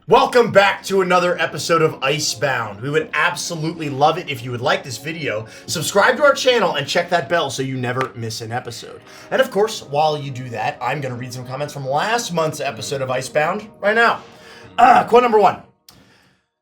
Welcome back to another episode of Icebound. We would absolutely love it if you would like this video, subscribe to our channel, and check that bell so you never miss an episode. And of course, while you do that, I'm going to read some comments from last month's episode of Icebound right now. Quote number 1.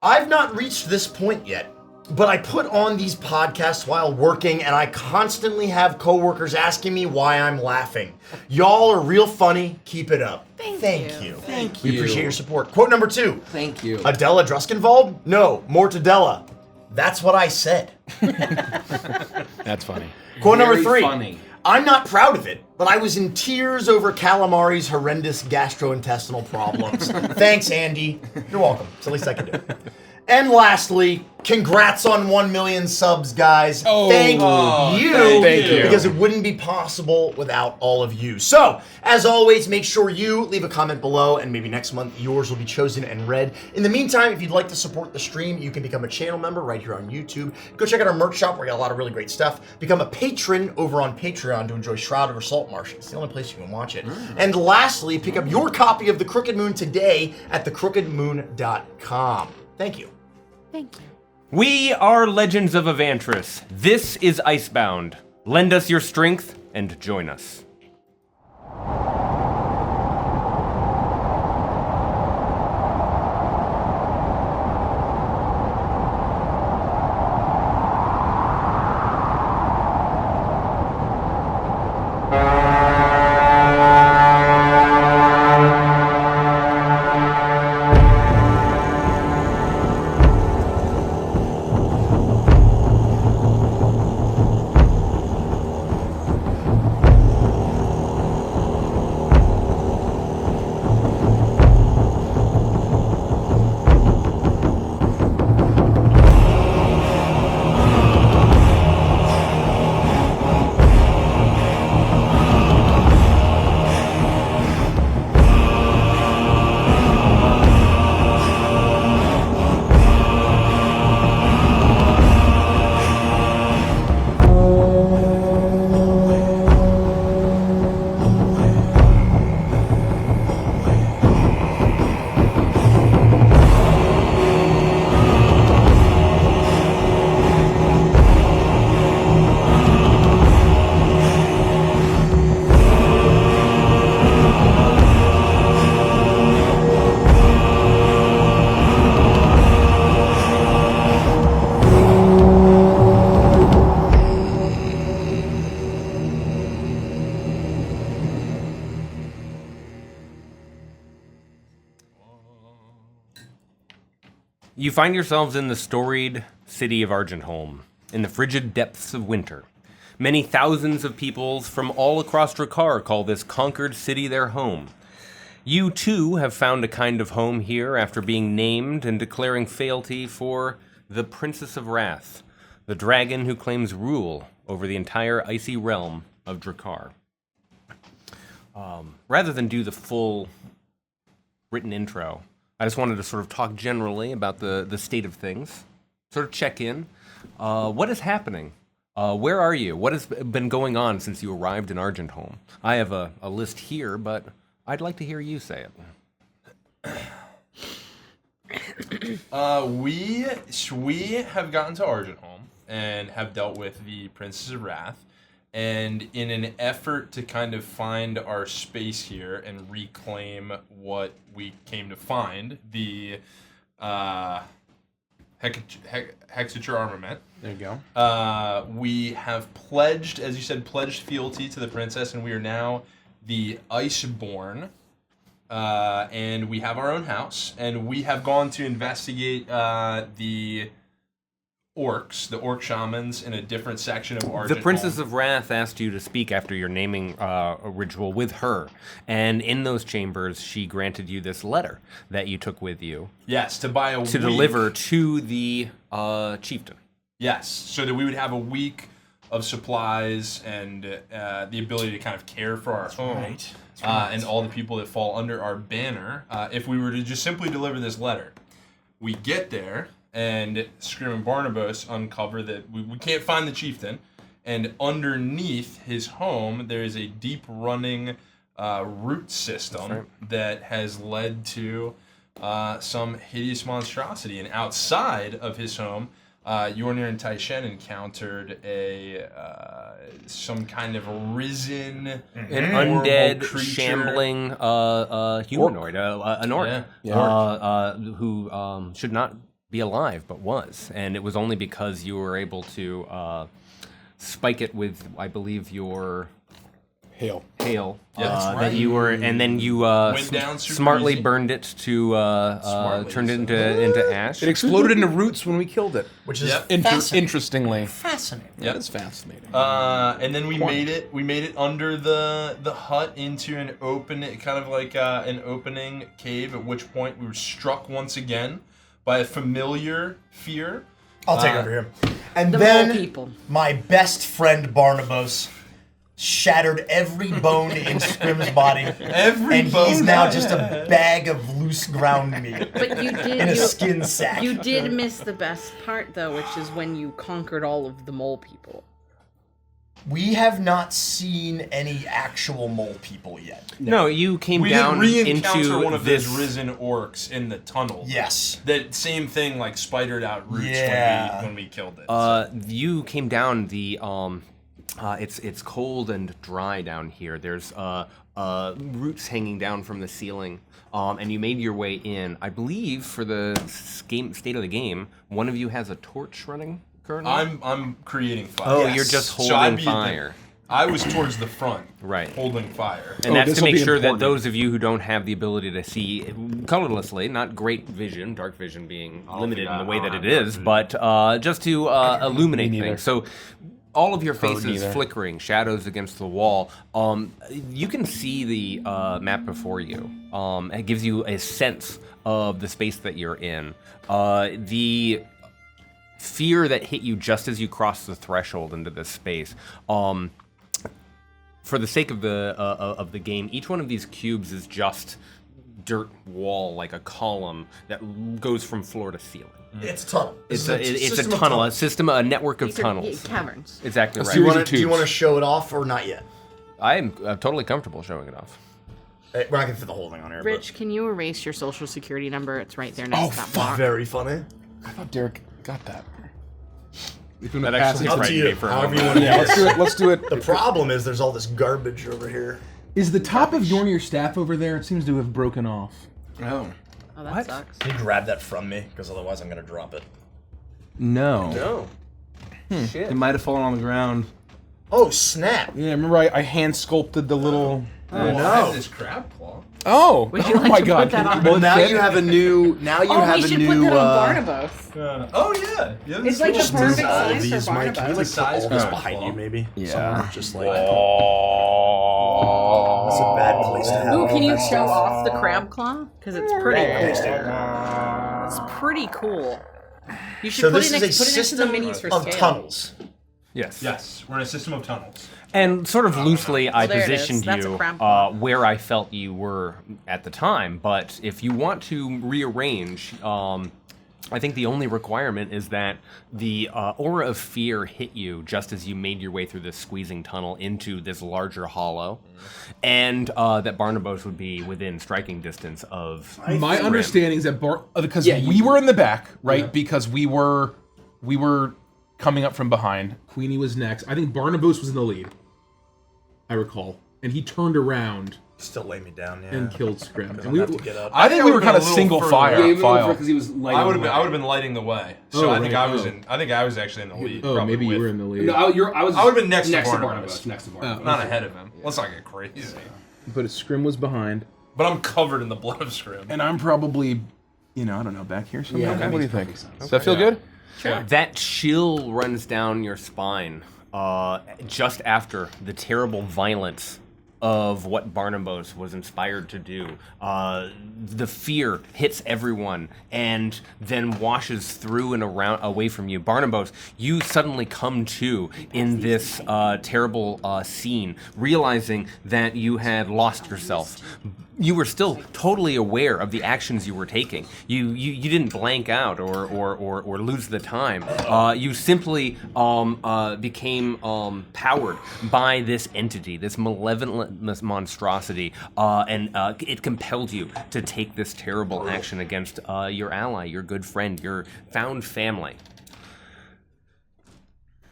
I've not reached this point yet, but I put on these podcasts while working, and I constantly have coworkers asking me why I'm laughing. Y'all are real funny. Keep it up. Thank you. Thank We you. appreciate your support. Quote number 2. Thank you. Adela Druskenwald? No, Mortadella. That's what I said. That's funny. Quote number Very 3. funny. I'm not proud of it, but I was in tears over Calamari's horrendous gastrointestinal problems. Thanks, Andy. You're welcome. It's the least I can do. And lastly, congrats on 1 million subs, guys. Thank you. Thank you. Because it wouldn't be possible without all of you. So, as always, make sure you leave a comment below, and maybe next month yours will be chosen and read. In the meantime, if you'd like to support the stream, you can become a channel member right here on YouTube. Go check out our merch shop where we got a lot of really great stuff. Become a patron over on Patreon to enjoy Shroud of Salt Marsh. It's the only place you can watch it. And lastly, pick up your copy of The Crooked Moon today at thecrookedmoon.com. Thank you. Thank you. We are Legends of Evantris. This is Icebound. Lend us your strength and join us. You find yourselves in the storied city of Argentholme, in the frigid depths of winter. Many thousands of peoples from all across Drakkar call this conquered city their home. You, too, have found a kind of home here after being named and declaring fealty for the Princess of Wrath, the dragon who claims rule over the entire icy realm of Drakkar. Rather than do the full written intro, I just wanted to sort of talk generally about the state of things, sort of check in. What is happening? Where are you? What has been going on since you arrived in Argentholme? I have a list here, but I'd like to hear you say it. We have gotten to Argentholme and have dealt with the Princess of Wrath. And in an effort to kind of find our space here and reclaim what we came to find, the Hexature armament. There you go. We have pledged, as you said, fealty to the princess, and we are now the Iceborn. And we have our own house, and we have gone to investigate the orcs, the orc shamans, in a different section of Argent. The Princess of Wrath asked you to speak after your naming ritual with her, and in those chambers, she granted you this letter that you took with you. Yes, to buy to deliver to the chieftain. Yes, so that we would have a week of supplies and the ability to kind of care for our home. Right. And all the people that fall under our banner. If we were to just simply deliver this letter, we get there. And Scream and Barnabas uncover that we can't find the chieftain. And underneath his home, there is a deep-running root system that has led to some hideous monstrosity. And outside of his home, Yornir and Taishen encountered some kind of risen, An undead, creature. shambling humanoid, an orc, who should not be alive but was, and it was only because you were able to spike it with, I believe, your Hail. Yeah, that's that right. you were, and then you Went down super smartly easy. burned it to turned it into ash. It exploded into roots when we killed it. Which is Yep. Interestingly. fascinating. Yep. That is fascinating. And then we made it. We made it under the hut into an kind of like an opening cave. At which point we were struck once again by a familiar fear. I'll take it over here. And The then mole people. my best friend Barnabas shattered every bone in Scrim's body. Every and bone. he's now just a bag of loose ground meat But you did. in a skin sack. You did miss the best part, though, which is when you conquered all of the mole people. We have not seen any actual mole people yet. No, you came We down did re-encounter into one of this. those risen orcs in the tunnel. Yes. That same thing, like spidered out roots Yeah. when we killed it. You came down the. It's cold and dry down here. There's roots hanging down from the ceiling, and you made your way in. I believe for the state of the game, one of you has a torch running currently. I'm creating fire. Oh, Yes. you're just So I'd holding be at the- fire. I was towards the front, Right. holding fire. And that's to this'll make be sure that important. those of you who don't have the ability to see colorlessly, not great vision, dark vision being limited in the way that it is, but just to illuminate Me neither. things. So all of your faces neither. flickering, shadows against the wall. You can see the map before you. It gives you a sense of the space that you're in. The fear that hit you just as you crossed the threshold into this space. For the sake of the game, each one of these cubes is just dirt wall, like a column that goes from floor to ceiling. It's a tunnel. It's This a is it's a system of tunnel, a tunnels. system, a network of These are tunnels. caverns. Exactly right. Do you series want of to? Do you tubes. want to show it off or not yet? I am totally comfortable showing it off. We're not gonna fit the whole thing on here. Rich, can you erase your social security number? It's right there next Oh, to that fuck. but block. very funny. I thought Derek got that. That actually Up to frightened you. me for a However you moment. want to do it. Let's do it. The problem is there's all this garbage over here. Is the top of Yornir's staff over there? It seems to have broken off. Oh. Oh, that sucks. Can you grab that from me? Because otherwise I'm gonna drop it. No. No. It might have fallen on the ground. Oh snap! Yeah, remember I hand sculpted the little... I no. have this crab claw. Oh! Would you oh like my to god. put that on? Well, now you have a new. Now you Oh, have we a should new. put that on Barnabas. Oh yeah. It's like the just move perfect all of size these, for Mike. Can you Barnabas. like put all this Size behind claw. you, maybe? Yeah. Somewhere, just like. That's a bad place to have. Ooh, all can you that show stuff. off the crab claw? Because it's pretty. Please do. It's pretty cool. You should So put this it is a next to the system minis for of scale. tunnels. Yes. Yes, we're in a system of tunnels. And sort of loosely, I there it is. positioned That's a you crab claw. where I felt you were at the time. But if you want to rearrange, I think the only requirement is that the aura of fear hit you just as you made your way through this squeezing tunnel into this larger hollow, and that Barnabas would be within striking distance of. My understanding is that Because Yeah, we you- were in the back, right? Because we were coming up from behind. Queenie was next. I think Barnabas was in the lead. I recall, and he turned around Still lay me down, yeah. and killed Scrim. And I'm we, gonna have to get up. I think we were would've kind of been a little single further fire up. file. because he was lighting. I would have been lighting the way. So Oh, I think right. I was Oh. in. I think I was actually in the lead. Oh, probably maybe you with- were in the lead. No, I was. I would've been next to to Barnabas. Barnabas. Next to Barnabas. Not ahead of him. Let's not get crazy. But Scrim was behind. But I'm covered in the blood of Scrim. And I'm probably, I don't know, back here somewhere. Yeah, that What do you makes think? perfect sense. Does that feel Yeah. good? Sure. That chill runs down your spine just after the terrible violence of what Barnabas was inspired to do. The fear hits everyone and then washes through and around away from you. Barnabas, you suddenly come to in this terrible scene, realizing that you had lost yourself. you were still totally aware of the actions you were taking. You didn't blank out or lose the time. You simply became powered by this entity, this malevolent monstrosity, and it compelled you to take this terrible action against your ally, your good friend, your found family.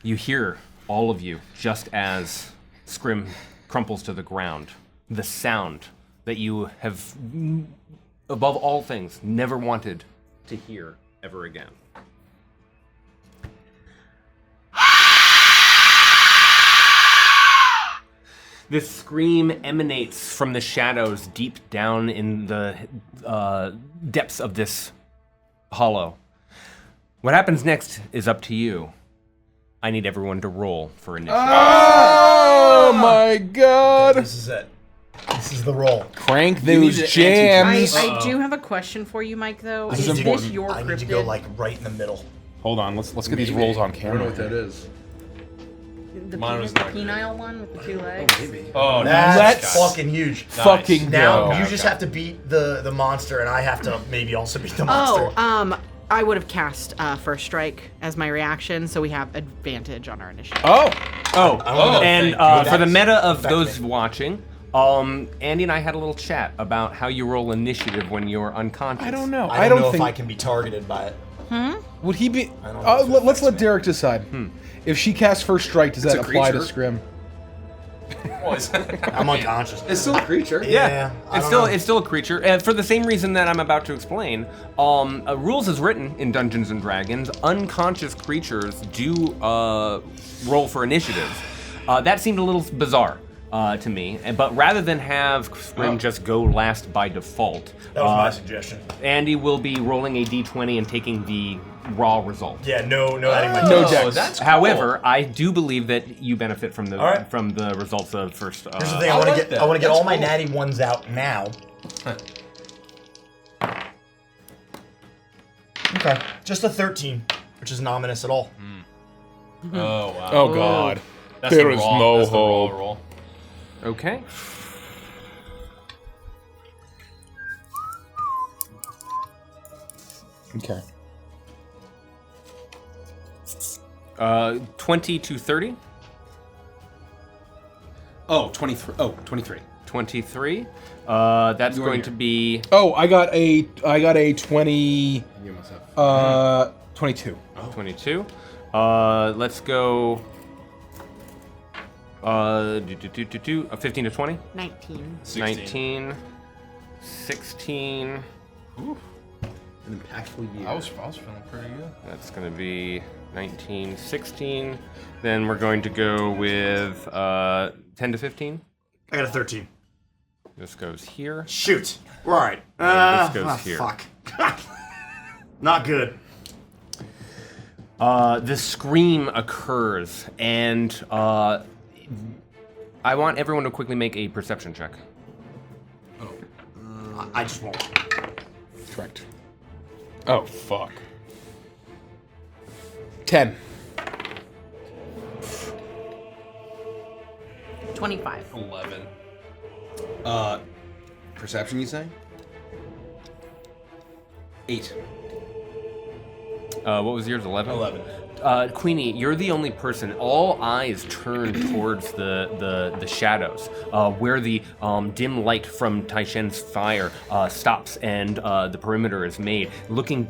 You hear, all of you, just as Scrim crumples to the ground, the sound that you have, above all things, never wanted to hear ever again. This scream emanates from the shadows deep down in the depths of this hollow. What happens next is up to you. I need everyone to roll for initiative. Oh my god! This is it. This is the roll. Crank need those to jams. I do have a question for you, Mike, though. This is Is important. this your I need cryptid? to go like right in the middle. Hold on, let's get these rolls on I don't camera. know what that is. the Mine was the not good. penile one with the 2 legs? Oh, That's nice. fucking huge. Fucking Now go. you just have to beat the monster, and I have to maybe also beat the monster. I would have cast First Strike as my reaction, so we have advantage on our initiative. Oh, And thank you. for the That's meta of affect those me. watching, Andy and I had a little chat about how you roll initiative when you're unconscious. I don't know. I don't know think. if I can be targeted by it. Would he be? I don't know if it Let's affects let me. Derek decide. If she casts first strike, does that a apply to creature. Scrim? I'm unconscious. It's still a creature. Yeah, I It's don't know. still a creature, and for the same reason that I'm about to explain. Rules is written in Dungeons and Dragons. Unconscious creatures do roll for initiative. That seemed a little bizarre to me, but rather than have Scrim just go last by default, That was my suggestion. Andy will be rolling a d20 and taking the raw result. Yeah, no adding my No dice. dex. That's cool. However, I do believe that you benefit from the All right. from the results of first. Here's the thing. I I want like to get. that. I want to get That's all my cool. natty ones out now. Okay, just a 13, which is not ominous at all. Oh wow. Oh god. That's There the is raw, no that's the raw hope. roll. Okay. Okay. 20 to 30. Oh, 23. Oh, 23. 23. That's You're going here. to be Oh, I got a 20. You must have. 22. 22. Let's go. 15 to 20. 19. 19. 16. An impactful year. I was feeling pretty good. That's going to be 19, 16. Then we're going to go with 10 to 15. I got a 13. This goes here. Shoot. Right. this goes here. Fuck. Not good. The scream occurs, and I want everyone to quickly make a perception check. I just won't. Correct. Oh, fuck. 10. 25. 11. Perception, you say? 8. What was yours? 11? 11. Queenie, you're the only person. All eyes turn towards the shadows, where the dim light from Taishen's fire stops and the perimeter is made. Looking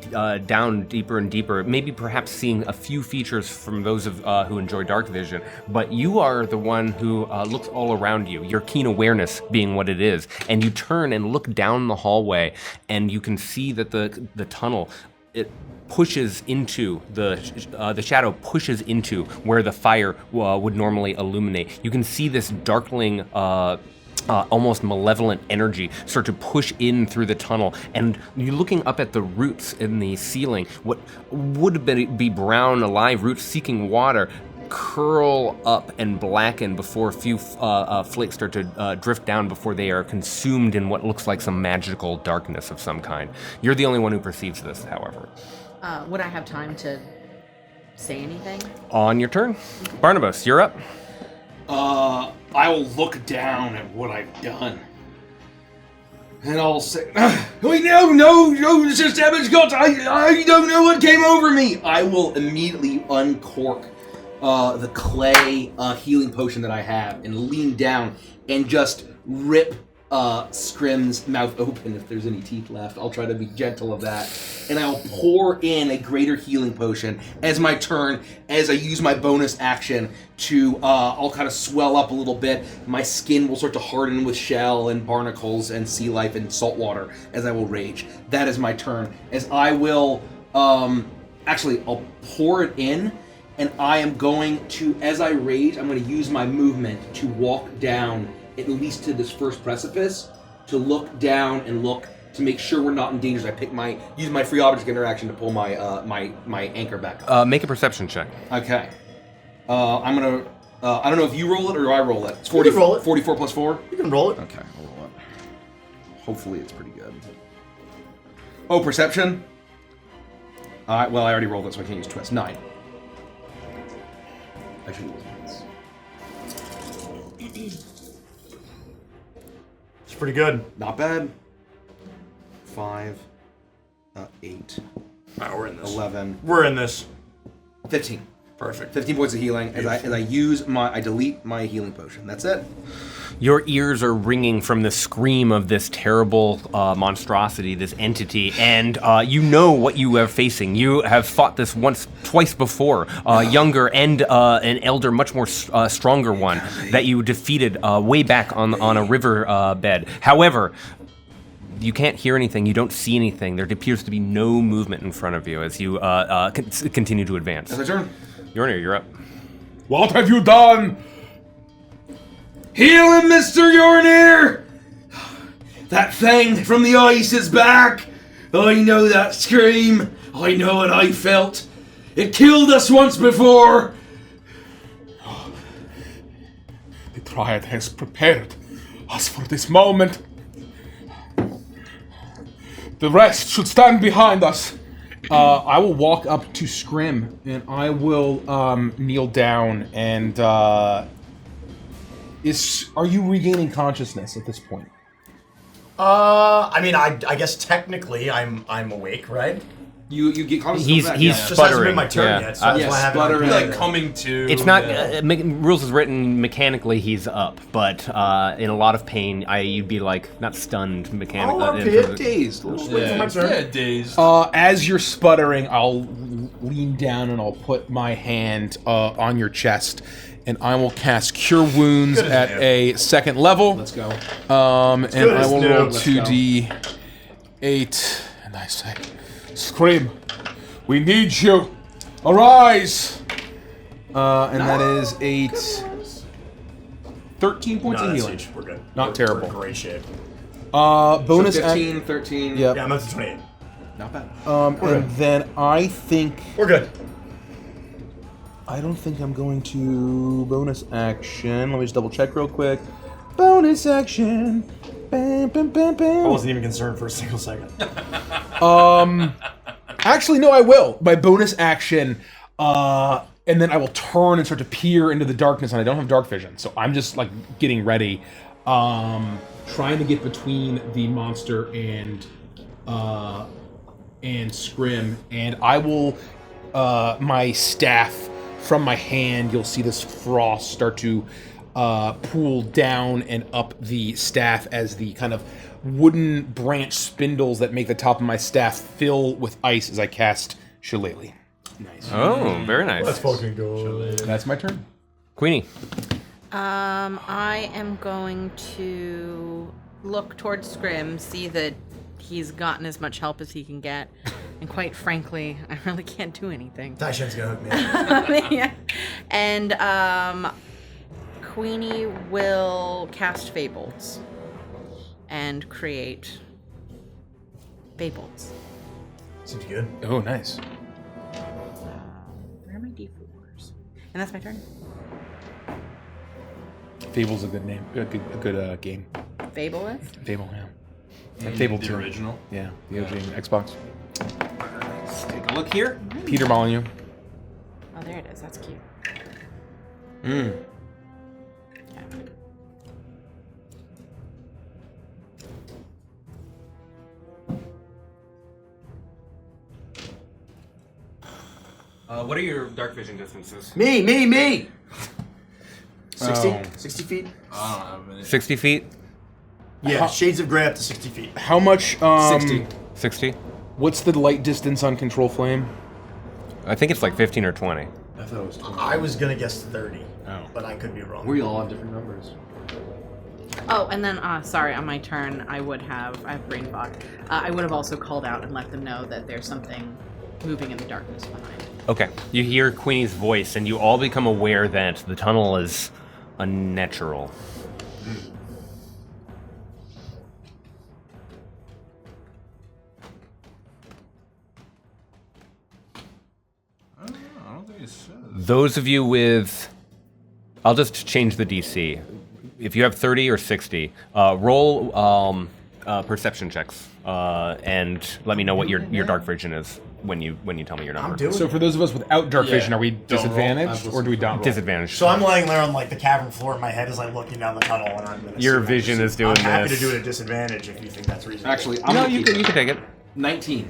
down deeper and deeper, maybe perhaps seeing a few features from those of who enjoy dark vision. But you are the one who looks all around you. Your keen awareness being what it is, and you turn and look down the hallway, and you can see that the tunnel it pushes into the shadow pushes into where the fire would normally illuminate. You can see this darkling, almost malevolent energy start to push in through the tunnel, and you're looking up at the roots in the ceiling. What would be brown, alive roots seeking water curl up and blacken before a few flakes start to drift down before they are consumed in what looks like some magical darkness of some kind. You're the only one who perceives this, however. Would I have time to say anything? On your turn. Barnabas, you're up. I will look down at what I've done. And I'll say, wait, no, this is damage gods. I don't know what came over me. I will immediately uncork the clay healing potion that I have and lean down and just rip Scrim's mouth open if there's any teeth left. I'll try to be gentle of that. And I'll pour in a greater healing potion as my turn, as I use my bonus action to, I'll kind of swell up a little bit. My skin will start to harden with shell and barnacles and sea life and salt water as I will rage. That is my turn. As I will, actually, I'll pour it in, and I am going to, as I rage, I'm going to use my movement to walk down at least to this first precipice, to look down and look to make sure we're not in danger. I use my free object interaction to pull my my anchor back up. Make a perception check. Okay. I'm gonna. I don't know if you roll it or I roll it. It's 40, can roll it. 44 plus 4. You can roll it. Okay, I'll roll it. Hopefully it's pretty good. Oh, perception. Well, I already rolled it, so I can't use twist. 9. I should use this. It's pretty good. Not bad. 5, 8, We're in this. 11, We're in this. 15. Perfect. 15 points of healing as I delete my healing potion. That's it. Your ears are ringing from the scream of this terrible monstrosity, this entity, and you know what you are facing. You have fought this twice before, younger and an elder, much more stronger one that you defeated way back on a river bed. However, you can't hear anything. You don't see anything. There appears to be no movement in front of you as you continue to advance. That's my turn. Yornir, you're up. What have you done? Heal him, Mr. Yornir! That thing from the ice is back! I know that scream. I know what I felt. It killed us once before. The Triad has prepared us for this moment. The rest should stand behind us. I will walk up to Scrim and I will kneel down and are you regaining consciousness at this point? I mean, I guess technically I'm awake, right? You get conscious. He's Just hasn't sputtering. been my turn Yeah. yet, so that's why I haven't. sputtering. Like coming to. It's not yeah. rules is written mechanically. He's up, but in a lot of pain. You'd be like not stunned mechanically. Oh, I'm bit Dazed. Wait for my Yeah, turn. yeah, dazed. As you're sputtering, I'll lean down and I'll put my hand on your chest, and I will cast Cure Wounds Good at as new. a second level. Let's go. And good I as will new. roll Let's 2d8, and I say, Scream, we need you. Arise. And that is 13 points No, of that's healing. huge. We're good. Not We're terrible. in great shape. Bonus So act- 15, 13. Yep. Yeah, I'm up to 28. Not bad. And then I think We're good. I don't think I'm going to bonus action. Let me just double check real quick. Bonus action. Bam, bam, bam, I bam. wasn't even concerned for a single second. Actually, no, I will. My bonus action, and then I will turn and start to peer into the darkness, and I don't have dark vision, so I'm just like getting ready, trying to get between the monster and Scrim, and I will my staff from my hand. You'll see this frost start to pool down and up the staff as the kind of wooden branch spindles that make the top of my staff fill with ice as I cast Shillelagh. Nice. Oh, very nice. Let's fucking go. That's my turn. Queenie. I am going to look towards Scrim, see that he's gotten as much help as he can get, and quite frankly, I really can't do anything. Taishan's gonna hook me up. Yeah. And Queenie will cast Fables and create Fables. Seems good. Oh, nice. Where are my D4s? And that's my turn. Fable's a good name. A good game. Fableist? Fable, yeah. Like Fable the 2. original. Yeah, the OG Xbox. Let's take a look here. Peter Molyneux. Oh, there it is. That's cute. Mm. Yeah. What are your dark vision distances? Me! 60? Oh. 60 feet? I don't know. 60 feet? Yeah, Shades of Grey up to 60 feet. How much? 60. 60? What's the light distance on control flame? I think it's like 15 or 20. I thought it was 20. I was gonna guess 30, Oh. but I could be wrong. We all have different numbers. Oh, and then, sorry, on my turn, I have brain fog. I would have also called out and let them know that there's something moving in the darkness behind. Okay. You hear Queenie's voice, and you all become aware that the tunnel is unnatural. I don't think it says. Those of you with... I'll just change the DC. If you have 30 or 60, roll perception checks and let me know what your dark vision is when you tell me your number. I'm doing So it. for those of us without dark Yeah. vision, are we Don't roll. disadvantaged or do we not roll? Disadvantage. So I'm laying there on like the cavern floor. My head is like looking down the tunnel, and I'm gonna. Your see vision what is doing I'm happy this. to do it at disadvantage if you think that's reasonable. Actually, I'm No, gonna you keep can it. take it. 19.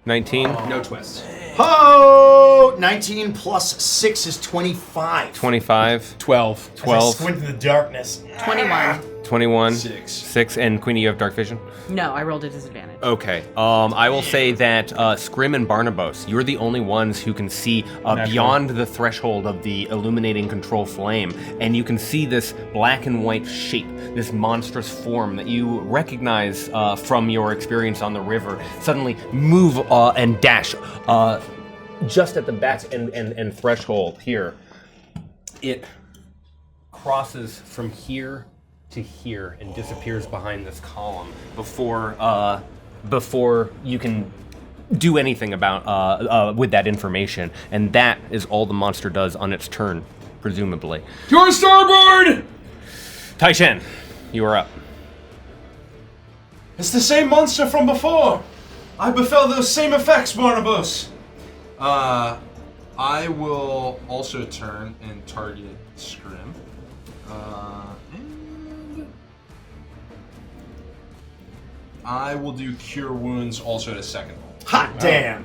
19, No twists. Ho! 19 plus 6 is 25. 25, 12. 12. As I squint in the darkness. 21. 21, 6. 6, and Queenie, you have dark vision? No, I rolled a disadvantage. Okay. I will say that Scrim and Barnabas, you're the only ones who can see beyond the threshold of the illuminating control flame, and you can see this black and white shape, this monstrous form that you recognize from your experience on the river, suddenly move and dash just at the back and threshold here. It crosses from here to here and disappears behind this column before you can do anything about with that information, and that is all the monster does on its turn, presumably. To our starboard! Taishan, you are up. It's the same monster from before. I befell those same effects, Barnabas. I will also turn and target Scrim. And I will do Cure Wounds also at a second roll. Hot damn!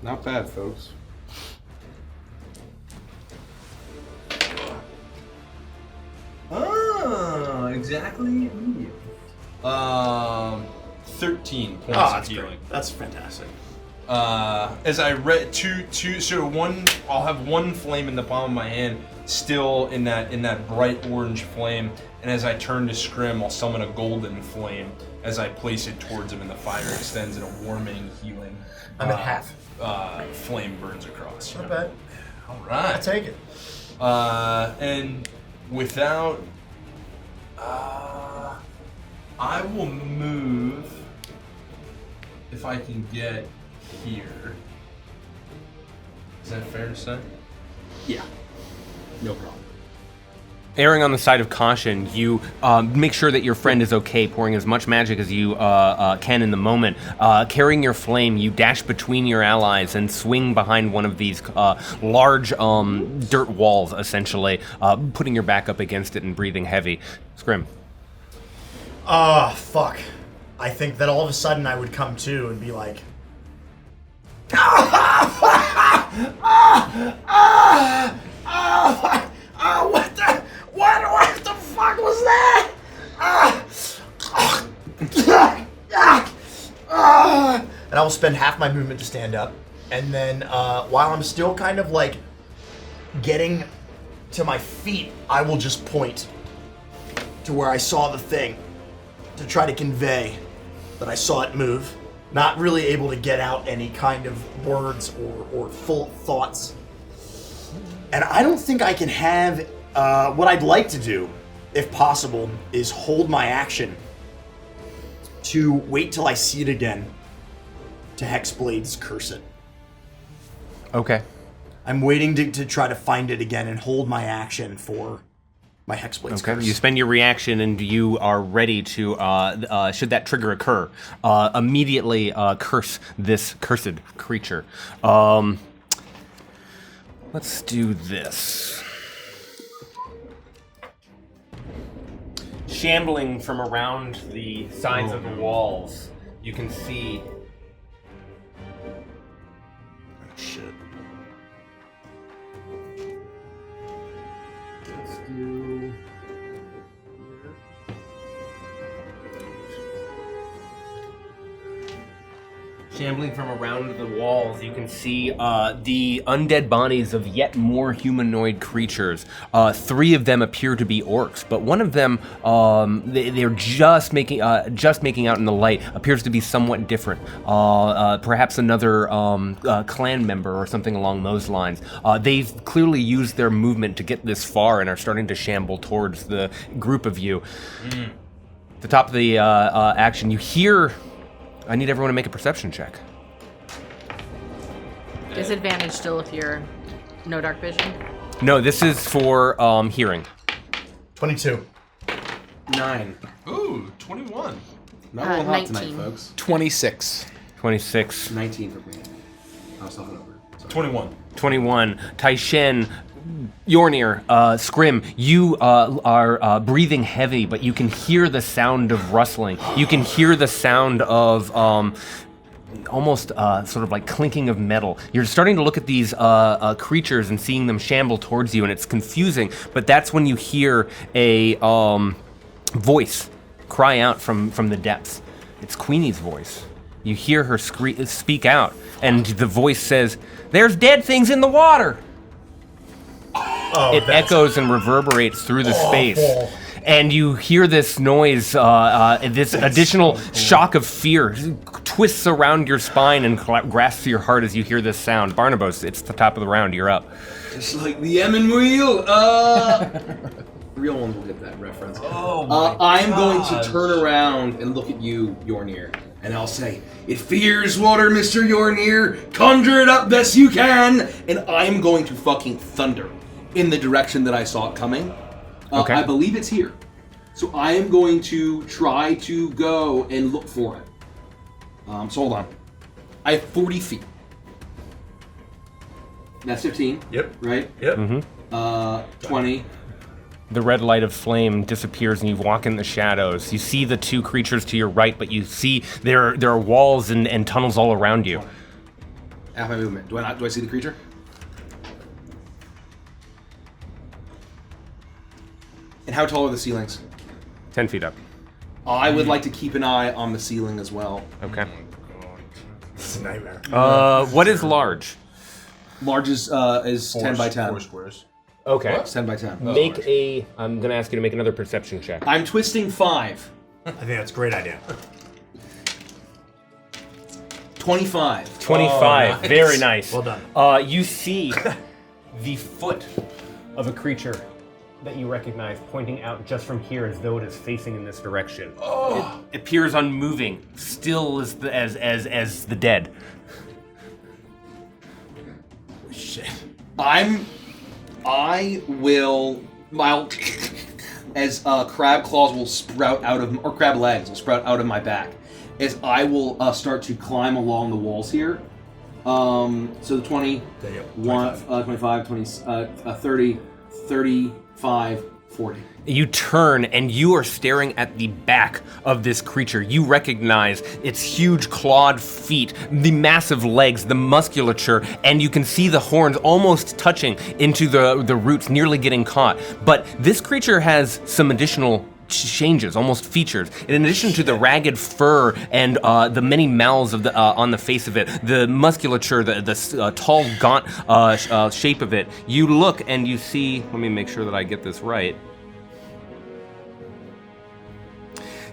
Not bad, folks. Oh, exactly. 13 points Oh, of that's healing. great. That's fantastic. As I read so one, I'll have one flame in the palm of my hand, still in that bright orange flame, and as I turn to Scrim, I'll summon a golden flame as I place it towards him, and the fire extends and a warming, healing. I'm at half. Flame burns across. Not bad. All right. I'll take it. And without, I will move if I can get here. Is that fair to say? Yeah. No problem. Erring on the side of caution, you make sure that your friend is okay, pouring as much magic as you can in the moment. Carrying your flame, you dash between your allies and swing behind one of these large dirt walls, essentially, putting your back up against it and breathing heavy. Scrim. Fuck. I think that all of a sudden I would come to and be like, what the fuck was that? And I will spend half my movement to stand up, and then while I'm still kind of like getting to my feet, I will just point to where I saw the thing to try to convey that I saw it move. Not really able to get out any kind of words or full thoughts. And I don't think I can have, what I'd like to do, if possible, is hold my action to wait till I see it again to Hexblade's curse it. Okay. I'm waiting to try to find it again and hold my action for my Hexblade's Okay. curse. You spend your reaction and you are ready to, should that trigger occur, immediately curse this cursed creature. Let's do this. Shambling from around the sides of the walls, you can see shit. Let's do... Shambling from around the walls, you can see the undead bodies of yet more humanoid creatures. 3 of them appear to be orcs, but one of them, they're just making out in the light, appears to be somewhat different. Perhaps another clan member or something along those lines. They've clearly used their movement to get this far and are starting to shamble towards the group of you. At the top of the action, you hear... I need everyone to make a perception check. Disadvantage still if you're no dark vision. No, this is for hearing. 22. 9. Ooh, 21. Not rolling hot tonight, 19. folks. 26. 26. 19 for me. I was talking over. Sorry. 21. 21. Taishen, Yornir, Scrim, you are breathing heavy, but you can hear the sound of rustling. You can hear the sound of almost sort of like clinking of metal. You're starting to look at these creatures and seeing them shamble towards you, and it's confusing, but that's when you hear a voice cry out from the depths. It's Queenie's voice. You hear her speak out, and the voice says, "There's dead things in the water!" Oh, It echoes and reverberates through the space. And you hear this noise, this additional shock of fear twists around your spine and grasps your heart as you hear this sound. Barnabas, it's the top of the round. You're up. It's like the Emin wheel. Real ones will get that reference. I'm going to turn around and look at you, Yornir, and I'll say, "It fears water, Mr. Yornir. Conjure it up best you can." And I'm going to fucking thunder in the direction that I saw it coming. Okay. I believe it's here. So I am going to try to go and look for it. So hold on. I have 40 feet. That's 15. Yep. Right? Yep. 20. The red light of flame disappears and you walk in the shadows. You see the 2 creatures to your right, but you see there are walls and tunnels all around you. Half my movement. Do I see the creature? And how tall are the ceilings? 10 feet up. I would like to keep an eye on the ceiling as well. Okay. It's a nightmare. What is large? Large is 10 by 10. 4 squares. Okay. It's 10 by 10. I'm going to ask you to make another perception check. I'm twisting 5. I think that's a great idea. 25. 25. Oh, nice. Very nice. Well done. You see the foot of a creature that you recognize pointing out just from here as though it is facing in this direction. It appears unmoving, still as the dead. Shit. I will as crab claws will sprout out of, or crab legs will sprout out of my back, as I will start to climb along the walls here. So the 20, There you go. 25, 20, 30, 35, 40. You turn and you are staring at the back of this creature. You recognize its huge clawed feet, the massive legs, the musculature, and you can see the horns almost touching into the roots, nearly getting caught. But this creature has some additional changes, almost features. In addition to the ragged fur and the many mouths of the on the face of it, the musculature, the tall, gaunt shape of it, you look and you see. Let me make sure that I get this right.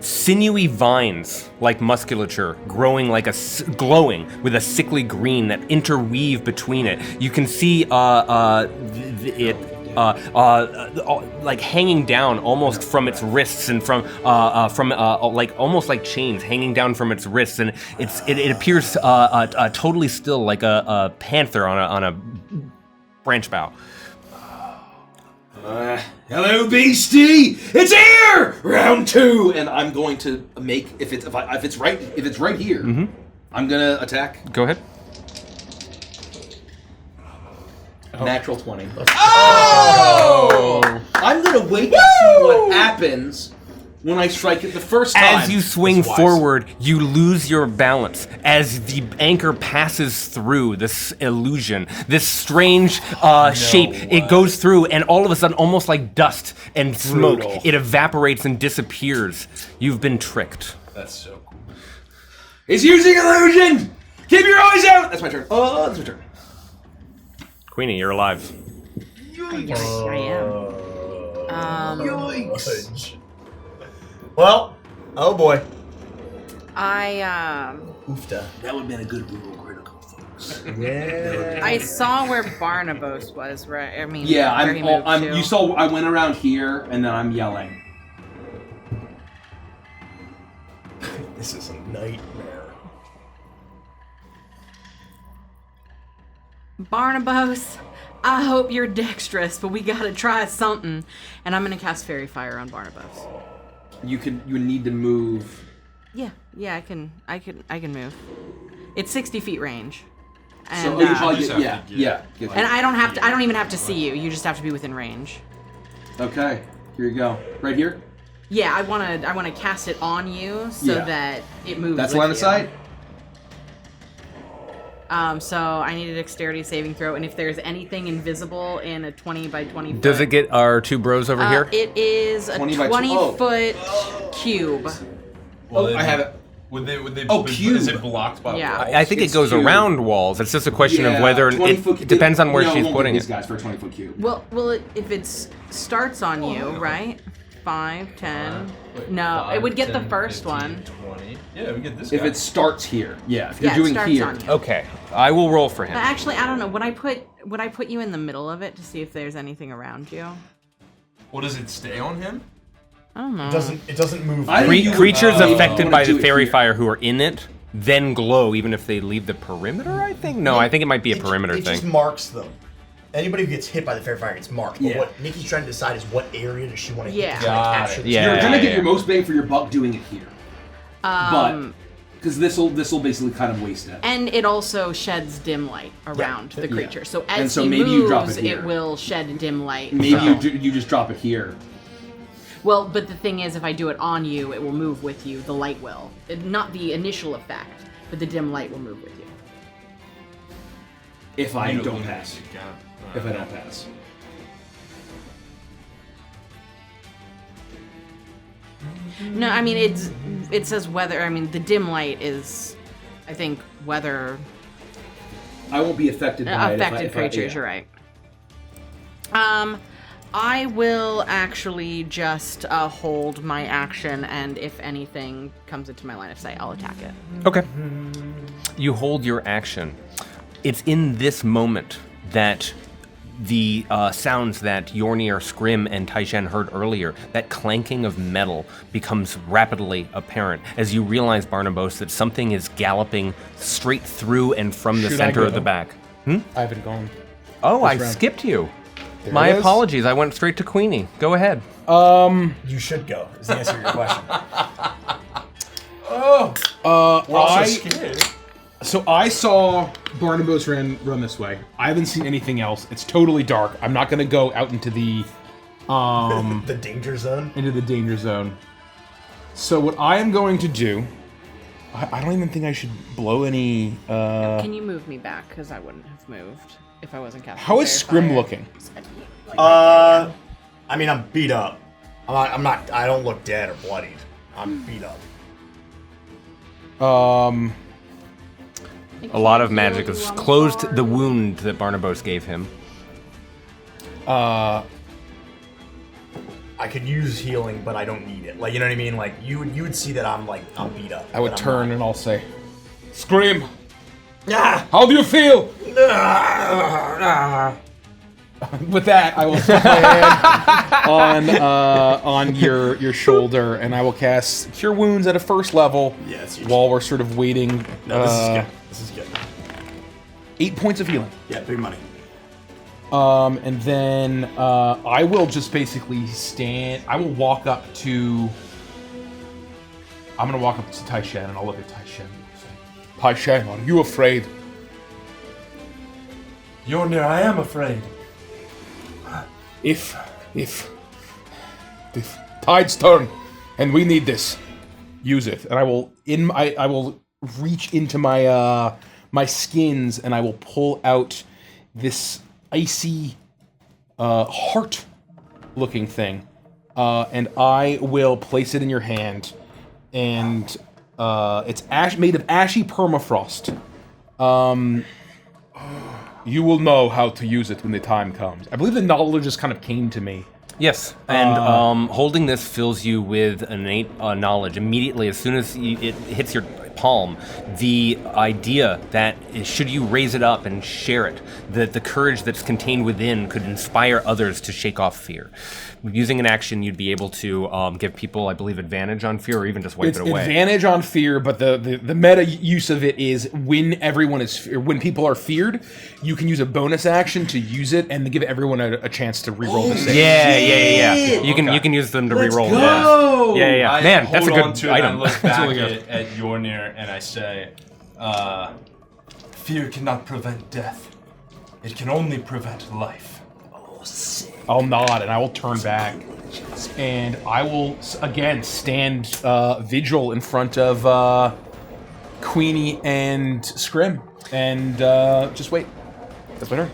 Sinewy vines, like musculature, growing like glowing with a sickly green that interweave between it. You can see it. Like hanging down almost from its wrists and from like almost like chains hanging down from its wrists, and it appears totally still, like a panther on a branch bough. Hello, beastie! It's here! Round 2, and I'm going to make if it's right here. I'm gonna attack. Go ahead. Natural 20. Oh! I'm gonna wait and see what happens when I strike it the first time. As you swing forward, you lose your balance. As the anchor passes through this illusion, this strange shape, it goes through, and all of a sudden, almost like dust and smoke, it evaporates and disappears. You've been tricked. That's so cool. It's using illusion! Keep your eyes out! That's my turn. Oh, that's my turn. Queenie, you're alive. Yes, I am. Well, oh boy. Oofta. That would have been a good brutal critical, folks. Yeah. I saw where Barnabas was, right? I mean, Yeah, where he moved to. you saw I went around here and then I'm yelling. This is a nightmare. Barnabas, I hope you're dexterous, but we gotta try something. And I'm gonna cast Fairy Fire on Barnabas. You would need to move. Yeah, I can move. It's 60 feet range. And, So you probably just get, have to yeah. and I don't even have to see you. You just have to be within range. Okay, here you go. Right here? Yeah, I wanna cast it on you so Yeah. that it moves. That's with line of you. sight? So I need a dexterity saving throw, and if there's anything invisible in a 20 by 20 foot, Does it get our two bros over here? It is a 20 by 20-foot cube. Well, I have it. Would they? Oh, is cube. it blocked by Yeah. walls? I think it It's goes cube. around walls. It's just a question of Yeah, whether 20-foot it depends on where no, she's won't putting get these it. guys for a 20-foot cube. Well, if it starts on you, right? 5, 10. Wait, No, 5, it would get 10, the first 15, one. 20. Yeah, we get this If guy. it starts here, yeah. If you're Yeah, it doing starts here, on you. Okay, I will roll for him. But actually, I don't know. Would I put you in the middle of it to see if there's anything around you? Well, does it stay on him? I don't know. It doesn't move. I think you would- Creatures you affected wanna by do the it fairy here. fire who are in it then glow even if they leave the perimeter, I think? No, I think it might be a perimeter it thing. just marks them. Anybody who gets hit by the fairy fire gets marked. But Yeah. what Nikki's trying to decide is what area does she want to Yeah. hit to try and Got capture it. the Yeah. you're gonna get yeah. your most bang for your buck doing it here. But because this'll basically kind of waste it. And it also sheds dim light around the Yeah. creature. So And as so he maybe moves, you drop it here. it will shed dim light. Maybe So- you just drop it here. Well, but the thing is, if I do it on you, it will move with you. The light will. Not the initial effect, but the dim light will move with you. If I You don't lose pass. it, got it. If I don't pass. No, I mean, it says weather. I mean, the dim light is, I think, weather I won't be affected by affected it. if I- creatures. yeah. You're right. I will actually just hold my action, and if anything comes into my line of sight, I'll attack it. Okay. You hold your action. It's in this moment that the sounds that Yornir, Scrim, and Taishan heard earlier, that clanking of metal, becomes rapidly apparent as you realize, Barnabas, that something is galloping straight through and from the Should I center go? of the back. I haven't gone. Oh, I round. skipped you. There My it is. apologies. I went straight to Queenie. Go ahead. You should go, is the answer to your question. We're also I scared. so I saw Barnabas run this way. I haven't seen anything else. It's totally dark. I'm not gonna go out into the The danger zone. danger zone. So what I am going to do, I don't even think I should blow any. Can you move me back? Because I wouldn't have moved if I wasn't casting. How is Fairy Scrim Fire. looking? I mean, I'm beat up. I'm not. I don't look dead or bloodied. I'm beat up. A lot of magic has closed the wound that Barnabas gave him. I could use healing, but I don't need it. Like, you know what I mean? Like, you would see that I'm beat up. I would but I'm turn and I'll say, Scream! not. How do you feel? With that, I will put my hand on your shoulder, and I will cast Cure Wounds at a first level. Yeah, it's huge. while we're sort of waiting. No, this is good. This is good. 8 points of healing. Yeah, big money. And then I will just basically stand. I will walk up to. I'm gonna walk up to Taishan, and I'll look at Taishan. And say, Taishan, are you afraid? Yornir, I am afraid. If tides turn, And we need this. Use it. And I will reach into my my skins and I will pull out this icy heart-looking thing, and I will place it in your hand. And it's made of ashy permafrost. You will know how to use it when the time comes. I believe the knowledge just kind of came to me. Yes, and holding this fills you with innate knowledge. Immediately, as soon as it hits your palm, the idea that should you raise it up and share it, that the courage that's contained within could inspire others to shake off fear. Using an action, you'd be able to give people, I believe, advantage on fear, or even just wipe it away. Advantage on fear, but the meta use of it is when when people are feared, you can use a bonus action to use it and give everyone a chance to reroll the save. Yeah. You can use them to reroll. Go! Yeah. I Man, that's a hold on good to it item. And I look back at Yornir and I say, fear cannot prevent death. It can only prevent life. I'll nod and I will turn back, and I will again stand vigil in front of Queenie and Scrim, and just wait. That's my turn.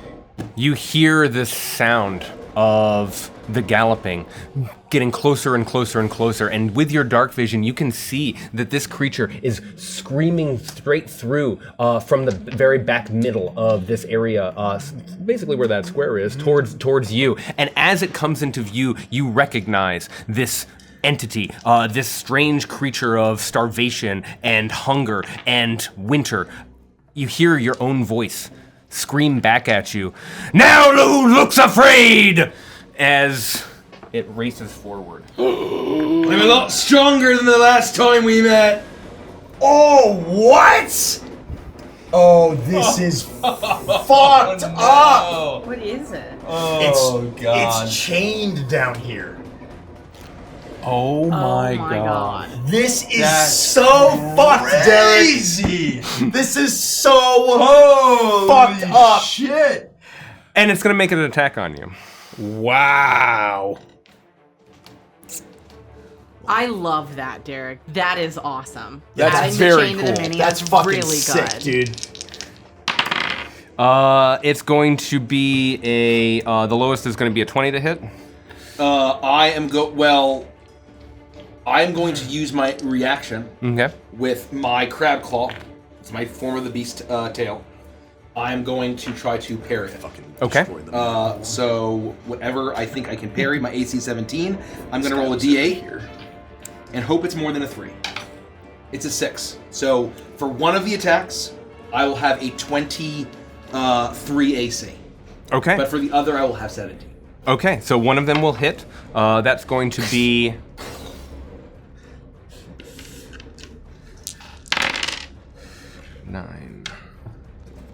You hear this sound of the galloping getting closer and closer and closer, and with your dark vision you can see that this creature is screaming straight through from the very back middle of this area, basically where that square is, towards you. And as it comes into view, you recognize this entity, this strange creature of starvation and hunger and winter. You hear your own voice scream back at you, "Now who looks afraid?" as it races forward. I'm a lot stronger than the last time we met. Oh, what? Oh, this is fucked up. What is it? Oh, God. It's chained down here. Oh my god. This is so fucked, Derek. Crazy. This is so fucked up. Shit. And it's gonna make an attack on you. Wow. I love that, Derek. That is awesome. That's Adding the very chain to the cool. mini That's is fucking really sick, good. dude. It's going to be the lowest is going to be a 20 to hit. I'm going to use my reaction Okay. with my crab claw. It's my form of the beast tail. I'm going to try to parry it. Okay. So whatever I think I can parry, my AC 17, I'm going to roll a D8 and hope it's more than a 3. It's a 6. So for one of the attacks, I will have a 23 AC. Okay. But for the other, I will have 17. Okay, so one of them will hit. That's going to be 9,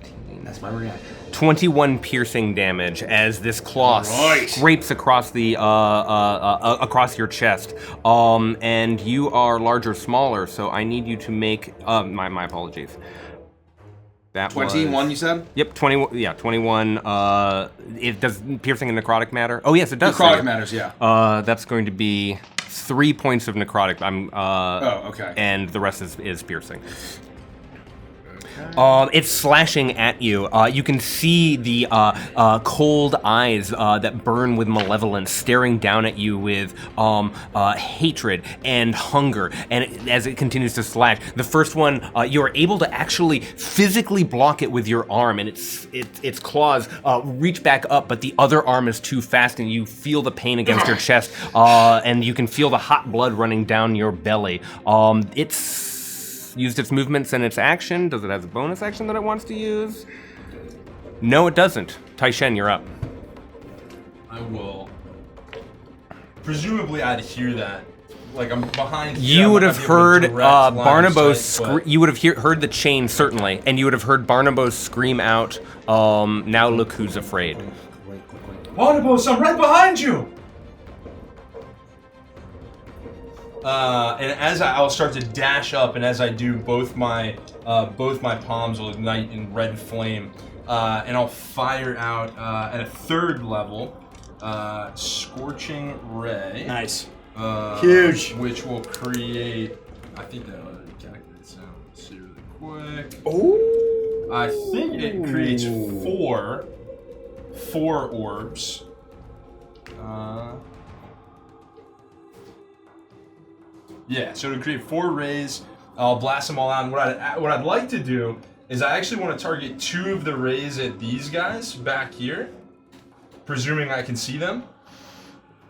15. That's my reaction. 21 piercing damage as this claw scrapes across the across your chest. And you are larger, smaller, so I need you to make my apologies. That 21, was, you said? Yep, 21. Yeah, 21. It does piercing and necrotic matter? Oh yes, it does. Necrotic matters, yeah. That's going to be 3 points of necrotic. Okay. And the rest is piercing. It's slashing at you. You can see the cold eyes that burn with malevolence staring down at you with hatred and hunger. And as it continues to slash, the first one, you're able to actually physically block it with your arm, and its claws reach back up, but the other arm is too fast, and you feel the pain against your chest, and you can feel the hot blood running down your belly. It's used its movements and its action. Does it have a bonus action that it wants to use? No, it doesn't. Taishen, you're up. I will. Presumably, I'd hear that. Like I'm behind. You would have heard Barnabas. But... You would have heard the chain certainly, and you would have heard Barnabas scream out, "Now look who's afraid." Barnabas, I'm right behind you. And as I'll start to dash up, and as I do, both my palms will ignite in red flame, and I'll fire out at a 3rd level, Scorching Ray. Nice. Huge. Which will create. I think that already calculates out. Let's see really quick. Ooh. I think it creates four orbs. Yeah, so to create 4 rays, I'll blast them all out. And what I'd like to do is I actually want to target 2 of the rays at these guys back here, presuming I can see them.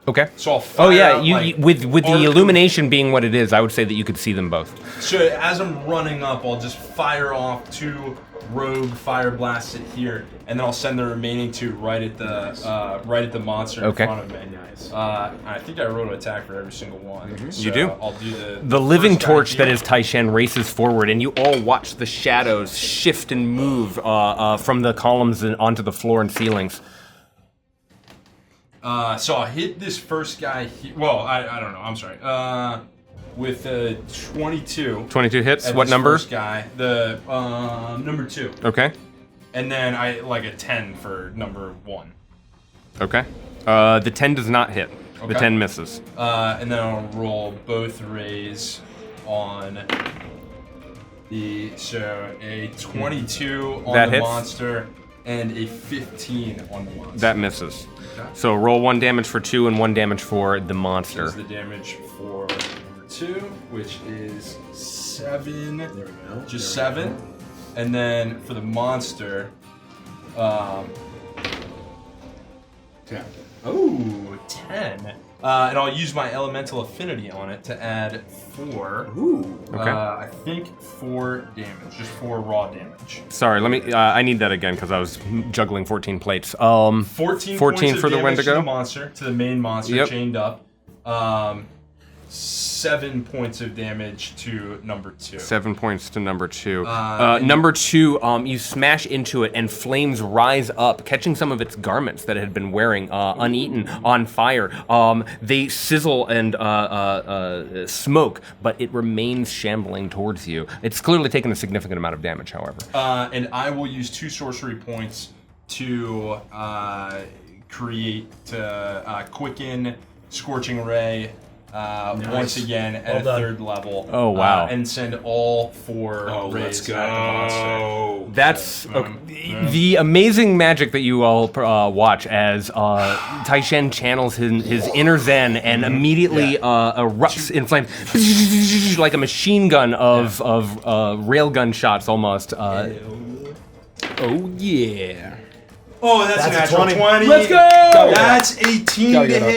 Okay. So I'll fire out, with the illumination being what it is, I would say that you could see them both. So as I'm running up, I'll just fire off 2 rogue fire blasts at here, and then I'll send the remaining 2 right at the monster in front of me. Nice. I think I rolled an attack for every single one. So You do? I'll do The living first guy torch that here. is Taishen races forward, and you all watch the shadows shift and move from the columns and onto the floor and ceilings. So I'll hit this first guy here. Well, I don't know. I'm sorry. With 22. 22 hits. At What this number? First guy. The number 2. Okay. And then I like a 10 for number 1. Okay. The 10 does not hit. The Okay. 10 misses. And then I'll roll both rays on so a 22 on That the hits. monster and a 15 on the monster. That misses. Okay. So roll 1 damage for 2 and 1 damage for the This monster. is the damage for number 2, which is 7. There we go. Just There we 7. go. And then for the monster, 10. oh, 10. And I'll use my elemental affinity on it to add 4. Ooh. Okay. I think 4 damage, just 4 raw damage. Sorry, let me. I need that again because I was juggling 14 plates. 14 14 points for of the damage to Wendigo? the monster, to the main monster Yep. chained up. 7 points of damage to number 2. 7 points to number 2. And- Number 2, you smash into it and flames rise up, catching some of its garments that it had been wearing, uneaten, on fire. They sizzle and smoke, but it remains shambling towards you. It's clearly taken a significant amount of damage, however. And I will use 2 sorcery points to quicken Scorching Ray once again at Well a done. 3rd level. Oh, wow. And send all 4 rays let's at the monster. That's the amazing magic that you all watch as Taishen channels his inner Zen and immediately erupts in flames like a machine gun of railgun shots almost. Oh yeah. Oh, that's a That's a natural 20. 20. Let's go! That's 18 Gotta to get up.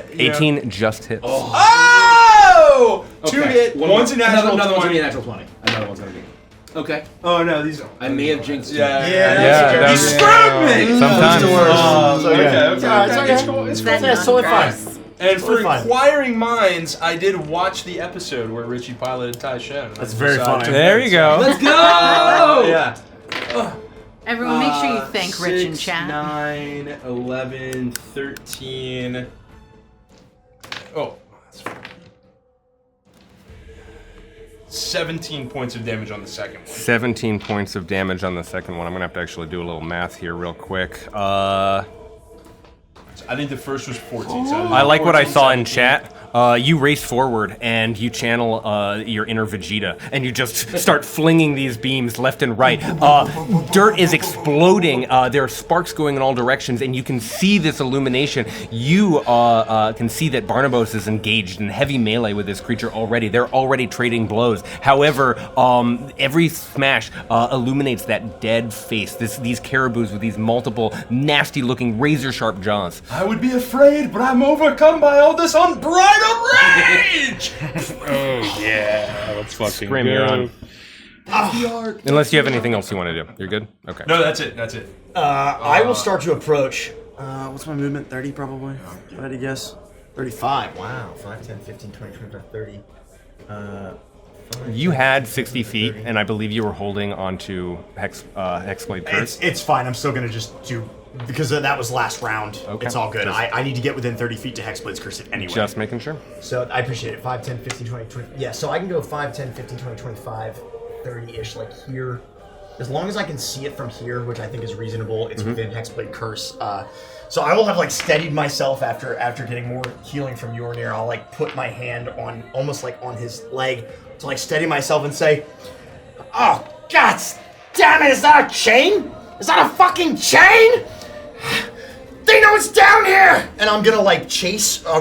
hit. 18 just hits. Oh! 2 hit. One One's a more. natural Another one's gonna 20. be a natural 20. Another one's gonna be. Okay. Oh no, these are. I may have jinxed you. Yeah, Yeah, You screwed me! Sometimes. It's okay, okay, It's alright, it's okay. okay. It's Is that It's totally fine. non-gross? And for Totally fine. inquiring minds, I did watch the episode where Richie piloted Taishen. That's very funny. There you go. Let's go! Yeah. Everyone, make sure you thank Rich in 6, chat. 9, 11, 13. Oh, that's fine. 17 points of damage on the second one. 17 points of damage on the second one. I'm gonna have to actually do a little math here real quick. I think the first was 14. So I like what I 14, saw in 17. chat. You race forward and you channel your inner Vegeta, and you just start flinging these beams left and right. Dirt is exploding. There are sparks going in all directions, and you can see this illumination. You can see that Barnabas is engaged in heavy melee with this creature already. They're already trading blows. However, every smash illuminates that dead face. These caribous with these multiple nasty-looking razor-sharp jaws. I would be afraid, but I'm overcome by all this unbridled rage! Let's fucking Scream, you're on. Unless you have anything else you want to do. You're good? Okay. No, that's it. That's it. I will start to approach. What's my movement? 30 probably? If I had to guess. 35. Wow. 5, 10, 15, 20, 25, 30. You had 60 feet, and I believe you were holding onto Hexblade Curse. It's fine. I'm still going to just do... Because that was last round. Okay. It's all good. Just- I need to get within 30 feet to Hexblade's Curse it anyway. Just making sure. So I appreciate it. 5, 10, 15, 20, 20. Yeah, so I can go 5, 10, 15, 20, 25, 30-ish, like here. As long as I can see it from here, which I think is reasonable, it's within Hexblade Curse. So I will have like steadied myself after getting more healing from Yornir. I'll like put my hand on almost like on his leg to like steady myself and say, "Oh God damn it! Is that a chain? Is that a fucking chain? They know it's down here!" And I'm gonna like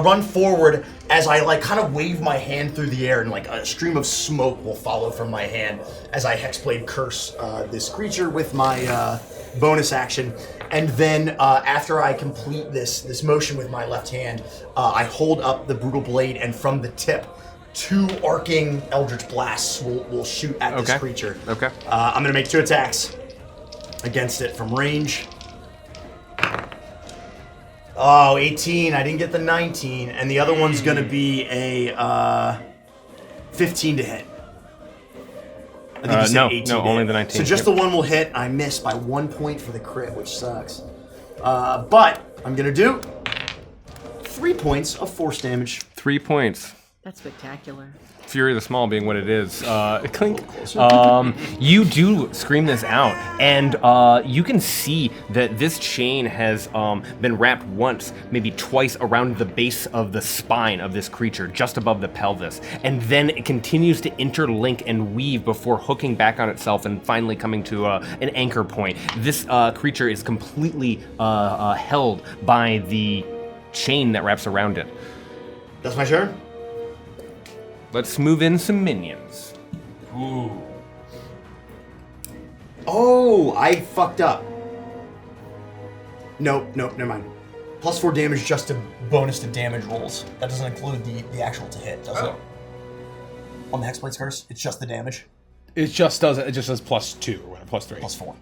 run forward as I like kind of wave my hand through the air, and like a stream of smoke will follow from my hand as I Hexblade Curse this creature with my bonus action. And then after I complete this motion with my left hand, I hold up the Brutal Blade, and from the tip, 2 arcing Eldritch Blasts will shoot at this creature. Okay. I'm gonna make 2 attacks against it from range. Oh, 18. I didn't get the 19. And the other one's going to be a 15 to hit. I think you said 18 no, to only hit. the 19. So just the one will hit. I miss by 1 point for the crit, which sucks. But I'm going to do 3 points of force damage. 3 points. That's spectacular. Fury of the Small being what it is. Clink. You do scream this out, and you can see that this chain has been wrapped once, maybe twice around the base of the spine of this creature, just above the pelvis, and then it continues to interlink and weave before hooking back on itself and finally coming to an anchor point. This creature is completely held by the chain that wraps around it. That's my turn? Let's move in some minions. Ooh. Oh, I fucked up. Nope, never mind. Plus 4 damage just to bonus to damage rolls. That doesn't include the actual to hit, does it? On the Hexblade's Curse, it's just the damage? It just says +2 or whatever, +3. Plus 4.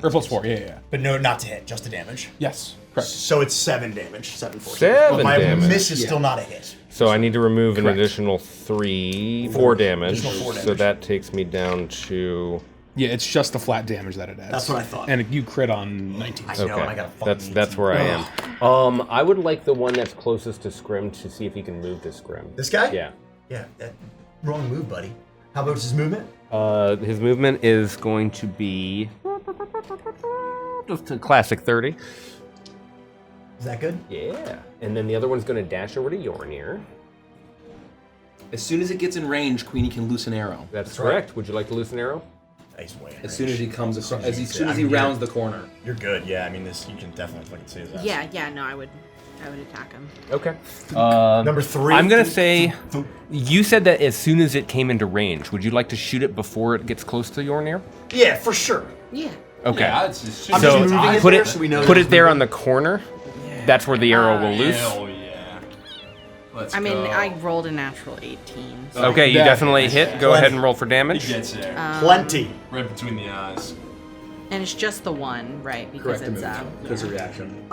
Or +4, yeah. But no, not to hit, just the damage. Yes, correct. So it's 7 damage, 7 force. 7 But my damage. miss is still not a hit. So I need to remove an Correct. additional 4 damage. Additional 4 So damage. that takes me down to. Yeah, it's just the flat damage that it adds. That's what I thought. And you crit on 19. I know, and I got a fucking That's where I am. I would like the one that's closest to Scrim to see if he can move to Scrim. This guy? Yeah. Yeah, wrong move, buddy. How about his movement? His movement is going to be just a classic 30. Is that good? Yeah. And then the other one's going to dash over to Yornir. As soon as it gets in range, Queenie can loose an arrow. That's right. correct. Would you like to loose an arrow? He's way in As soon as range. he comes across, as as soon as you he say, I mean, rounds the corner. You're good, yeah. I mean, this you can definitely fucking see that. Yeah, no, I would attack him. Okay. Number 3. I'm going to say, you said that as soon as it came into range. Would you like to shoot it before it gets close to Yornir? Yeah, for sure. Yeah. Okay. Yeah, it's just I'm So just moving it put there it so we know put that it there on the corner. That's where the arrow will loose. Hell yeah. Let's I mean, go. I rolled a natural 18. So. Okay, you That- definitely hit. Go Plenty. ahead and roll for He damage. gets there. Plenty. Right between the eyes. And it's just the one, right? Because Correct it's because of reaction.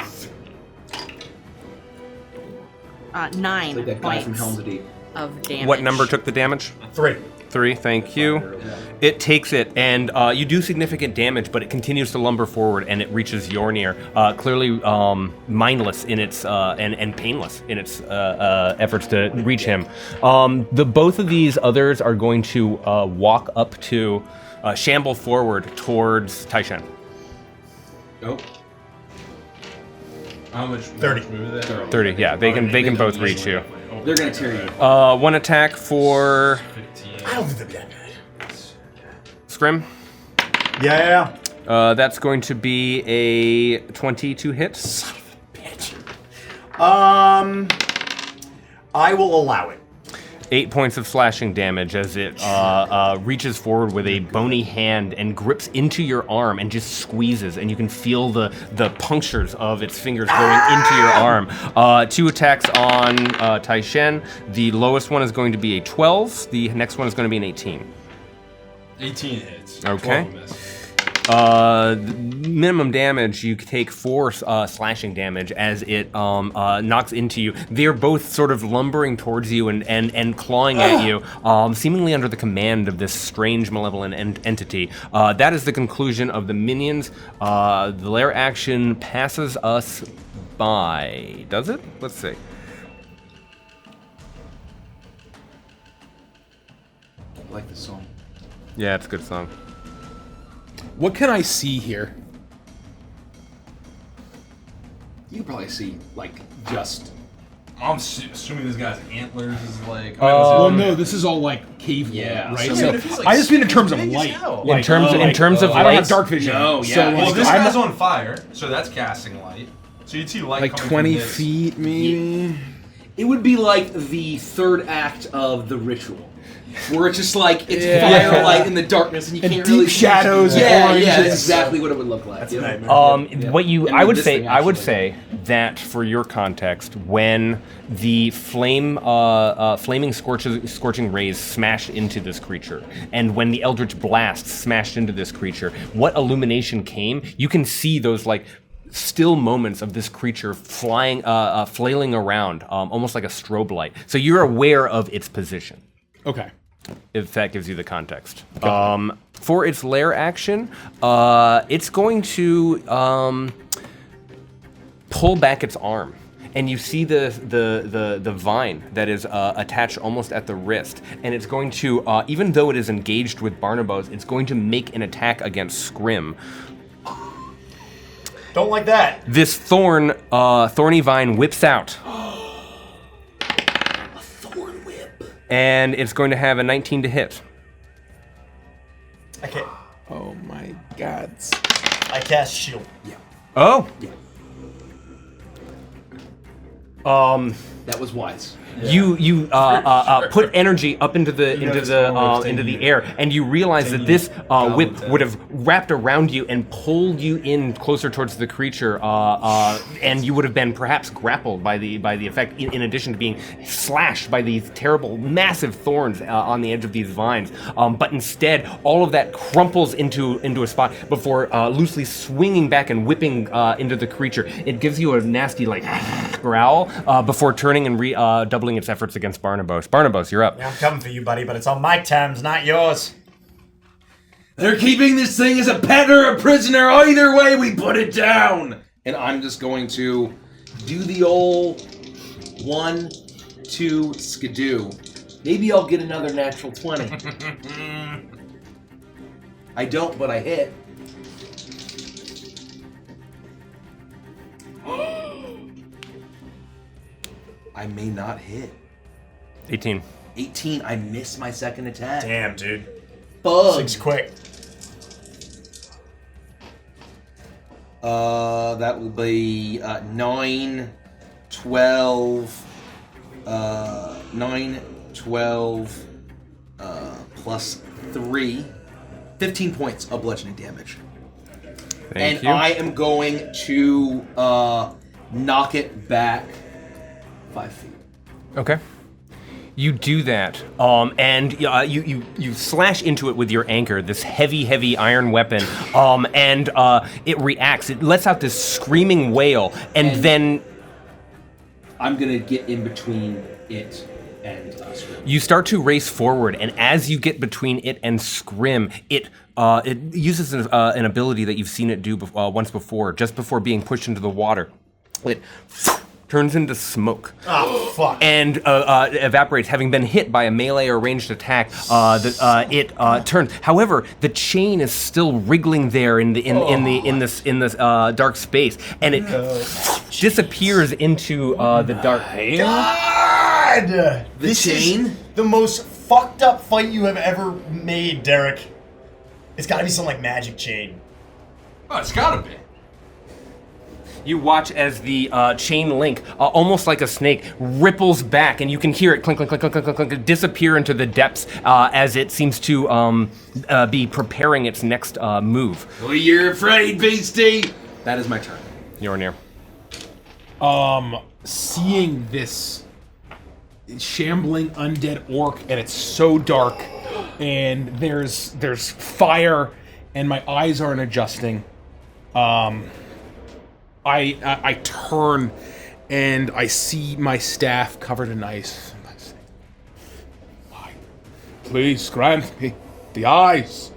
9 Like that guy from points Helm's Deep. of damage. What number took the damage? 3. 3, thank you. It takes it, and you do significant damage, but it continues to lumber forward, and it reaches Yornir, clearly mindless in its and painless in its efforts to reach him. Both of these others are going to walk up to, shamble forward towards Taishan. Oh. How much 30. move is that? 30, yeah, they can both reach you. They're gonna tear you. One attack for 15. I don't think they're that bad. Scrim. Yeah. That's going to be a 20 to hit. Bitch. I will allow it. 8 points of slashing damage as it reaches forward with a bony hand and grips into your arm and just squeezes, and you can feel the punctures of its fingers going into your arm. 2 attacks on Taishen. The lowest one is going to be a 12. The next one is going to be an 18. 18 hits. Okay. 12 miss. Minimum damage, you take 4 slashing damage as it knocks into you. They're both sort of lumbering towards you and clawing at you, seemingly under the command of this strange malevolent entity. That is the conclusion of the minions. The lair action passes us by. Does it? Let's see. I like this song. Yeah, it's a good song. What can I see here? You can probably see, like, just... I'm assuming this guy's antlers is like... Well, no, this is all like cave wall, Yeah, right? so- So, Yeah, but if he's, like, I just mean in terms of big as light. hell. In terms of I don't have light, dark vision. No, So, yeah. like, Well, this I'm guy's on fire, so that's casting light. So you'd see light like coming 20 from this. feet, maybe. It would be like the third act of the ritual, where it's just like it's Yeah. firelight in the darkness, and you And can't deep really see. shadows and Yeah, oranges. yeah, that's exactly what it would look like. That's Yeah. a nightmare. What you And I then would this say thing I would actually- say that for your context, when the flaming scorching rays smashed into this creature, and when the eldritch blast smashed into this creature, what illumination came? You can see those like still moments of this creature flying, flailing around, almost like a strobe light. So you're aware of its position. Okay. If that gives you the context. For its lair action, it's going to pull back its arm, and you see the vine that is attached almost at the wrist, and it's going to, even though it is engaged with Barnabas, it's going to make an attack against Scrim. Don't like that. This thorny vine whips out. A thorn whip. And it's going to have a 19 to hit. I can't. Oh my god. I cast shield. Oh. Yeah. That was wise. You put energy up into the air, and you realize that this whip would have wrapped around you and pulled you in closer towards the creature, and you would have been perhaps grappled by the effect. In addition to being slashed by these terrible, massive thorns on the edge of these vines, but instead all of that crumples into a spot before loosely swinging back and whipping into the creature. It gives you a nasty like growl before turning and doubling its efforts against Barnabas. Barnabas, you're up. Yeah, I'm coming for you, buddy, but it's on my terms, not yours. They're keeping this thing as a pet or a prisoner. Either way, we put it down. And I'm just going to do the old 1, 2 skidoo. Maybe I'll get another natural 20. I don't, but I hit. I may not hit. 18. 18, I miss my second attack. Damn, dude. Bug. 6 quick. That will be 9, 12, 9, 12, plus 3, 15 points of bludgeoning damage. Thank And you. I am going to knock it back 5 feet. Okay. You do that, and you slash into it with your anchor, this heavy iron weapon, and it reacts. It lets out this screaming wail, and then I'm gonna get in between it and Scrim. you start to race forward. And as you get between it and Scrim, it uses an ability that you've seen it do once before, just before being pushed into the water. It turns into smoke. Oh, fuck. And evaporates, having been hit by a melee or ranged attack. It turns. However, the chain is still wriggling there in this dark space, and it disappears into the dark. God! This chain? is the most fucked up fight you have ever made, Derek. It's gotta be some like magic chain. Oh, it's gotta be. You watch as the chain link, almost like a snake, ripples back, and you can hear it clink, clink, clink, clink, clink, clink, disappear into the depths as it seems to be preparing its next move. Oh, you're afraid, beastie! That is my turn. You're near. Seeing this shambling undead orc, and it's so dark, and there's fire, and my eyes aren't adjusting. I turn, and I see my staff covered in ice. And I say, "Why? Please grant me the eyes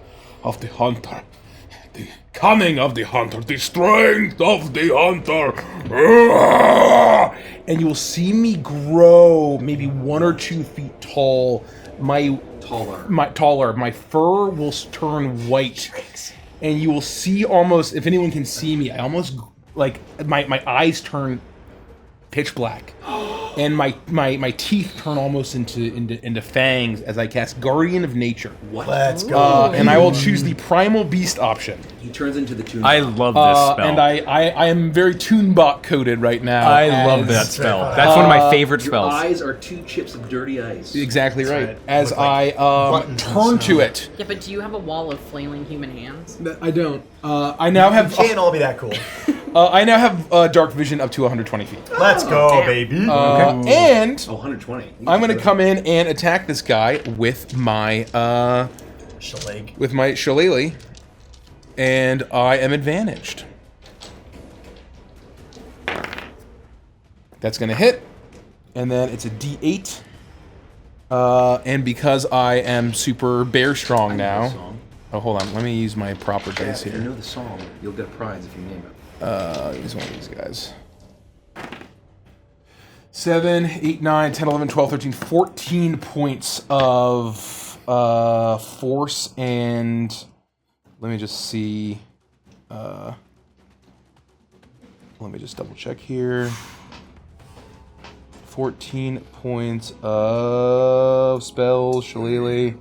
of the hunter, the cunning of the hunter, the strength of the hunter." And you'll see me grow maybe 1 or 2 feet tall. My Taller. My fur will turn white, and you will see almost, if anyone can see me, I almost, like, my eyes turn pitch black. And my teeth turn almost into fangs as I cast Guardian of Nature. What? Let's go. And I will choose the Primal Beast option. He turns into the tune. I love this spell. And I am very Toonbot coded right now. I love that spell. That's one of my favorite Your spells. eyes are 2 chips of dirty ice. Exactly right. right. As Look like I buttons turn and to stuff. it. Yeah, but do you have a wall of flailing human hands? I don't. I now have Can't all be that cool. I now have dark vision up to 120 feet. Let's go, damn. baby. And Oh, 120. I'm gonna come in and attack this guy with my Shaleg. shillelagh, and I am advantaged. That's gonna hit, and then it's a D8. And because I am super bear strong now. Oh, hold on. Let me use my proper dice If you here. know the song, you'll get a prize if you name it. Use one of these guys. 7, 8, 9, 10, 11, 12, 13, 14 points of force, and let me just see. Let me just double check here. 14 points of spell, shillelagh,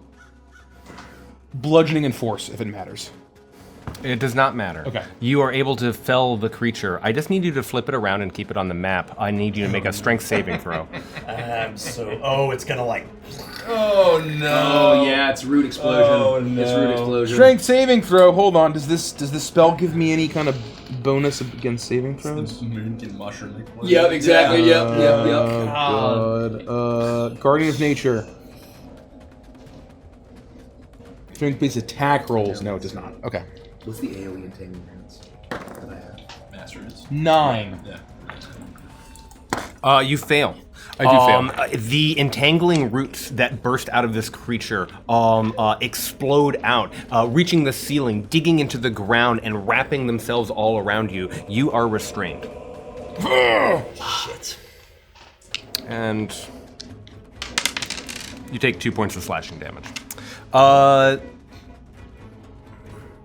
bludgeoning, and force, if it matters. It does not matter. Okay. You are able to fell the creature. I just need you to flip it around and keep it on the map. I need you to make a strength saving throw. Oh, it's gonna like. Oh no! Oh yeah, it's root explosion. Oh, no. It's root explosion. Strength saving throw. Hold on. Does this spell give me any kind of bonus against saving throws? The moon can mushroom explosion. Yep, exactly. Yep. God. Guardian of Nature. Strength-based attack rolls. No, it does not. Okay. What's the alien taming runes that I have? Masters. 9. Yeah. You fail. I do fail. The entangling roots that burst out of this creature explode out, reaching the ceiling, digging into the ground, and wrapping themselves all around you. You are restrained. Shit. And you take 2 points of slashing damage.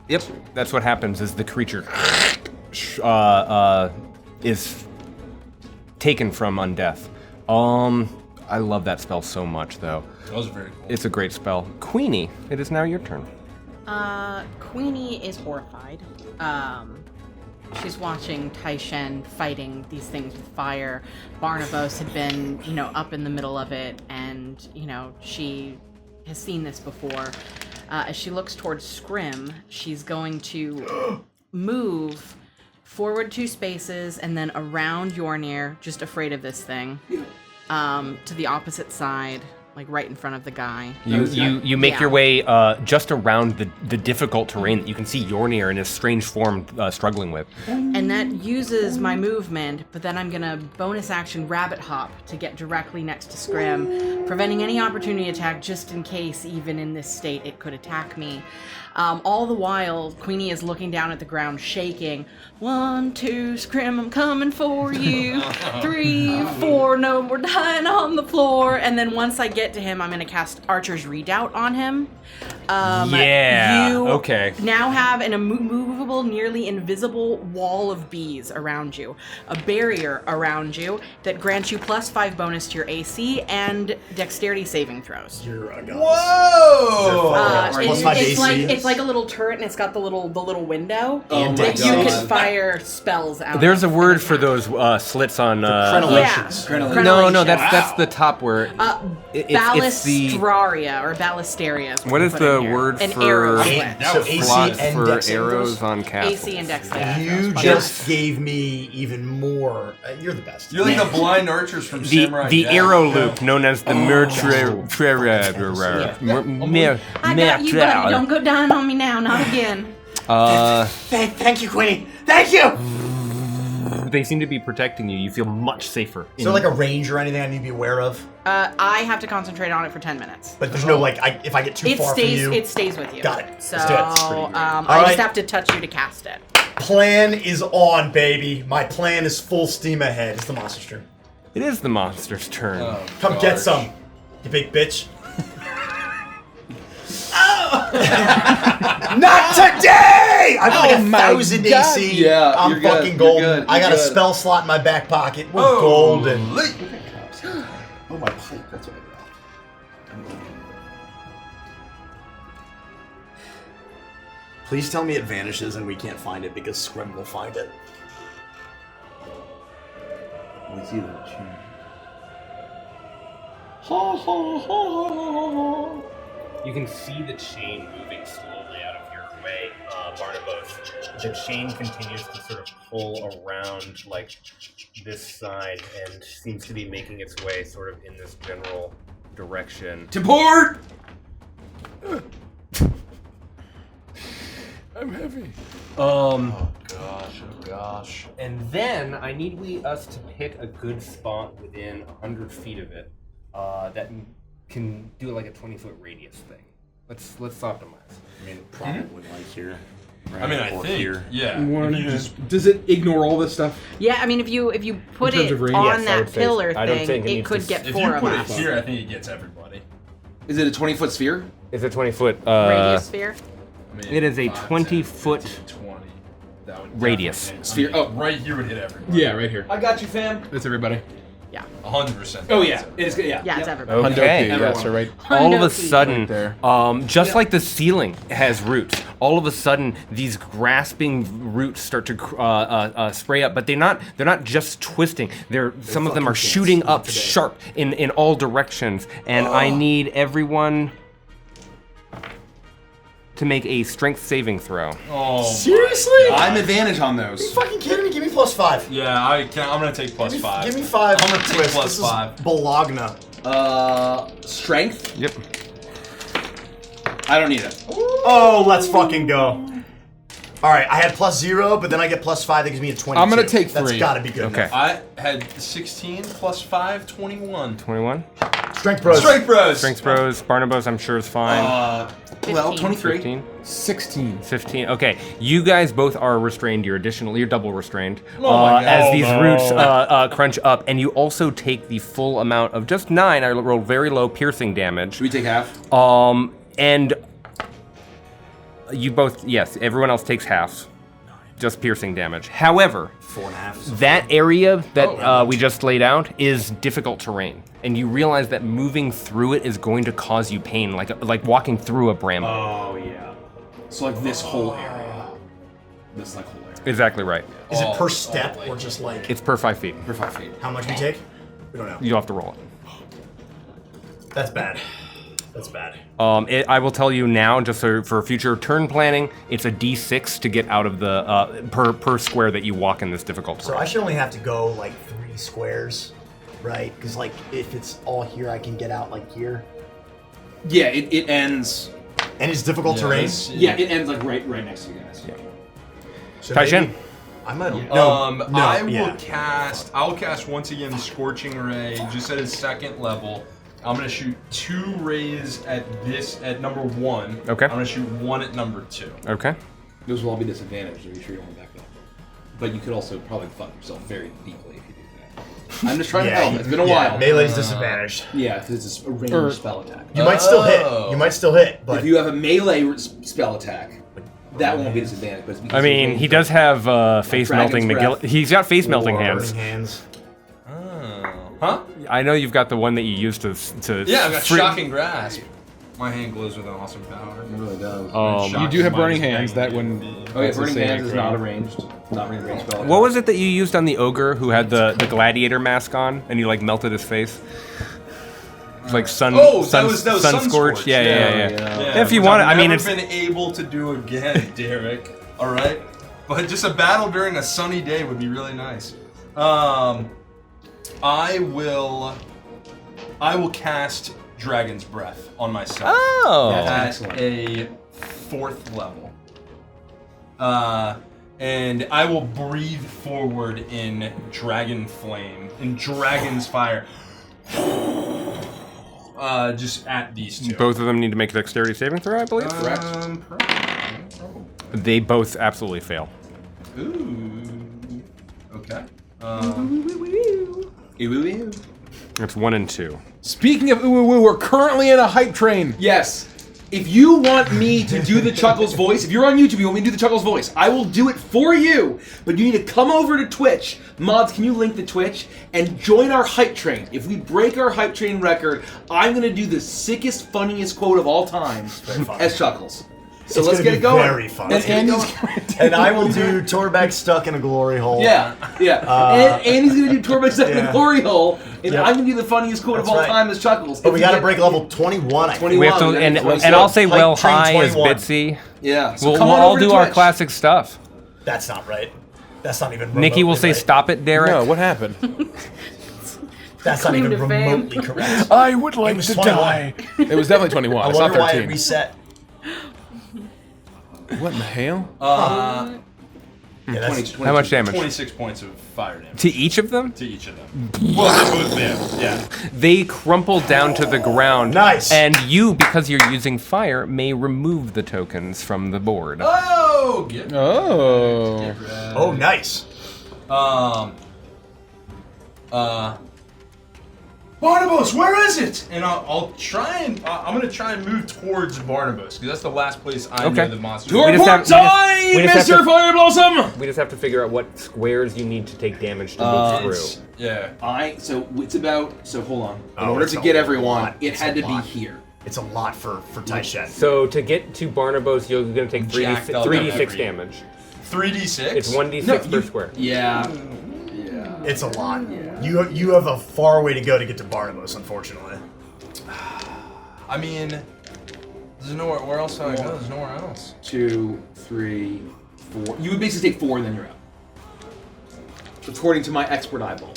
Yep, that's what happens is the creature is taken from undeath. I love that spell so much, though. That was very cool. It's a great spell. Queenie, it is now your turn. Queenie is horrified. She's watching Taishen fighting these things with fire. Barnabas had been, up in the middle of it, and, she has seen this before. As she looks towards Scrim, she's going to move forward 2 spaces and then around Yornir, just afraid of this thing, to the opposite side, like right in front of the guy. You make your way just around the difficult terrain that you can see Yornir in his strange form struggling with. And that uses my movement, but then I'm gonna bonus action rabbit hop to get directly next to Scrim, preventing any opportunity attack just in case, even in this state, it could attack me. All the while, Queenie is looking down at the ground, shaking. 1, 2, Scrim, I'm coming for you. 3, 4, no, we're dying on the floor. And then once I get to him, I'm gonna cast Archer's Redoubt on him. You okay. now have an immovable, nearly invisible wall of bees around you. A barrier around you that grants you +5 bonus to your AC and dexterity saving throws. You're a god. Whoa! It's like a little turret, and it's got the little window Oh that my you God. can fire spells out. There's a of. word for those slits on. Crenellations. Yeah. No, that's the top where. It's the. Ballistraria or Ballisteria. is What is we put the in here. word An for arrow A- slit. so AC slots and for dex saving arrows throws? on castles? AC and dex saving You throws. just gave me even more. You're the best. You're like the blind archers from Samurai The Jack. arrow loop, known as the I got you, buddy. Don't go down on me now. Not again. Thank you, Queenie. Thank you. They seem to be protecting you. You feel much safer. Is there like a range or anything I need to be aware of? I have to concentrate on it for 10 minutes. But there's no if I get too It far stays. from you. It stays with you. Got it. So Let's do it. That's pretty great. I All just right. have to touch you to cast it. Plan is on, baby. My plan is full steam ahead. It's the monster's turn. It is the monster's turn. Oh, Come get gosh. some, you big bitch. Not today! I've got like my 1,000 God. AC. Yeah, I'm you're good, fucking you're golden. good, I you're got a good. spell slot in my back pocket. We're golden. Oh, my pipe. That's what I got. Please tell me it vanishes and we can't find it because Scrim will find it. Let's see that chain. You can see the chain moving slowly out of your way, Barnabas. The chain continues to sort of pull around like this side and seems to be making its way sort of in this general direction. To port! I'm heavy. Oh gosh. And then I need us to pick a good spot within 100 feet of it that can do like a 20-foot radius thing. Let's optimize. I mean, probably like here. I mean, I think, yeah. One if you and a just half. Does it ignore all this stuff? Yeah, I mean, if you put In terms it of radius, on I that would say- pillar I don't thing, think it it needs could to- get if 4 you of put it us. here, I think it gets everybody. Is it a 20-foot sphere? It's a 20-foot Radius sphere. I mean, It is a 5, 20-foot 10, 15, 20. That would radius. definitely hit. Sphere- I mean, right here would hit everybody. Yeah, right here. I got you, fam. That's everybody. 100%. Oh, yeah. It is good, yeah. Yeah, it's Yep. everybody. Okay. Hundo P, yeah, so right. All of a Hundo P. sudden, Right there. just like the ceiling has roots, all of a sudden these grasping roots start to spray up. But they're not just twisting. Some of them are shooting up sharp in all directions. And I need everyone to make a strength saving throw. Oh, Seriously? I'm advantage on Are you those. fucking kidding me? Give me +5. yeah, I'm gonna take plus 5. Give me 5. I'm gonna take twist. plus This is 5. Bologna. Strength? Yep. I don't need it. Oh, let's fucking go. All right, I had +0, but then I get +5. That gives me a 22. I'm gonna take 3. That's got to be good. Okay. enough. I had 16 plus 5, 21. 21. Strength pros. Strength bros. Strength bros. Barnabas, I'm sure is fine. Well, 15. 23. 15. 16. 15. Okay, you guys both are restrained. You're double restrained. Oh my God. As these roots crunch up, and you also take the full amount of just 9. I rolled very low piercing damage. Should we take half? And you both, yes, everyone else takes half. Just piercing damage. However, 4.5. that area that we just laid out is difficult terrain, and you realize that moving through it is going to cause you pain, like walking through a bramble. Oh yeah. So, like, this whole area. This, like, whole area. Exactly right. Is it per step or just like It's per 5 feet. For 5 feet. how much we take? We don't know. You'll have to roll it. That's bad. That's bad. I will tell you now, just for future turn planning, it's a D6 to get out of the per square that you walk in this difficult So terrain. I should only have to go like 3 squares, right? Because like if it's all here, I can get out like here. Yeah, it ends. And it's difficult terrain. Yeah, it ends, like, right next to you guys. Yeah. So Taishin. maybe- I might. No, I will yeah. cast. I'll cast once again Scorching Ray, just at his 2nd level. I'm gonna shoot 2 rays at number 1. Okay. I'm gonna shoot 1 at number 2. Okay. Those will all be disadvantaged, so be sure you don't back up. But you could also probably fuck yourself very deeply if you do that. I'm just trying to help. It's been a while. Melee's disadvantaged. Yeah, because it's a ranged spell attack. You might still hit. You might still hit, but If you have a melee spell attack, that won't be disadvantaged. But it's because I mean, he does have face melting Dragon's McGill. Breath. He's got face melting burning hands. hands. Huh? I know you've got the one that you used to. Yeah, I've got free- Shocking Grasp. My hand glows with an awesome power. It really does. You do have burning hands. That one. Okay, that's a Burning saving Hands is throw. not a ranged spell attack. What was it that you used on the ogre who had the gladiator mask on and you like melted his face? It's like sun. Oh, sun, that was sun scorch. Sunscorch. Yeah. Yeah, If you which want it, I've I mean, never it's been able to do again, Derek. All right, but just a battle during a sunny day would be really nice. I will cast Dragon's Breath on myself oh. at excellent. a 4th level. And I will breathe forward in Dragon Flame, in Dragon's Fire. Just at these 2. Both of them need to make a dexterity saving throw, I believe. Probably. They both absolutely fail. Ooh. Okay. It's 1 and 2. Speaking of ooh, we're currently in a hype train. Yes. If you want me to do the Chuckles voice, if you're on YouTube, you want me to do the Chuckles voice, I will do it for you. But you need to come over to Twitch. Mods, can you link the Twitch? And join our hype train. If we break our hype train record, I'm going to do the sickest, funniest quote of all time as Chuckles. So It's let's gonna get be it going. very fun. Let's get it going. And I will do Torbeck stuck in a glory hole. Yeah. And he's going to do Torbeck's in the glory hole. And Yep. I'm going to do the funniest quote That's of all right. time as Chuckles. But If we got to get- break level 21. I think. 21. We have to, Yeah, and 27. I'll say Hype well train high is 21. Bitsy. Yeah. So We'll come on all over to do our Twitch. classic stuff. That's not right. That's not even. Nikki will remotely say, right. "Stop it, Derek." No, what happened? That's not Claim even to fame. remotely correct. I would like was to 21. die. It was definitely 21. I It's not wonder why it 13. reset. What in the hell? Yeah, that's, How much damage 26 points of fire damage to each of them? to each of them. Well, both them. Yeah. They crumple down to the ground. Nice. And you, because you're using fire, may remove the tokens from the board. Oh, get Oh. oh, nice. Barnabas, where is it? And I'll try and I'm gonna try and move towards Barnabas because that's the last place I know the monster. We just have- we just have Mr. to- Fire Blossom! We just have to figure out what squares you need to take damage to move It's- through. Yeah. So it's about. So hold on. In Oh, order it's to a get everyone, lot. it It's had a to lot. be here. It's a lot for Taishen. So to get to Barnabas, you're going to take Jacked up 3d6 every- damage. 3d6. It's 1d6 per square. Yeah. It's a lot. You have a far way to go to get to Barnabas, unfortunately. I mean, there's nowhere. Where else do I go? There's nowhere else. 2, 3, 4. You would basically take 4 and then you're out. According to my expert eyeball.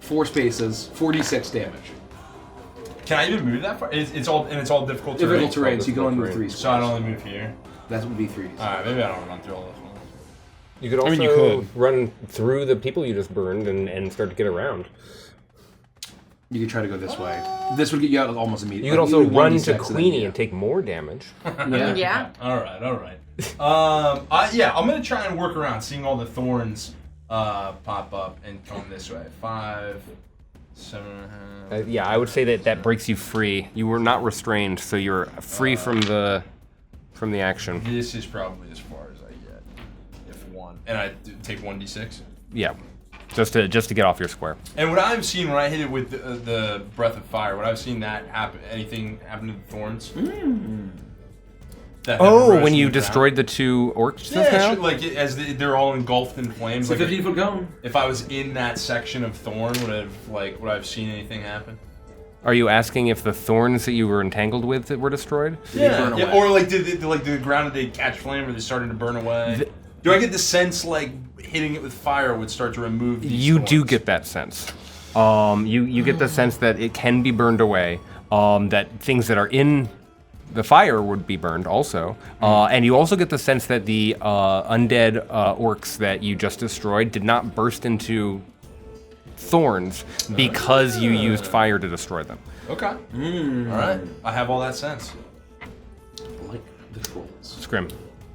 4 spaces, 46 damage. Can I even move that far? It's all difficult terrain. Difficult terrain, so you can only move 3 So I'd squares. only move here. That would be 3. All right, maybe I don't run through all this one. You could also mean, you could. run through the people you just burned and start to get around. You could try to go this way. This would get you out almost immediately. You could also Even run 1d6 to and then- Queenie and take more damage. Yeah. Yeah. All right. I'm gonna try and work around, seeing all the thorns pop up and come this way. 5, 7.5. Yeah, I would say that breaks you free. You were not restrained, so you're free from the action. This is probably as far as I get, if one. And I take 1d6. Yeah, just to get off your square. And what I've seen when I hit it with the breath of fire, what I've seen that happen, anything happen to the thorns. That Oh, never when you rose from the destroyed the 2 orcs just ground. now? Yeah, like as they're all engulfed in flames. It's a Like 15-foot cone. if I was in that section of thorn, would I've seen anything happen? Are you asking if the thorns that you were entangled with were destroyed? burn away. Or like did the ground, did they catch flame or they started to burn away? Do I get the sense like hitting it with fire would start to remove these You do thorns? get that sense. You get the sense that it can be burned away. That things that are in the fire would be burned also. And you also get the sense that the undead orcs that you just destroyed did not burst into thorns because you used fire to destroy them. Okay. All right. I have all that sense. Like the trolls. Scrim.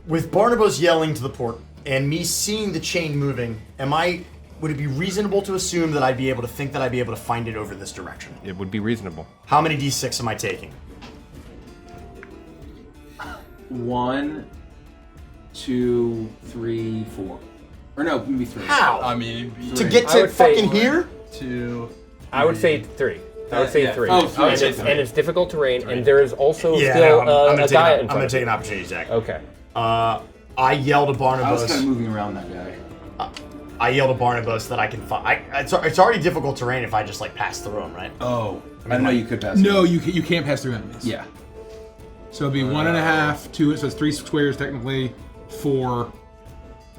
With Barnabas yelling to the port and me seeing the chain moving, would it be reasonable to assume that I'd be able to find it over this direction? It would be reasonable. How many d6 am I taking? 1, 2, 3, 4. Or no, maybe 3. How? I mean, To get I to would say- fucking here? 2. I would say 3. I would say Yeah. 3. Oh, 3. And it's difficult terrain, and there is also Yeah, still I'm a gonna guy in I'm front gonna of take you. an opportunity attack. Okay. I yell to I was Barnabas. kind of moving around that guy. I yell to Barnabas that I can find. It's already difficult terrain if I just like pass through him, right? Oh. I didn't know you could pass. No, you can't pass through enemies. Yeah. So it'd be 1.5, 2. So it's 3 squares technically. 4.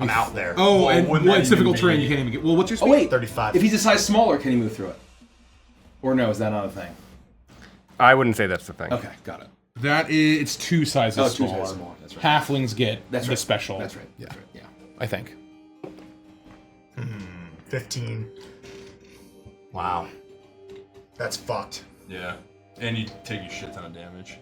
I'm out there. Oh, Well, and wouldn't that what's difficult even terrain be- you can't even get. Well, what's your speed? Oh wait. 35. If he's a size smaller, can he move through it? Or no, is that not a thing? I wouldn't say that's the thing. Okay, got it. That is, it's 2 sizes Oh, 2 smaller. sizes smaller, that's right. Halflings get That's the right. special. That's right. Yeah, That's right. Yeah. I think. 15. Wow. That's fucked. Yeah. And you take a shit ton of damage.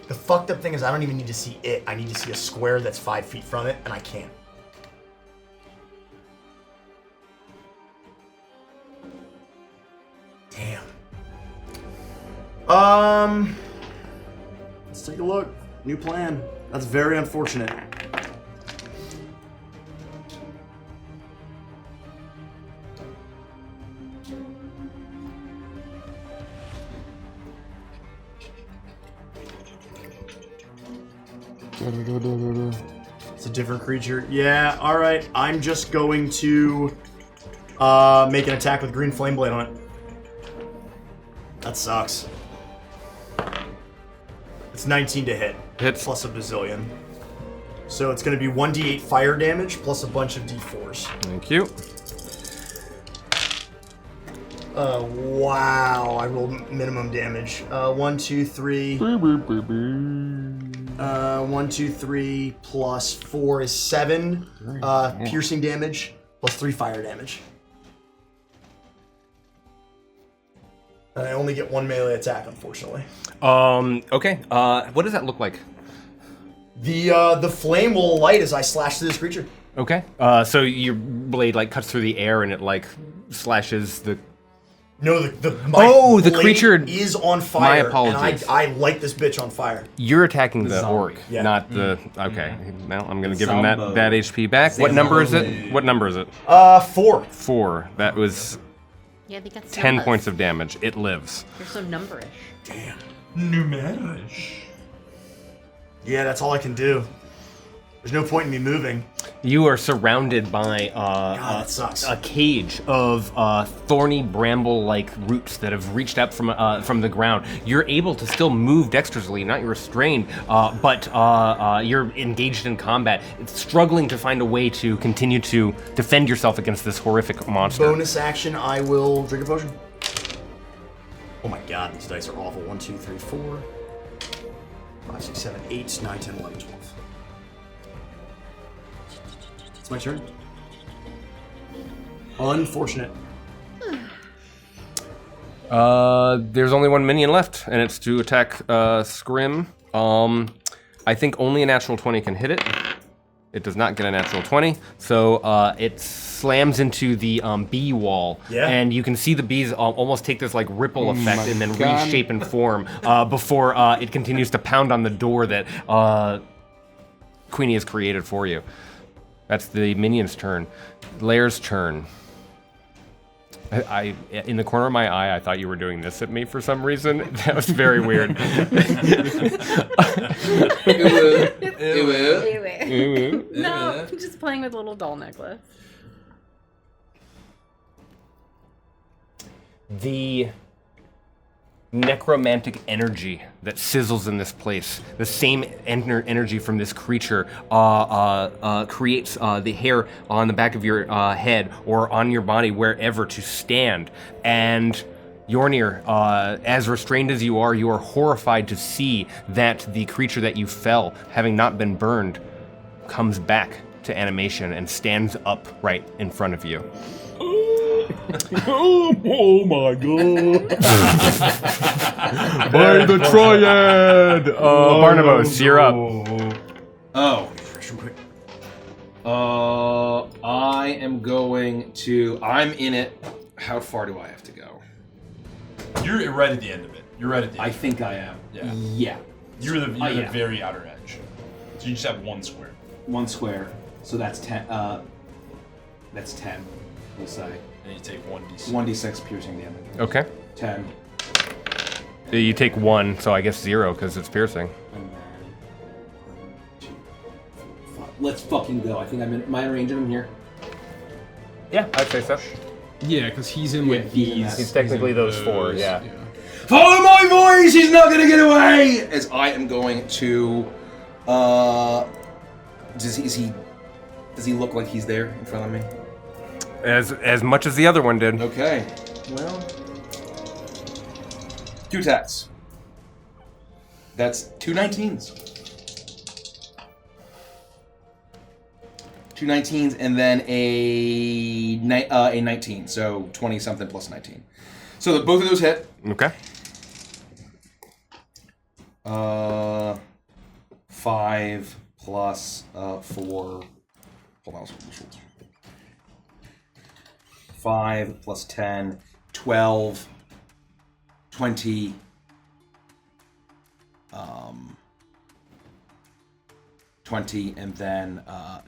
The fucked up thing is I don't even need to see it. I need to see a square that's 5 feet from it, and I can't. Let's take a look. New plan. That's very unfortunate. It's a different creature. Yeah, alright. I'm just going to make an attack with green flame blade on it. That sucks. It's 19 to hit. Hits. Plus a bazillion. So it's going to be 1d8 fire damage plus a bunch of d4s. Thank you. Wow. I rolled minimum damage. 1, 2, 3. 1, 2, 3 plus 4 is 7 piercing damage plus 3 fire damage. And I only get 1 melee attack, unfortunately. Okay. What does that look like? The flame will light as I slash through this creature. Okay. So your blade like cuts through the air and it like slashes the. No, the the blade creature is on fire. My apologies. And I light this bitch on fire. You're attacking the zombie. orc, Yeah. not the. Okay. Well, I'm gonna give him that Zombo. HP back. What number is it? What number is it? 4. 4. That was Yeah, they got 10 numbers. points of damage. It lives. You're so numberish. Numerisch. Yeah, that's all I can do. There's no point in me moving. You are surrounded by God, that sucks. a cage of thorny bramble-like roots that have reached up from the ground. You're able to still move dexterously, not restrained, but you're engaged in combat, struggling to find a way to continue to defend yourself against this horrific monster. Bonus action, I will drink a potion. Oh my god, these dice are awful. 1, 2, 3, 4, 5, 6, 7, 8, 9, 10, 11, 12. It's my turn. Unfortunate. There's only one minion left, and it's to attack Scrim. I think only a natural 20 can hit it. It does not get a natural 20, so it slams into the bee wall, Yeah. and you can see the bees almost take this like ripple effect and then God. reshape and form before it continues to pound on the door that Queenie has created for you. That's the minion's turn. Lair's turn. I in the corner of my eye, I thought you were doing this at me for some reason. That was very weird. No, I'm just playing with a little doll necklace. The necromantic energy that sizzles in this place, the same energy from this creature, creates the hair on the back of your head or on your body, wherever, to stand. And Yornir, as restrained as you are horrified to see that the creature that you fell, having not been burned, comes back to animation and stands up right in front of you. Oh my god. By the Triad! Barnabas, you're up. Oh. I am going to. I'm in it. How far do I have to go? You're right at the end of it. You're right at the end. I think I am. Yeah. Yeah. You're the yeah. very outer edge. So you just have 1 square. 1 square. So that's 10. That's 10. We'll say. And you take 1d6. 1d6 piercing damage. Okay. 10. You take 1, so I guess 0 because it's piercing. And then 1, 2, 4, 5. Let's fucking go. I think I'm in. Am I in range of him here? Yeah, I'd say so. Yeah, because he's in with these. He's technically those 4, yeah. Follow my voice! He's not gonna get away! As I am going to. Does he look like he's there in front of me? As much as the other one did. Okay. Well. 2 attacks. That's 2 19s. 2 19s and then a 19. So 20 something plus 19. So both of those hit. Okay. 5 plus 4. Hold on. 5 plus 10, 12, 20, 20, and then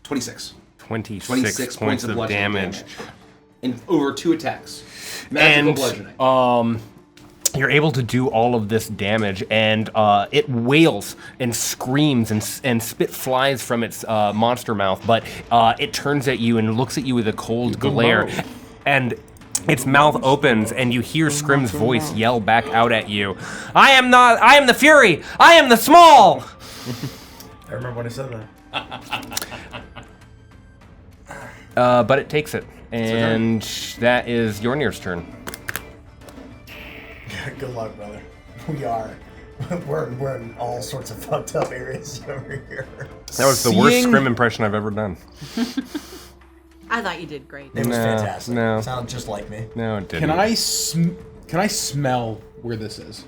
26. 26 points of bludgeoning damage. And over 2 attacks. Magical And bludgeoning. you're able to do all of this damage, and it wails and screams and spit flies from its monster mouth, but it turns at you and looks at you with a cold glare, and its mouth opens, and you hear Scrim's voice yell back out at you, I am the Fury! I am the Small! I remember when I said that. But it takes it, and that is Yornir's turn. Good luck, brother. We're in all sorts of fucked up areas over here. That was the worst Scrim impression I've ever done. I thought you did great. It was fantastic. No. It sounded just like me. No, it didn't. Can I smell where this is?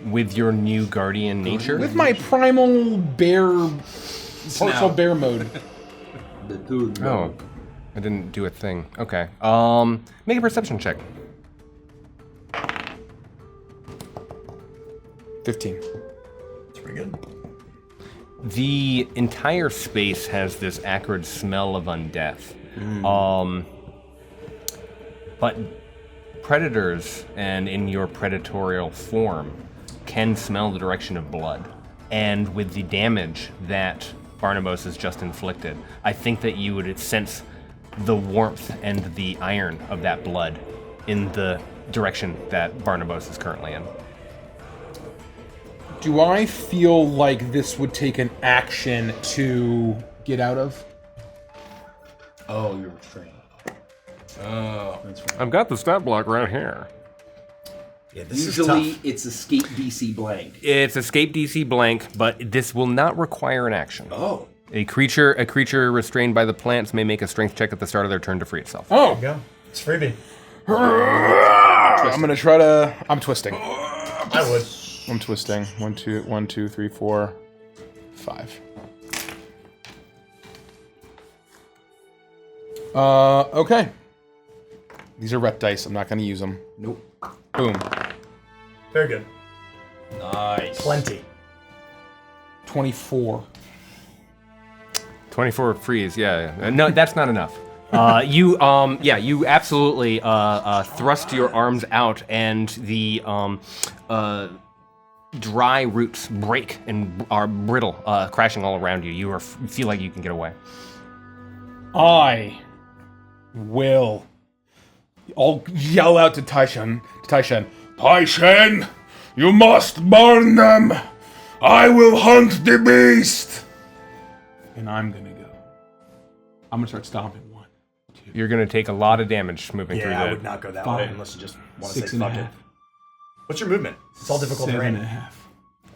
With your new guardian nature? With my primal bear, partial bear mode. Oh, I didn't do a thing. Okay. Make a perception check. 15. It's pretty good. The entire space has this acrid smell of undeath. But predators, and in your predatorial form, can smell the direction of blood. And with the damage that Barnabas has just inflicted, I think that you would sense the warmth and the iron of that blood in the direction that Barnabas is currently in. Do I feel like this would take an action to get out of? Oh, you're restrained. Oh. That's right. I've got the stat block right here. Yeah, this Usually is tough. it's escape DC blank. It's escape DC blank, but this will not require an action. Oh. A creature restrained by the plants may make a strength check at the start of their turn to free itself. Oh! Go. It's freebie. I'm gonna try to... I'm twisting. I would. I'm twisting. 1, 2, 3, 4, 5. Okay. These are rep dice. I'm not gonna use them. Nope. Boom. Very good. Nice. Plenty. 24. 24 freeze, yeah. No, that's not enough. You absolutely thrust your arms out, and the dry roots break and are brittle, crashing all around you. You feel like you can get away. I will. I'll yell out to Taishan. Taishan, you must burn them. I will hunt the beast. And I'm gonna go. I'm gonna start stomping. 1, 2. You're going to take a lot of damage moving through Yeah, I the... would not go that 5, way unless you just want to 6 say and a fuck it. half. What's your movement? It's all difficult 7 terrain. and a half.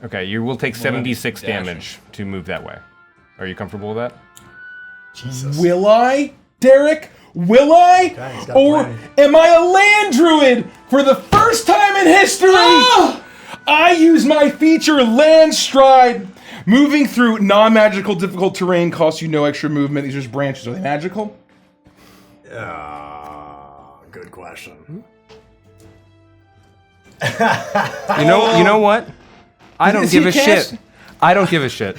Okay, you will take 76 dashing. damage to move that way. Are you comfortable with that? Jesus. Will I, Derek? Will I? Okay, he's got a Or plan. am I a land druid for the first time in history? I use my feature Land Stride. Moving through non-magical difficult terrain costs you no extra movement. These are just branches. Are they magical? Good question. You know what? I don't Is give he a cast? shit. I don't give a shit.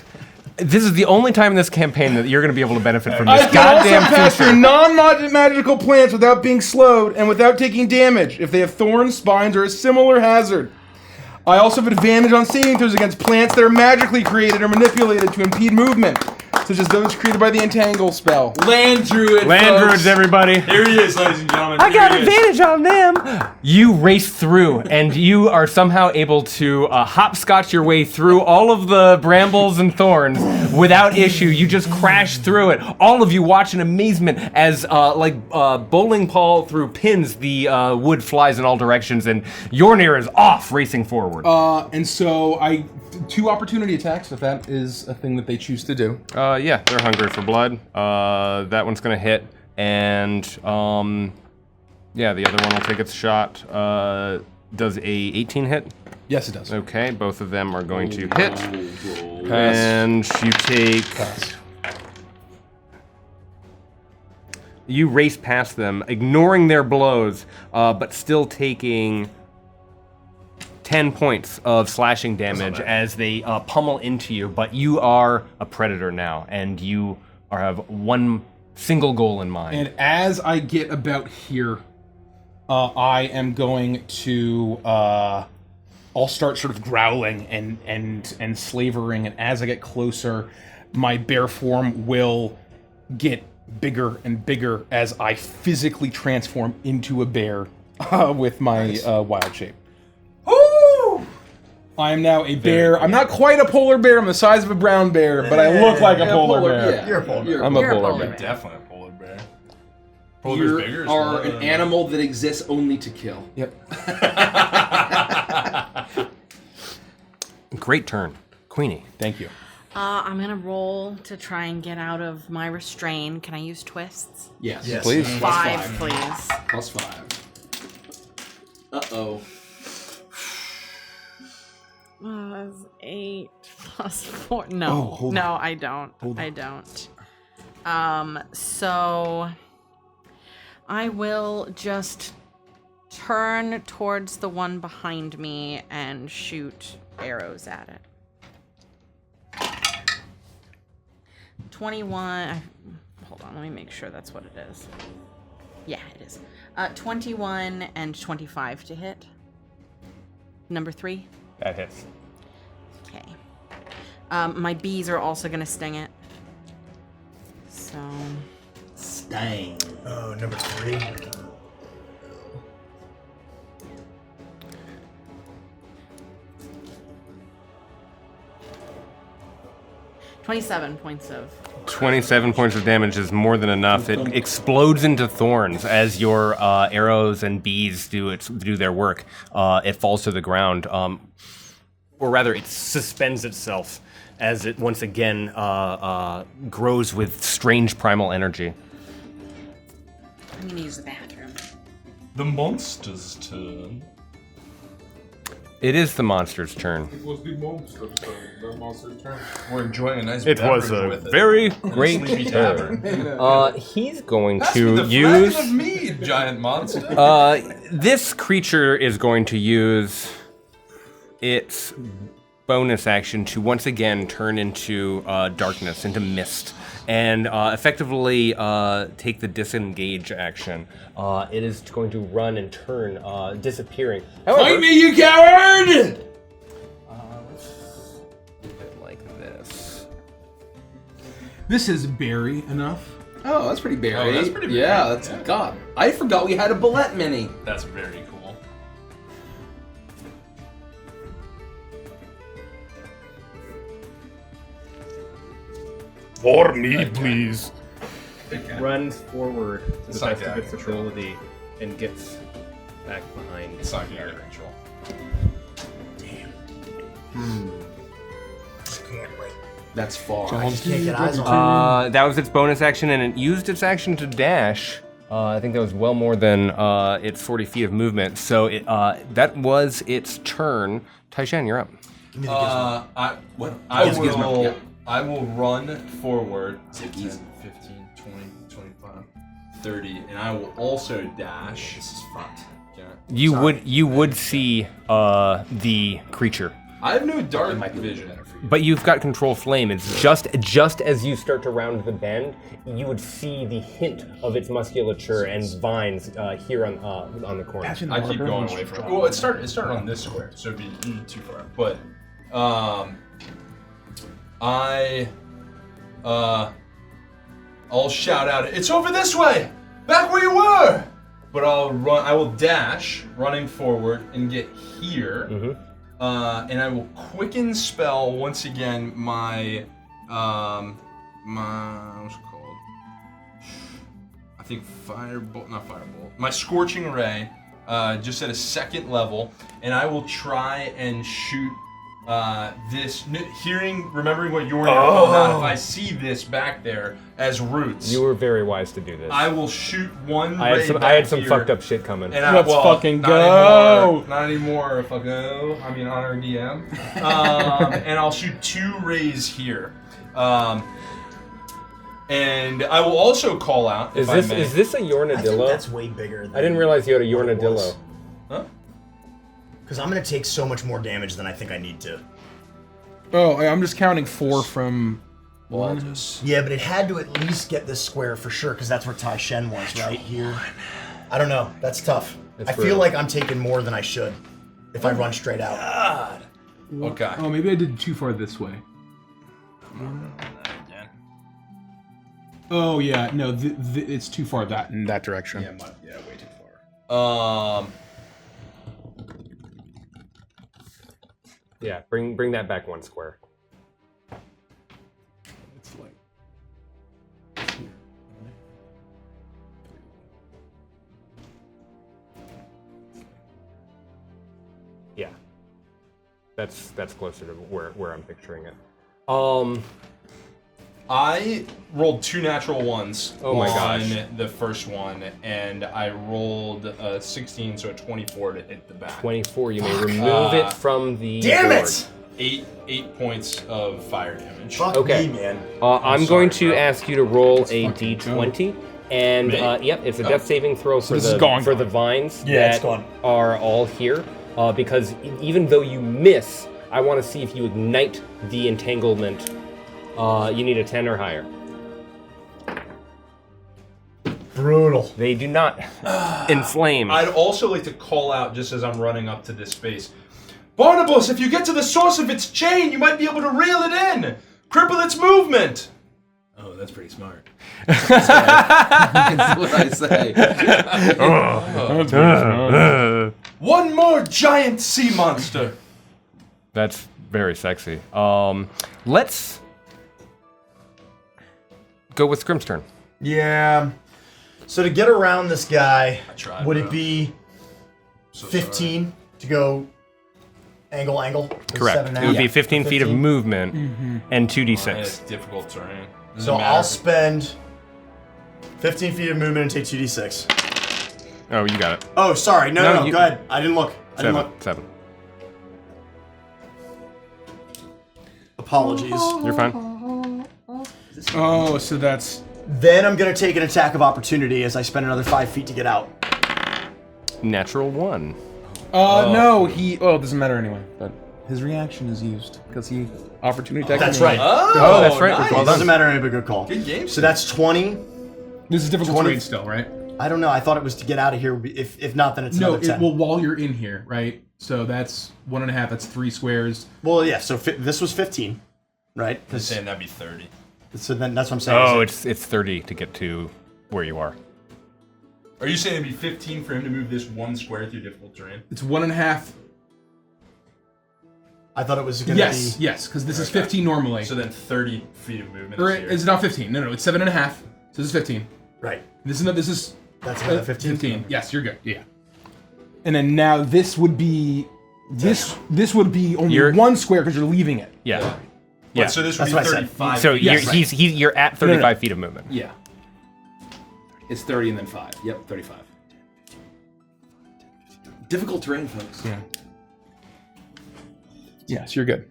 This is the only time in this campaign that you're going to be able to benefit from I this can also goddamn pass through feature. non-magical plants without being slowed and without taking damage if they have thorns, spines, or a similar hazard. I also have advantage on saving throws against plants that are magically created or manipulated to impede movement, such as those created by the Entangle spell. Land druid. Land folks. druids, everybody. Here he is, ladies and gentlemen. I Here got he is. advantage on them. You race through, and you are somehow able to hopscotch your way through all of the brambles and thorns without issue. You just crash through it. All of you watch in amazement as, like bowling ball through pins, the wood flies in all directions, and Yornir is off, racing forward. And so 2 opportunity attacks, if that is a thing that they choose to do. Yeah, they're hungry for blood. That one's gonna hit, and yeah, the other one will take its shot. Does a 18 hit? Yes, it does. Okay, both of them are going to hit, and you take. You race past them, ignoring their blows, but still taking 10 points of slashing damage as they pummel into you, but you are a predator now, and you have one single goal in mind. And as I get about here, I am going to I'll start sort of growling and slavering, and as I get closer, my bear form will get bigger and bigger as I physically transform into a bear with my wild shape. I am now a bear. I'm not quite a polar bear. I'm the size of a brown bear, but I look like a polar bear. Yeah. You're a polar bear. I'm a polar bear. Definitely a polar bear. You are an animal that exists only to kill. Yep. Great turn. Queenie. Thank you. I'm gonna roll to try and get out of my restrain. Can I use twists? Yes. Please. Five, please. Plus 5. Uh-oh. That's 8 plus 4. No, Oh, hold no, I don't. I don't. So I will just turn towards the one behind me and shoot arrows at it. 21. Hold on, let me make sure that's what it is. Yeah, it is. 21 and 25 to hit. Number 3. That hits. Okay. My bees are also gonna sting it. So. Stang. Oh, number 3. 27 points of. 27 points of damage is more than enough. It explodes into thorns as your arrows and bees do their work. It falls to the ground, or rather, it suspends itself as it once again grows with strange primal energy. I'm gonna use the bathroom. The monster's turn. It is the monster's turn. It was the monster's turn. We're enjoying a nice It was beverage a with it. very In a great sleepy turn. tavern. He's going Pass to me the use. flagon of mead, giant monster. This creature is going to use its bonus action to once again turn into darkness, into mist, and effectively take the disengage action. It is going to run and turn, disappearing. However, Fight me, you coward! like this. This is berry enough. Oh, that's pretty berry. Oh, that's pretty berry. Yeah, that's Yeah. God. I forgot we had a bullet mini. That's very cool. For me, please. Runs forward to It's the like best of that its control. ability and gets back behind. It's not out of control. That's far. Can't get eyes on That was its bonus action, and it used its action to dash. I think that was well more than its 40 feet of movement. So that was its turn. Taishan, you're up. Give me the gizmo. Yeah. I will run forward. Take 10, easy. 15, 20, 25, 30, and I will also dash. This is fucked. Okay. You would see the creature, I have no dark vision. but you've got control flame. It's just as you start to round the bend, you would see the hint of its musculature and vines here on the corner. I keep going away from it. Well, it started on this square, so it'd be too far. But I'll shout out, "It's over this way! Back where you were!" But I will dash, running forward, and get here. And I will quicken spell once again my what's it called? I think firebolt, not firebolt. My scorching ray, just at a 2nd level, and I will try and shoot remembering what Yorn called out. If I see this back there as roots, You were very wise to do this. I will shoot one I ray had some, back I had some here, fucked up shit coming. and Let's fucking not go. Not anymore. Fucko. I mean, on our DM. And I'll shoot 2 rays here. And I will also call out. Is if I this may. is this a I think Yornadillo? that's way bigger than I didn't realize you had a what it was. Yornadillo. Huh? Because I'm going to take so much more damage than I think I need to. Oh, I'm just counting 4 from one. Yeah, but it had to at least get this square for sure, because that's where Tai Shen was, right here. I don't know. That's tough. I feel like I'm taking more than I should if I run straight out. God. Okay. Oh, maybe I did too far this way. Oh yeah, no, it's too far in that direction. Yeah, way too far. Yeah, bring that back 1 square. It's like. Yeah, that's closer to where I'm picturing it. I rolled 2 natural ones my on gosh. the first one, and I rolled a 16, so a 24 to hit the back. 24. You may remove it from the Damn board. it! 8 points of fire damage. Fuck Okay. me, man. I'm going sorry, to bro. ask you to roll a fucking d20, and Me? yep, it's a death saving throw for this is gone. the vines Yeah, it's that gone. are all here. Because even though you miss, I want to see if you ignite the entanglement. You need a 10 or higher. Brutal. They do not inflame. I'd also like to call out, just as I'm running up to this space, Barnabas, if you get to the source of its chain, you might be able to reel it in, cripple its movement. Oh, that's pretty smart. That's what I say. One more giant sea monster. That's very sexy. Let's go with Scrim's turn. Yeah. So to get around this guy, tried, would bro. it be So 15 to go angle? Correct. It would be 15 feet of movement and 2d6. sorry. It's difficult terrain. So I'll spend 15 feet of movement and take 2d6. Oh, you got it. Oh, sorry. No, No, you- go ahead. I didn't look. 7. Apologies. You're fine. Oh, so that's. Then I'm going to take an attack of opportunity as I spend another 5 feet to get out. Natural 1. No, he. Oh, it doesn't matter anyway. But his reaction is used because he opportunity attack. That's right. Oh, that's right. Nice. Well It done. doesn't matter anyway, good call. Good game. So that's 20. This is difficult 20. terrain still, right? I don't know. I thought it was to get out of here. If not, then it's No, another 10. well, while you're in here, right? So that's 1.5. That's 3 squares. Well, yeah. So this was 15, right? I'm saying that'd be 30. So then that's what I'm saying. Oh, is it's 30 to get to where you are. Are you saying it'd be 15 for him to move this 1 square through difficult terrain? It's 1.5. I thought it was going to Yes, be. yes, because this is 15 normally. So then 30 feet of movement Or is here. is it not 15? No, it's 7.5. So this is 15. Right. This is That's another 15. 15. Yes, you're good. Yeah. And then now this would be this would be only You're- 1 square because you're leaving it. Yeah. But so this would That's be what I said. 35. So Yes, you're, right. you're at 35 feet of movement. Yeah. It's 30 and then 5. Yep, 35. Difficult terrain, folks. Yeah. Yes, you're good.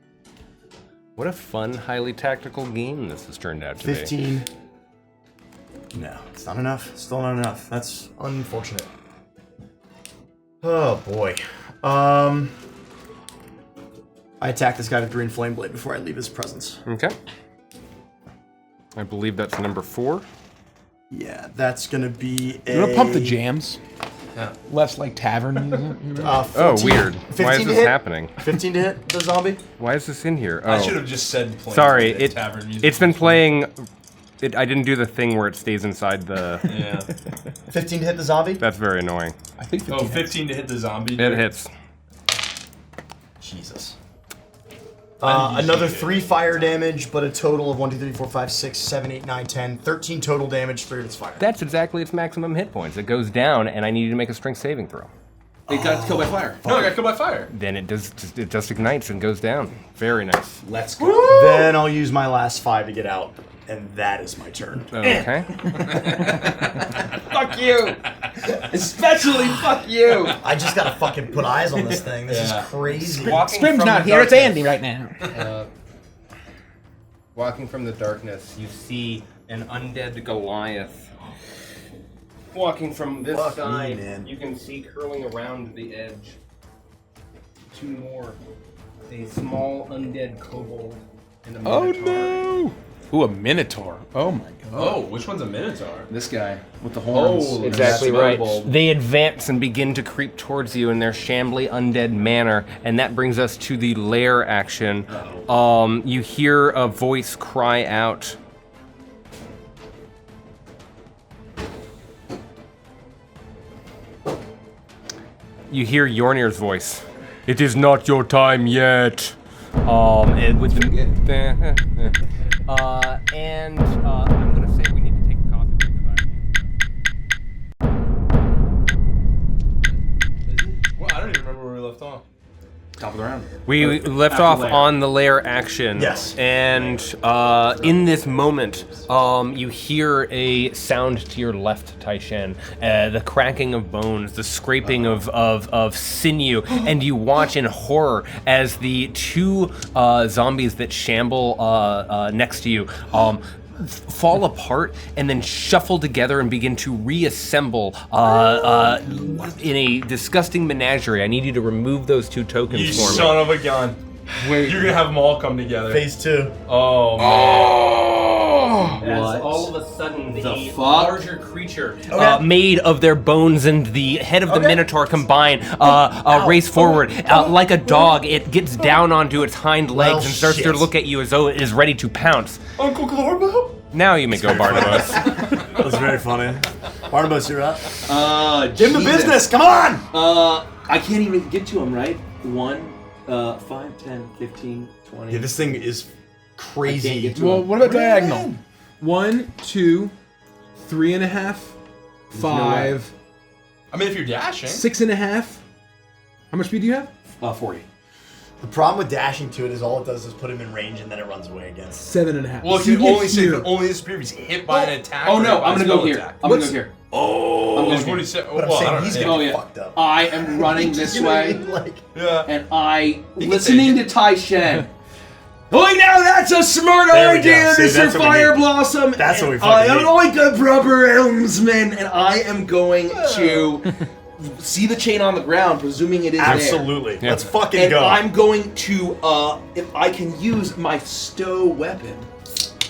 What a fun, highly tactical game this has turned out to be. 15. No, it's not enough. Still not enough. That's unfortunate. Oh boy. I attack this guy with Green Flame Blade before I leave his presence. Okay. I believe that's number 4. Yeah, that's gonna be a. You want to pump the jams? Yeah. Less like tavern music. You know? 14, weird. 15 Why is to this hit? happening? 15 to hit the zombie. Why is this in here? Oh. I should have just said playing Sorry, tavern music. it's been playing. I didn't do the thing where it stays inside the. Yeah. 15 to hit the zombie. That's very annoying. I think 15. Oh, 15 to hit the zombie. It hits. Jesus. I think you Another should. 3 fire damage, but a total of 1, 2, 3, 4, 5, 6, 7, 8, 9, 10. 13 total damage, 3 of its fire. That's exactly its maximum hit points. It goes down, and I need you to make a strength saving throw. It got killed by fire. No, I got killed by fire. Then it just ignites and goes down. Very nice. Let's go. Then I'll use my last 5 to get out, and that is my turn. Okay. Fuck you! Especially fuck you! I just gotta fucking put eyes on this thing. This Yeah. is crazy. Scrim's not here. It's Andy right now. Walking from the darkness, you see an undead Goliath. Walking from this Fuck me, side, man. you can see curling around the edge 2 more. A small undead kobold and a Oh minotaur. no! Ooh, a minotaur. Oh my god. Oh, which one's a minotaur? This guy with the horns. Oh, Exactly that's right. notable. They advance and begin to creep towards you in their shambly undead manner, and that brings us to the lair action. You hear a voice cry out. You hear Yornir's voice. It is not your time yet. And with the I'm gonna say we need to take a coffee break because Well, I don't even remember where we left off. Top of the round. we left After off lair. on the lair action. Yes. And in this moment, you hear a sound to your left, Taishan. The cracking of bones, the scraping of sinew, and you watch in horror as the 2 zombies that shamble next to you fall apart and then shuffle together and begin to reassemble in a disgusting menagerie. I need you to remove those 2 tokens You for me. son of a gun. Wait. You're gonna have them all come together. Phase 2. Oh, man. As What? all of a sudden the fuck? larger creature made of their bones and the head of the Minotaur combine race forward. Like a dog, it gets down onto its hind legs Well, and starts to shit. look at you as though it is ready to pounce. Uncle Glorbo? Now you may go, Barnabas. That was very funny. Barnabas, you're up. Give Give him the business, come on! I can't even get to him, right? 1, 5, 10, 15, 20. Yeah, this thing is I can't crazy. get to Well, him. what about diagonal? 1, 2, 3.5, 5, I mean, if you're dashing. 6.5. How much speed do you have? 40. The problem with dashing to it is all it does is put him in range and then it runs away again. 7.5. Well, So you if get you only say here. you can only disappear if he's hit by an attack. Oh or no, hit by I'm a gonna go spell here. attack. I'm gonna go here. Oh, I'm that's gonna what go he said. But I'm Well, I saying don't he's know. gonna Oh get yeah. fucked up. I am running this way, Like, Yeah. and I can listening to take Tai Shen. Oh, now that's a smart There we idea, go. See, Mr. that's what we Fire need. Blossom. That's what we And fucking I am need. like a proper helmsman, and I am going to see the chain on the ground, presuming it is there. absolutely. Let's fucking And go. I'm going to, if I can use my stow weapon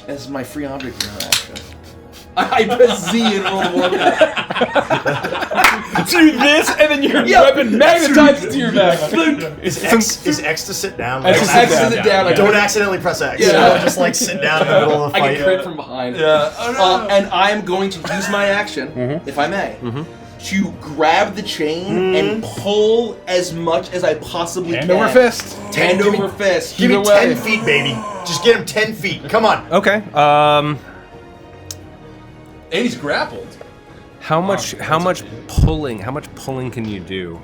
as my free object interaction. I press Z in World of Warcraft. Do this, and then your Yeah. weapon magnetizes to your back. Is X to sit down? X to sit X down. is it down. I Don't can- accidentally press X. Yeah. You know, just like sit down in the middle of the I fight. can crit from behind. Yeah. Oh no. And I am going to use my action, if I may, to grab the chain and pull as much as I possibly Hand can. over fist. Hand over fist. Give me Either way. 10 feet, baby. Just get him 10 feet. Come on. Okay. And he's grappled. How much pulling can you do?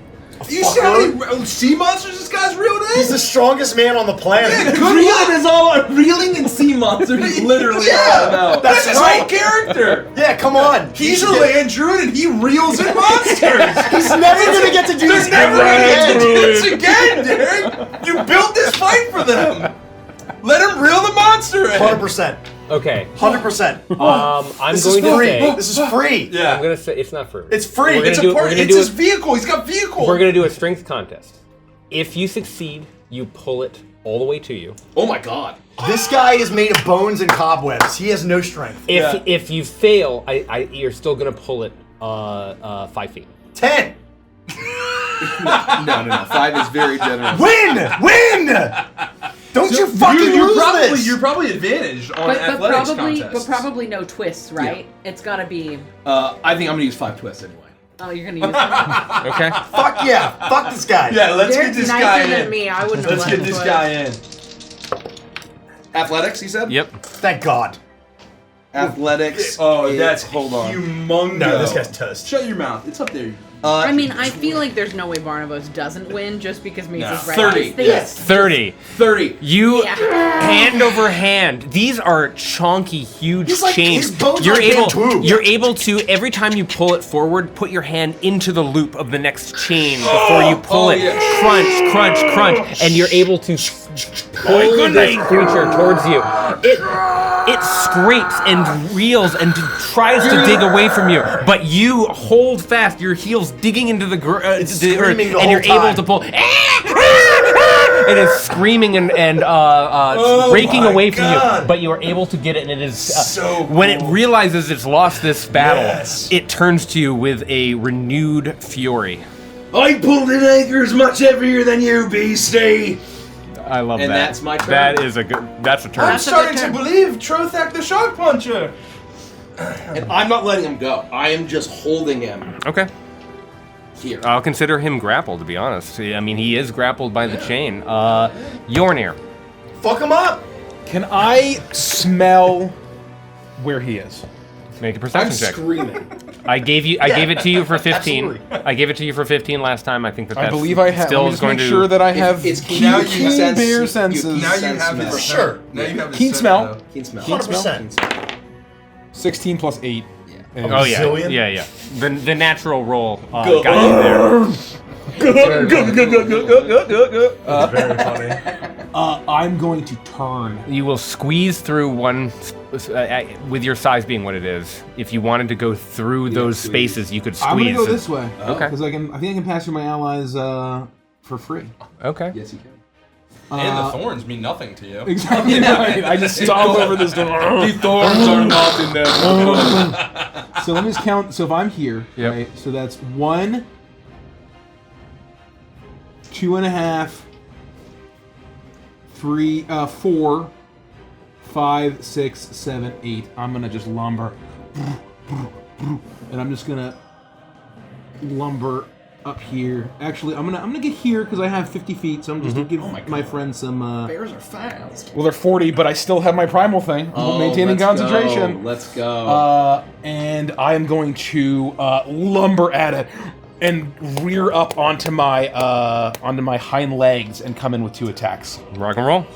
You see how many sea monsters this guy's reeled in? He's the strongest man on the planet. Reeling is all reeling and sea monsters is literally all about. That's his whole character. Yeah, come on. He's a land druid and he reels in monsters. He's never gonna get to do this They're never ever gonna get to again. do this again, Derek. You built this fight for them. Let him reel the monster in. 100%. Okay. 100%. I'm This going is to free. say. This is free. I'm Yeah. gonna say it's not free. It's free. We're It's gonna a part. we're It's his vehicle. He's got vehicle. We're gonna do a strength contest. If you succeed, you pull it all the way to you. Oh my god. This guy is made of bones and cobwebs. He has no strength. If you fail, you're still gonna pull it 5 feet. 10. No. 5 is very generous. Win! Don't you fucking lose this. You're probably advantaged on athletics contests. but probably no twists, right? It's gotta be. I think I'm gonna use 5 twists anyway. Oh, you're gonna use that. Okay. Fuck yeah. Fuck this guy. Yeah, let's They're get this nicer guy than in. me. I wouldn't Let's have get let this him guy in. Athletics, he said? Yep. Thank God. Athletics. Oh, is- that's hold on. humongous. No, this guy's toast. Shut your mouth. It's up there. I mean, I feel like there's no way Barnabas doesn't win just because Mace's right. 30. These things- Yes. 30. 30. You Yeah. hand over hand. These are chonky, huge He's like- chains. his bones You're are able. bamboo. You're able to every time you pull it forward, put your hand into the loop of the next chain before you pull it. yeah. Crunch, crunch, crunch, and you're able to pull this creature towards you. It scrapes and reels and tries to dig away from you, but you hold fast. Your heels digging into the earth, screaming the and you're whole able time. to pull. It is screaming and breaking my away from God. you, but you are able to get it, and it is So when it cool. realizes it's lost this battle, Yes. it turns to you with a renewed fury. I pulled an anchors much heavier than you, beastie. I love And that. that's my turn. That is a good. That's a turn. I'm That's a starting good to turn. believe Trothak the Shark Puncher. And I'm not letting him go. I am just holding him Okay. here. I'll consider him grappled, to be honest. I mean, he is grappled by the chain. Yornir. Fuck him up. Can I smell where he is? Make a I'm perception check. screaming. I gave it to you for 15. absolutely. I gave it to you for 15 last time. I think that I that's believe I have. still Let me is just going make to sure that I have it's keen, now you keen sense- bear you- senses. Now you Sense have smell. his Sure. scent. Now you have his Keen scent, smell. though. Keen smell. 100%. 16 plus 8. Yeah. And Oh yeah, Zillion? yeah. The natural roll got you there. Very funny. I'm going to turn. You will squeeze through one, with your size being what it is. If you wanted to go through those squeeze. spaces, you could squeeze. I'm gonna go this way. Okay. Because I think I can pass through my allies for free. Okay. Yes, you can. And the thorns mean nothing to you. Exactly right. I just stomp over this door. The thorns are not in there. So let me just count. So if I'm here, Yep. right? So that's 1, 2.5, 3, 4, 5, 6, 7, 8. I'm gonna just lumber, and I'm just gonna lumber up here. Actually, I'm gonna get here because I have 50 feet. So I'm just gonna give my friend some. Bears are fast. Well, they're 40, but I still have my primal thing. Maintaining let's concentration. Go. Let's go. And I am going to lumber at it and rear up onto my hind legs and come in with 2 attacks. Rock and roll.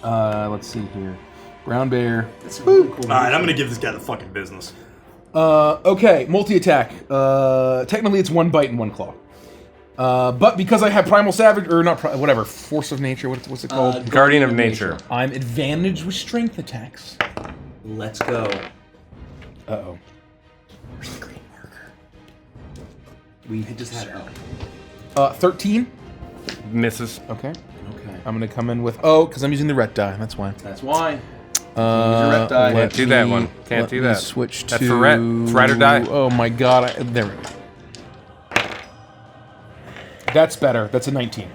Let's see here. Brown bear. That's a really cool. All right, I'm gonna give this guy the fucking business. Okay, multi-attack. Technically, it's 1 bite and 1 claw. But because I have primal savage, or not, whatever, force of nature. What's it called? Guardian of Nature. I'm advantaged with strength attacks. Let's go. Uh-oh. Where's the green marker? We just had it. 13. Misses. Okay. Okay. I'm gonna come in with because I'm using the ret die. That's why. That's why. Ret die. Can't do that one. Can't do that. Switch That's to for ret. It's ret or die. Oh my god! There we go. That's better. That's a 19.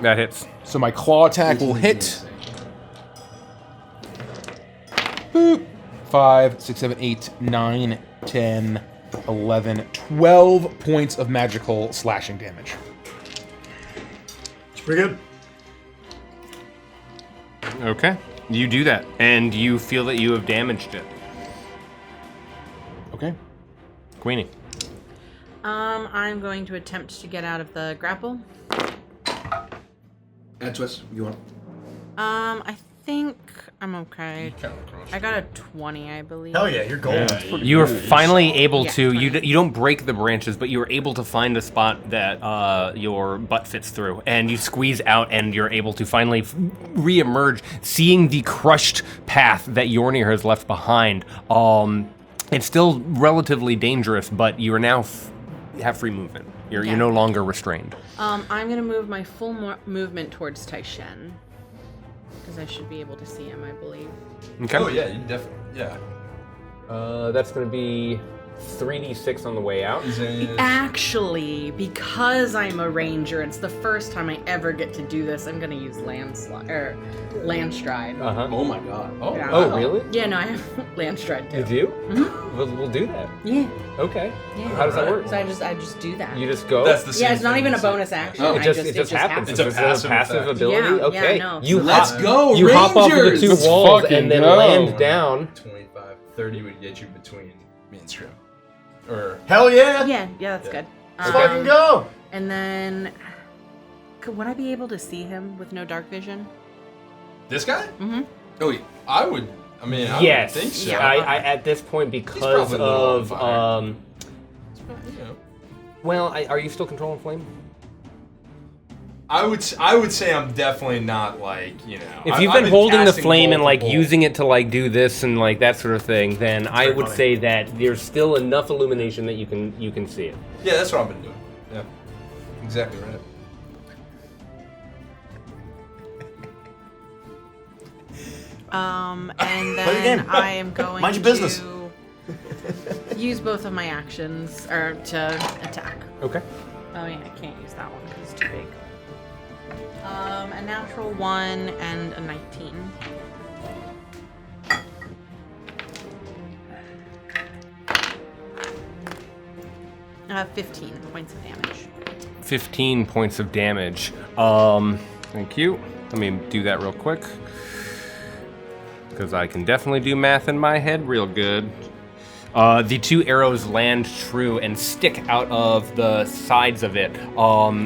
That hits. So my claw attack will hit. Boop. 5, 6, 7, 8, 9, 10, 11, 12 points of magical slashing damage. It's pretty good. Okay. You do that, and you feel that you have damaged it. Okay. Queenie. I'm going to attempt to get out of the grapple. And twist. You want? I think I'm okay. I got a 20, I believe. Hell yeah, you're gold. You are finally able Yeah, to. 20. You don't break the branches, but you are able to find a spot that your butt fits through, and you squeeze out, and you're able to finally re-emerge, seeing the crushed path that Yornir has left behind. It's still relatively dangerous, but you are now have free movement. You're Yeah. no longer restrained. I'm gonna move my full movement towards Taishen. Because I should be able to see him, I believe. Okay. Oh yeah, you definitely. Yeah. That's going to be 3d6 on the way out. Actually, because I'm a ranger, it's the first time I ever get to do this. I'm gonna use Landstride. Uh-huh. Oh my god. Oh. Yeah. Oh, really? Yeah, no, I have Landstride too. You do? Mm-hmm. We'll do that. Yeah. Okay. Yeah. How does that work? So I just do that. You just go? That's the same Yeah, it's not thing even a as bonus action. Oh, I it just happens. It's a It's passive passive effect. ability. Yeah, Okay. yeah, no. You So Let's hop, go, You hop off of the Rangers! 2 Let's walls fucking and then go. land down. 25, 30 would get you between me and Scrim. Or Hell yeah. Yeah, that's good. Let's fucking go. And then, would I be able to see him with no dark vision? this guy? Mm-hmm. Oh yeah. I would. I mean, I Yes. would think so. Yeah, I at this point because probably a little on of fire. You know. well, are you still controlling flame? I would say I'm definitely not like, you know. If you've I've been holding the casting flame and like multiple- using it to like do this and like that sort of thing, then I very would funny. say that there's still enough illumination that you can see it. Yeah, that's what I've been doing. Yeah. Exactly right. And the then game. I am going Mind your business. to use both of my actions to attack. Okay. Oh yeah, I can't use that one because it's too big. A natural 1 and a 19. Uh, 15 points of damage. 15 points of damage. Thank you. Let me do that real quick. Because I can definitely do math in my head real good. The 2 arrows land true and stick out of the sides of it.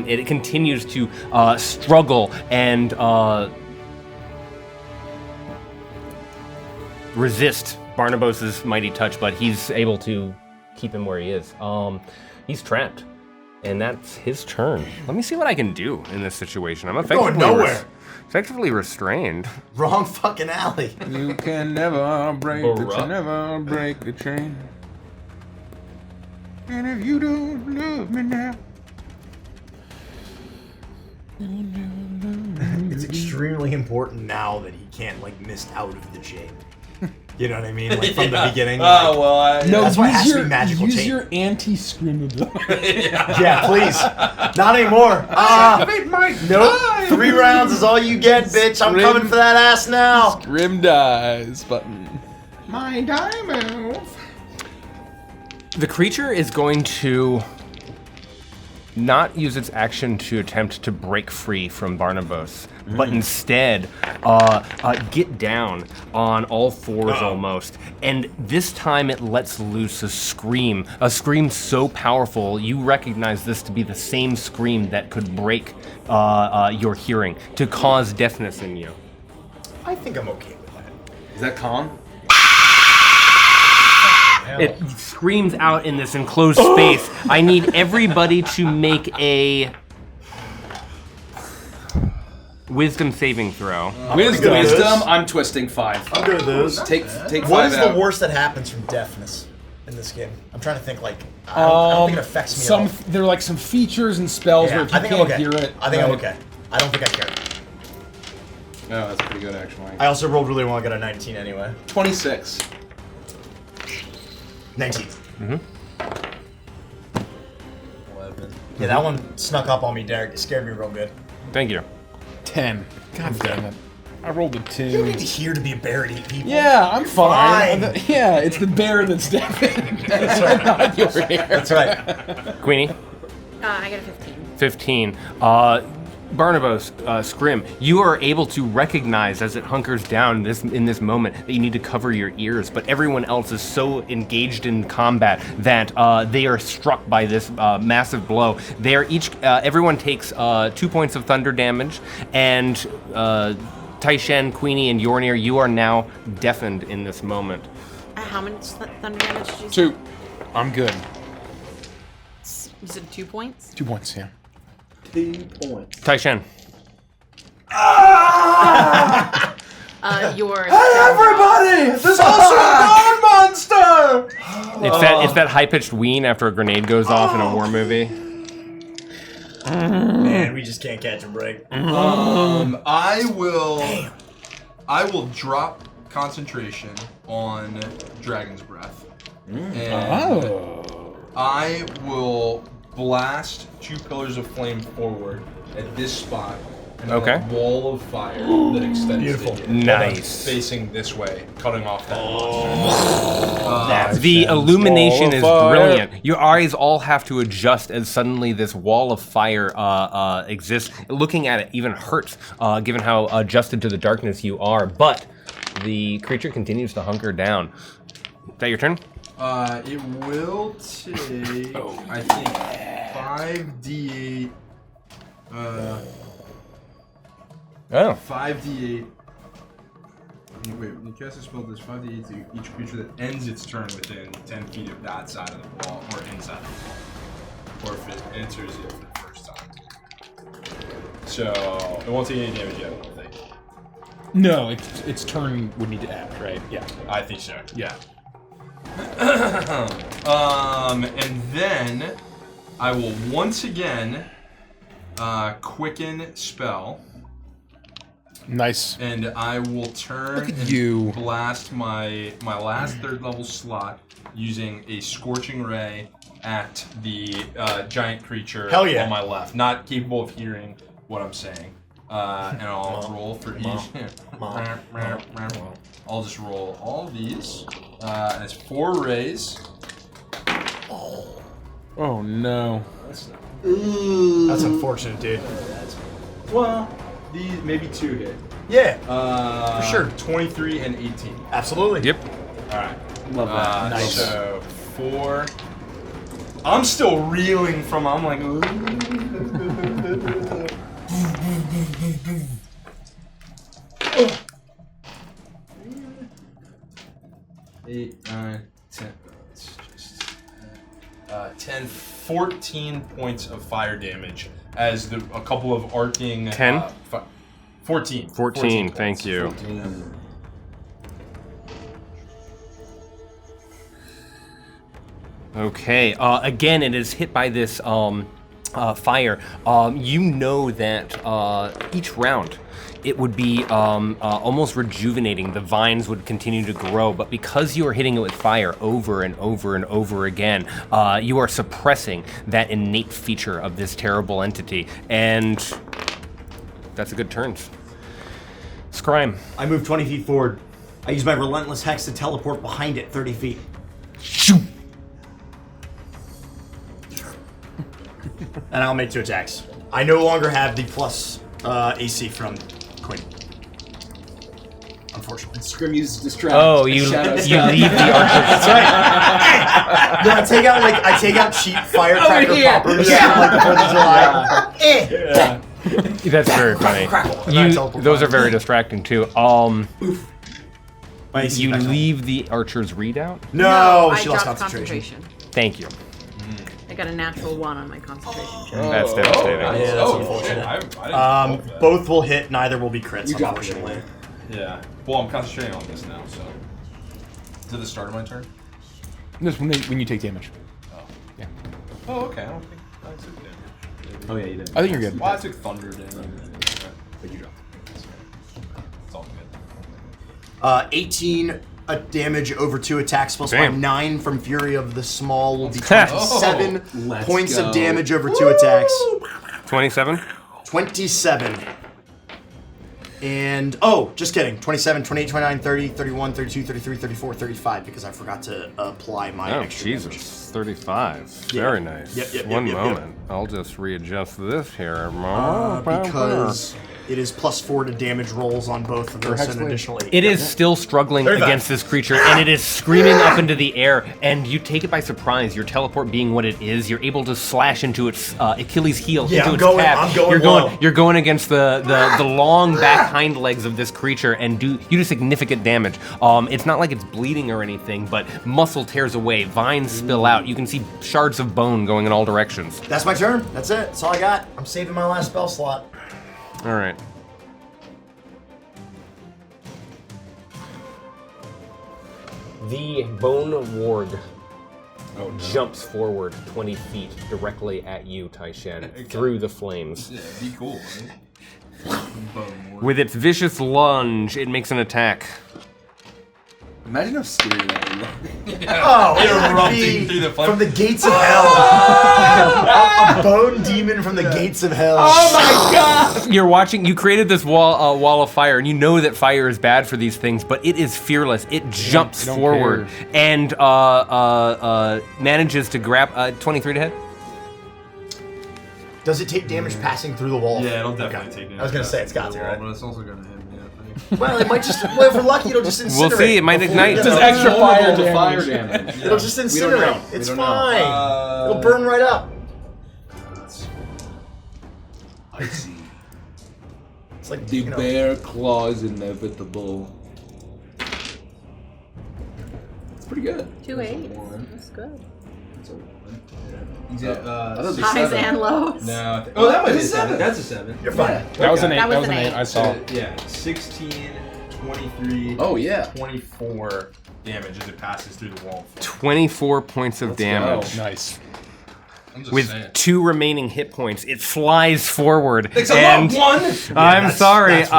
It continues to struggle and resist Barnabas's mighty touch, but he's able to keep him where he is. He's trapped, and that's his turn. Let me see what I can do in this situation. I'm effectively effectively restrained. Wrong fucking alley. You can never break the chain. And if you don't love me now. It's extremely important now that he can't like miss out of the chain. You know what I mean? Like from the beginning. Oh, well, No, That's why it has use to be your, magical use chain. your anti-scream ability. Yeah, please. Not anymore. Nope. 3 rounds is all you get, bitch. I'm coming for that ass now. Grim dies button. My diamond. The creature is going to not use its action to attempt to break free from Barnabas, but instead get down on all fours almost. And this time it lets loose a scream so powerful you recognize this to be the same scream that could break your hearing, to cause deafness in you. I think I'm okay with that. Is that calm? It screams out in this enclosed space. I need everybody to make a wisdom saving throw. Wisdom. I'm twisting 5. I'm good with those. Take 5 What is out. the worst that happens from deafness in this game? I'm trying to think. Like, I don't think it affects me Some at all. there are like some features and spells where Yeah, if you I think I'm can't okay. hear it. I think I'm right. okay. I don't think I care. Oh, that's pretty good actually. I also rolled really well. I got a 19 anyway. 26. 19. 11. Yeah, that one snuck up on me, Derek. It scared me real good. Thank you. 10. God damn it. I rolled a You 2. don't need to hear to be a bear to eat people. Yeah, I'm fine. fine. Yeah, it's the bear that's deafened. That's not your ear. That's right. Queenie? I got a 15. 15. Barnabas, Scrim, you are able to recognize as it hunkers down in this moment that you need to cover your ears, but everyone else is so engaged in combat that they are struck by this massive blow. They are everyone takes 2 points of thunder damage, and Taishen, Queenie, and Yornir, you are now deafened in this moment. How much thunder damage did you say? 2. I'm good. You said 2 points? 2 points, yeah. 2 points. Taishen. Yours. Everybody! There's also a bone monster! It's that high-pitched whine after a grenade goes off in a war movie. Man, we just can't catch a break. I will drop concentration on Dragon's Breath. And I will blast 2 pillars of flame forward at this spot. And then Okay. a wall of fire that extends Beautiful. to Nice. facing this way, cutting off that monster. The illumination Wall is of fire. brilliant. Your eyes all have to adjust as suddenly this wall of fire exists. Looking at it even hurts, given how adjusted to the darkness you are. But the creature continues to hunker down. Is that your turn? It will take, I think, 5d8. 5d8. Wait, when you cast a spell, there's 5d8 to each creature that ends its turn within 10 feet of that side of the wall, or inside of the wall. Or if it enters it for the first time. So, it won't take any damage yet, I don't think. No, its turn would need to end, right? Yeah. I think so. Yeah. And then I will once again quicken spell. Nice. And I will turn Look at and you. blast my last 3rd level slot using a Scorching Ray at the giant creature Hell yeah. on my left. Not capable of hearing what I'm saying. And I'll roll for each. I'll just roll all these. And it's 4 rays. Oh no. That's unfortunate, dude. Well, these maybe 2 hit. Yeah, For sure. 23 and 18. absolutely. Yep. All right. Love that. Nice. So 4. I'm still reeling from. I'm like. Eight, 9, 10. It's just 10, 14 points of fire damage as a couple of arcing. 10? 14. 14, points. thank you. 14. Okay. Again, it is hit by this fire. You know that each round it would be almost rejuvenating. The vines would continue to grow, but because you are hitting it with fire over and over and over again, you are suppressing that innate feature of this terrible entity, and that's a good turn. Scrime. I move 20 feet forward. I use my Relentless Hex to teleport behind it 30 feet. Shoo! And I'll make 2 attacks. I no longer have the plus AC from Quinn. Unfortunately. Scrim uses distract. Oh, you leave the archer. That's right. No, I take out cheap firecracker poppers from like the 4th of July. That's very funny. Those are very distracting too. My AC You back up. leave the archer's readout? No, I she lost dropped concentration. Thank you. I got a natural 1 on my concentration check. That's devastating. Yeah, that's unfortunate. Shit, I didn't know that. Both will hit, neither will be crits, You dropped it unfortunately. away. Yeah. Well, I'm concentrating on this now, so. Is it the start of my turn? This when you take damage. Oh, okay. I don't think I took damage. Oh yeah, you did. I think you're good. Well, I took thunder damage. But you dropped. It's all good. 18 damage over 2 attacks plus Damn. my 9 from Fury of the Small will be go. 27 Let's points go. of damage over 2 attacks. 27? 27. And, oh, just kidding. 27, 28, 29, 30, 31, 32, 33, 34, 35, because I forgot to apply my Oh, extra Jesus. damage. 35. Yeah. Very nice. Yep, One yep. moment. I'll just readjust this here. Because it is +4 to damage rolls on both of those, Hex and an Blade. additional 8. It is still struggling 35. against this creature, and it is screaming up into the air, and you take it by surprise. Your teleport being what it is, you're able to slash into its Achilles heel, Yeah, into I'm its going- calf. I'm going you're low. going. You're going against the long back hind legs of this creature, and you do significant damage. It's not like it's bleeding or anything, but muscle tears away, vines spill out. You can see shards of bone going in all directions. That's my turn. That's it. That's all I got. I'm saving my last spell slot. All right. The bone warg jumps forward 20 feet directly at you, Taishen, through the flames. Yeah, be cool, right? Boom. With its vicious lunge, it makes an attack. Imagine how scary that would look. Oh, it would Erupting be through the flame. from the gates of hell. A bone demon from the gates of hell. You're watching. You created this wall of fire, and you know that fire is bad for these things, but it is fearless. It jumps don't forward care. and manages to grab 23 to hit. Does it take damage passing through the wall? Yeah, it'll definitely Okay. take damage. I was gonna say it's got to, right? But it's also gonna hit me, I think. Well, it might just. Well, if we're lucky, it'll just incinerate. We'll see, it might before- ignite. No, Just no, extra no, fire no, damage. Fire damage. It'll just We don't know. incinerate. We It's don't know. fine. It'll burn right up. Icy. It's like The you know, bear claws inevitable. It's pretty good. 2 8. That's good. Highs and lows. No. Oh, that was a 7. That's a 7. You're fine. That was an 8. That That was was an an 8. eight. I saw. Yeah, 16, 23, Oh yeah. 24 damage as it passes through the wall. 24 points of damage. Nice. I'm just With saying. 2 remaining hit points, it flies forward. It's a and one. I'm that's- sorry. that's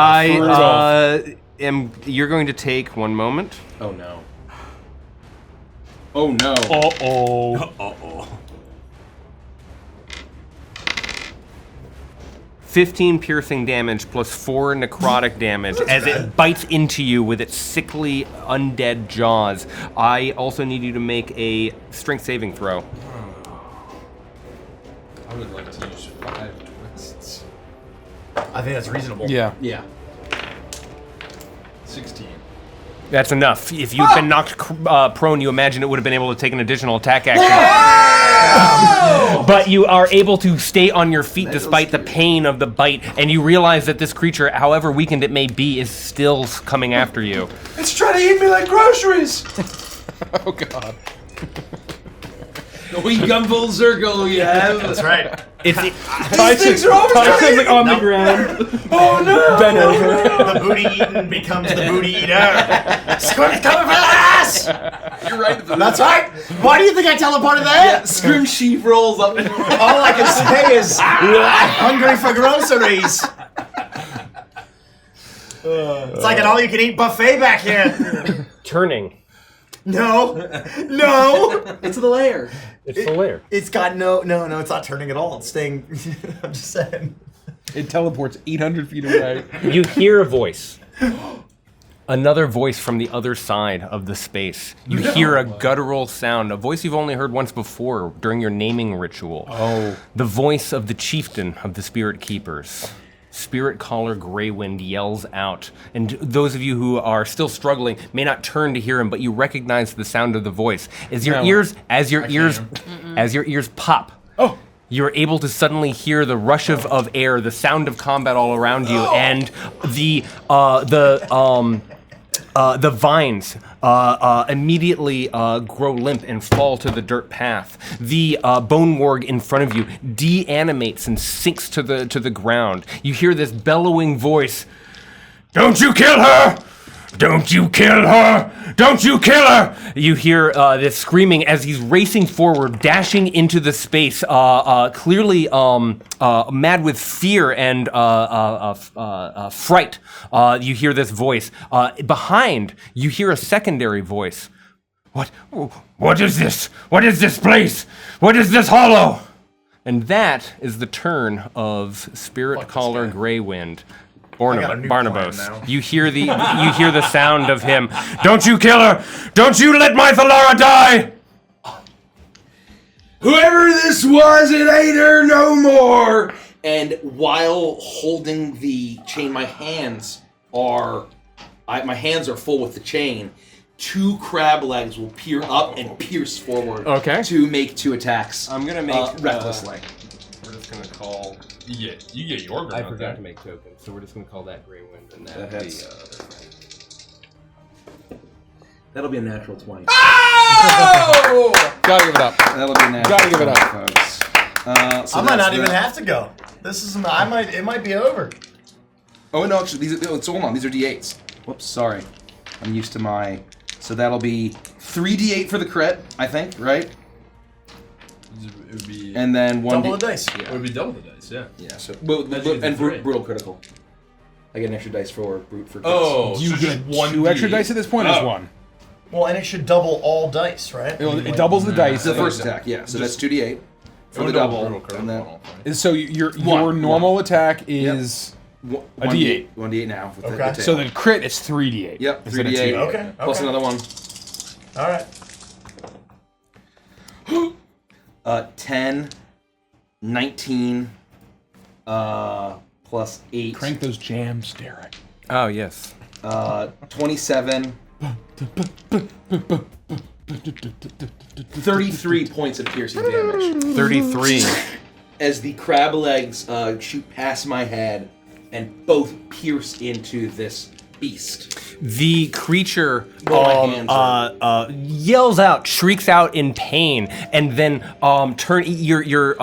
rough. You're going to take 1 moment. Oh no. Oh no. Uh-oh. 15 piercing damage plus 4 necrotic damage as it bites into you with its sickly undead jaws. I also need you to make a strength saving throw. I would like to use 5 twists. I think that's reasonable. Yeah. Yeah. 16. That's enough. If you'd been knocked prone, you imagine it would have been able to take an additional attack action. But you are able to stay on your feet despite the pain of the bite, and you realize that this creature, however weakened it may be, is still coming after you. It's trying to eat me like groceries. Oh god. We come full circle, we have. That's right. It's Things are always trying to Tyson's eat like on the Nope. ground. Oh no! Bent over. The booty eaten becomes the booty eater. Squirt's coming for the ass! You're right. That's right. Why do you think I teleported there? Scrim Sheep rolls up. All I can say is, I'm hungry for groceries. It's like an all-you-can-eat buffet back here. turning. No. It's the lair. It's the lair. It's got no, it's not turning at all. It's staying, I'm just saying. It teleports 800 feet away. You hear a voice. Another voice from the other side of the space. You hear a guttural sound, a voice you've only heard once before during your naming ritual. Oh. The voice of the chieftain of the Spirit Keepers. Spirit Caller Grywind yells out, and those of you who are still struggling may not turn to hear him, but you recognize the sound of the voice. As your ears pop. Oh. You're able to suddenly hear the rush of air, the sound of combat all around you, and the vines immediately grow limp and fall to the dirt path. The bone warg in front of you de-animates and sinks to the ground. You hear this bellowing voice. Don't you kill her! Don't you kill her! Don't you kill her! You hear this screaming as he's racing forward, dashing into the space, clearly mad with fear and fright. You hear this voice. Behind, you hear a secondary voice. What is this? What is this place? What is this hollow? And that is the turn of Spirit Caller Grywind. got a new Barnabas. plan now. You hear the sound of him. Don't you kill her! Don't you let my Thalara die! Whoever this was, it ain't her no more. And while holding the chain, my hands are full with the chain. 2 crab legs will peer up and pierce forward. Okay. To make 2 attacks. I'm gonna make recklessly. We're just gonna call. You get your I gun. forgot to make tokens, so we're just gonna call that Grywind and that That's- the other friend. That'll be a natural 20. Oh! Gotta give it up. That'll be a natural Gotta give it 20, up. folks. So I might that's not even that. have to go. It might be over. Oh no, actually, so hold on. These are d8s. Whoops, sorry. I'm used to my. So that'll be 3d8 for the crit, I think, right? It would be. And then 1 Double the dice. It would be double the dice. Yeah. Yeah. So That's and the three. brutal critical. I get an extra dice for brute for crits. Oh, You so get just 1 2 extra dice at this point, or just 1? Well, and it should double all dice, right? It doubles the dice. The first attack, yeah. So that's 2d8 for the double, and then So your One. normal attack is a D8. 1d8 now. With Okay. the tail. So the crit is 3d8. Yep, instead of 3d8. 2. Okay. Plus another one. All right. 10, 19, plus 8. Crank those jams, Derek. Oh yes. 27. 33 points of piercing damage. 33. As the crab legs shoot past my head and both pierce into this beast. The creature Well, my hands yells out, shrieks out in pain, and then your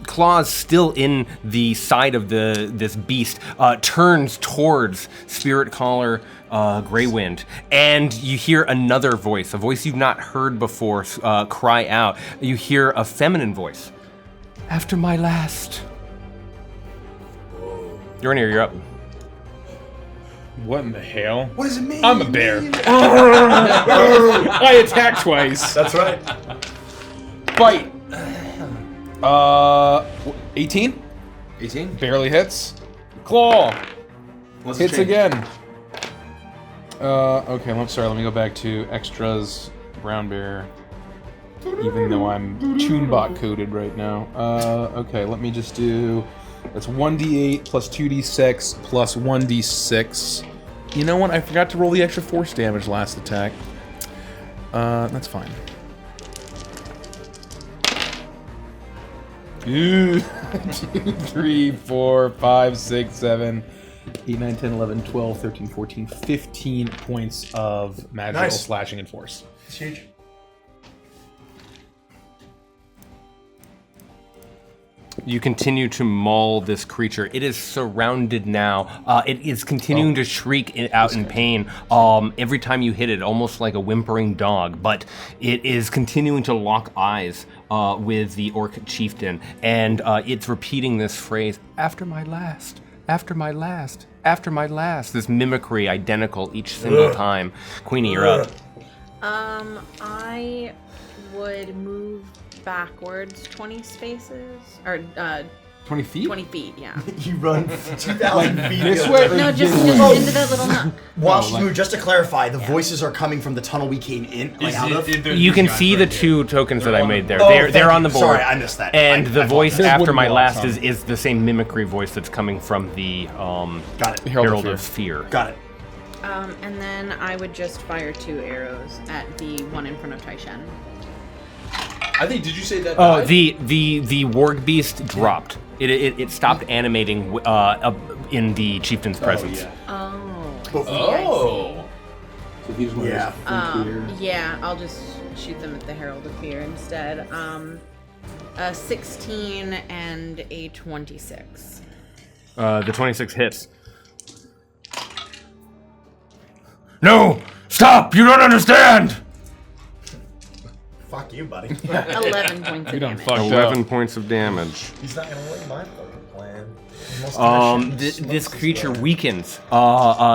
claws still in the side of this beast, turns towards Spirit Caller Grywind, and you hear another voice, a voice you've not heard before, cry out. You hear a feminine voice. After my last. Jornir, you're up. What in the hell? What does it mean? I'm a bear. I attack twice. That's right. Bite. 18. 18. Barely hits. Claw. What's Hits the change? again. Okay, I'm sorry. Let me go back to extras. Brown bear. Even though I'm Toonbot coded right now. Okay, let me just do. That's 1d8 plus 2d6 plus 1d6. You know what? I forgot to roll the extra force damage last attack. That's fine. Ooh. 2, 3, 4, 5, 6, 7, 8, 9, 10, 11, 12, 13, 14, 15 points of magical Nice. slashing and force. It's huge. You continue to maul this creature. It is surrounded now. It is continuing to shriek out in pain every time you hit it, almost like a whimpering dog. But it is continuing to lock eyes with the Orc Chieftain, and it's repeating this phrase, after my last, after my last, after my last. This mimicry, identical each single time. Queenie, you're up. I would move backwards 20 spaces, or 20 feet? 20 feet, yeah. You run 2,000 feet this way? No, just into that little nook. While she's moving, just to clarify, the voices are coming from the tunnel we came in, like out of. You can see the two tokens that I made there. Oh, they're thank on you. the board. Sorry, I missed that. And the I voice apologize. after wooden my blocks last on is the same mimicry voice that's coming from the Got it. Herald of Fear. Got it. And then I would just fire 2 arrows at the one in front of Taishen. I think. Did you say that? Oh, died? the warg beast dropped. It stopped animating in the chieftain's presence. Yeah. Oh. So he just Yeah. Yeah, I'll just shoot them at the Herald of Fear instead. A 16 and a 26. The 26 hits. No! Stop! You don't understand! Fuck you, buddy. 11 points of damage. 11 points of damage. He's not gonna win my fucking plan. This creature weakens,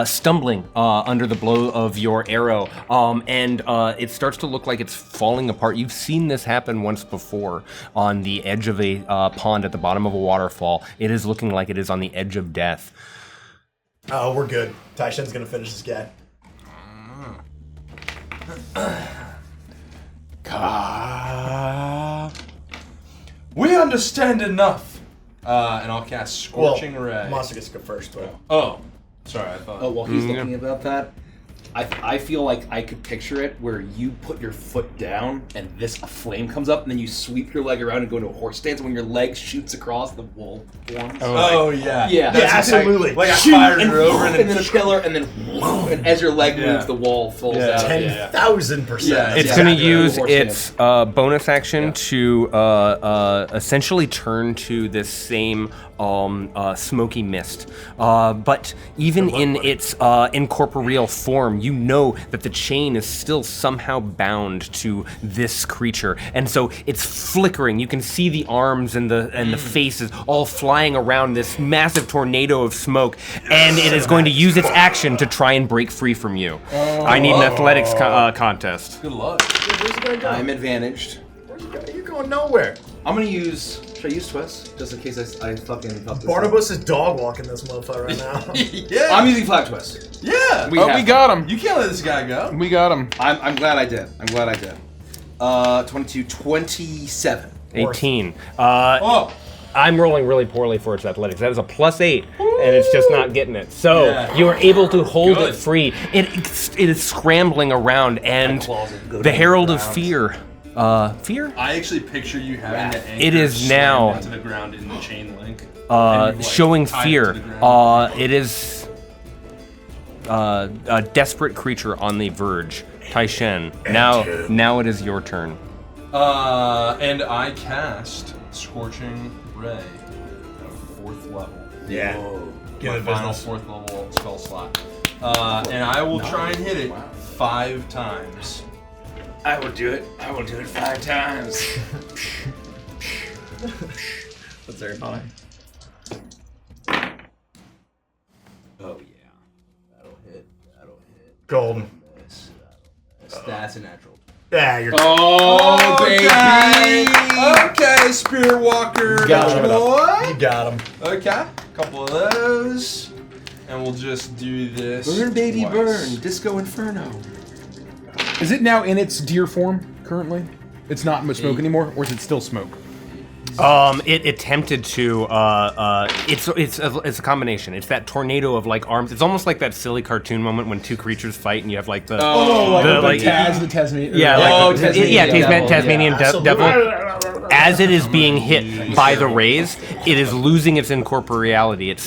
stumbling under the blow of your arrow, and it starts to look like it's falling apart. You've seen this happen once before on the edge of a pond at the bottom of a waterfall. It is looking like it is on the edge of death. Oh, we're good. Taishen's gonna finish this guy. We understand enough. And I'll cast Scorching Ray. Monster gets to go first, but Oh, sorry. I thought. Oh, while he's looking about that, I feel like I could picture it where you put your foot down and a flame comes up and then you sweep your leg around and go into a horse stance and when your leg shoots across the wall forms. Oh yeah. Yeah. yeah, absolutely. Like I Shoot, fired and, her over and then a pillar and then and as your leg moves the wall falls out. 10,000%. Yeah. It's Yeah. going to Exactly. use Horse its bonus action to essentially turn to this same smoky mist. But even in its incorporeal form, you know that the chain is still somehow bound to this creature. And so it's flickering. You can see the arms and the faces all flying around this massive tornado of smoke. And it is going to use its action to try and break free from you. I need an athletics contest. Good luck. Where's he gonna go? I'm advantaged. Where's he going? You're going nowhere. I'm gonna use. Should I use Twist? Just in case I fucking fuck this up. Barnabas is dog walking this motherfucker right now. Yeah. I'm using Flag Twist. Yeah. We got him. You can't let this guy go. We got him. I'm glad I did. 22, 27. 18. Oh. I'm rolling really poorly for its athletics. That is a +8, and it's just not getting it. So Yeah. you are able to hold Good. it free. It is scrambling around, and the Herald of Fear. Fear? I actually picture you having the anchor It is slammed now, into the ground in the chain link. And you've, like, showing tied it fear. to the ground. It is a desperate creature on the verge. Taishen, now it is your turn. And I cast Scorching spray at a 4th level. Yeah. Give My it final business. 4th level spell slot. And I will try and hit it 5 times. I will do it. I will do it 5 times. What's there? Oh yeah. That'll hit. Golden. That's a natural. Yeah, you're. Oh, baby! Okay, Spirit Walker. Got him. boy. You got him. Okay, couple of those. And we'll just do this. Burn, baby, twice. burn. Disco Inferno. Is it now in its deer form currently? It's not smoke anymore, or is it still smoke? It attempted to. It's a combination. It's that tornado of like arms. It's almost like that silly cartoon moment when 2 creatures fight and you have like the. Like the Tasmanian. Yeah, like Tasmanian devil, Tasmanian yeah. devil. As it is being hit by the rays, it is losing its incorporeality, its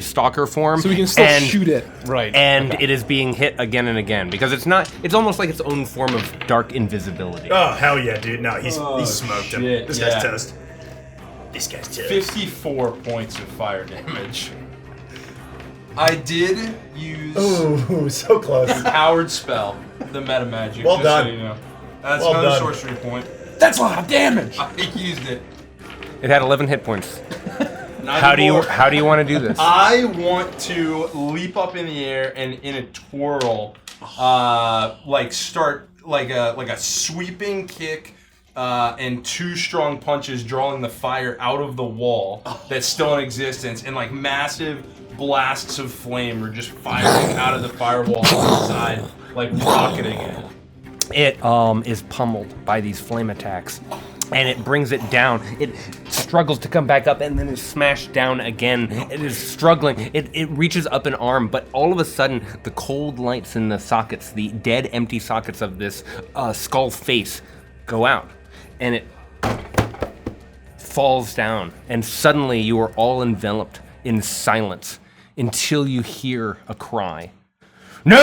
stalker form. So we can still and, shoot it, right? And it is being hit again and again because it's not. It's almost like its own form of dark invisibility. Oh hell yeah, dude! No, he smoked him. shit, This yeah. guy's toast. This guy's toast. 54 points of fire damage. I did use Ooh, so close. Powered Spell, the meta magic. Well just done. So you know. That's Well another done. sorcery point. That's a lot of damage. I used it. It had 11 hit points. Not How do you anymore. want to do this? I want to leap up in the air and in a twirl, like start like a sweeping kick, and 2 strong punches, drawing the fire out of the wall that's still in existence, and like massive blasts of flame are just firing out of the firewall inside, like rocketing it. It is pummeled by these flame attacks, and it brings it down. It struggles to come back up, and then is smashed down again. It is struggling. It reaches up an arm, but all of a sudden, the cold lights in the sockets, the dead, empty sockets of this skull face, go out, and it falls down. And suddenly, you are all enveloped in silence until you hear a cry. No!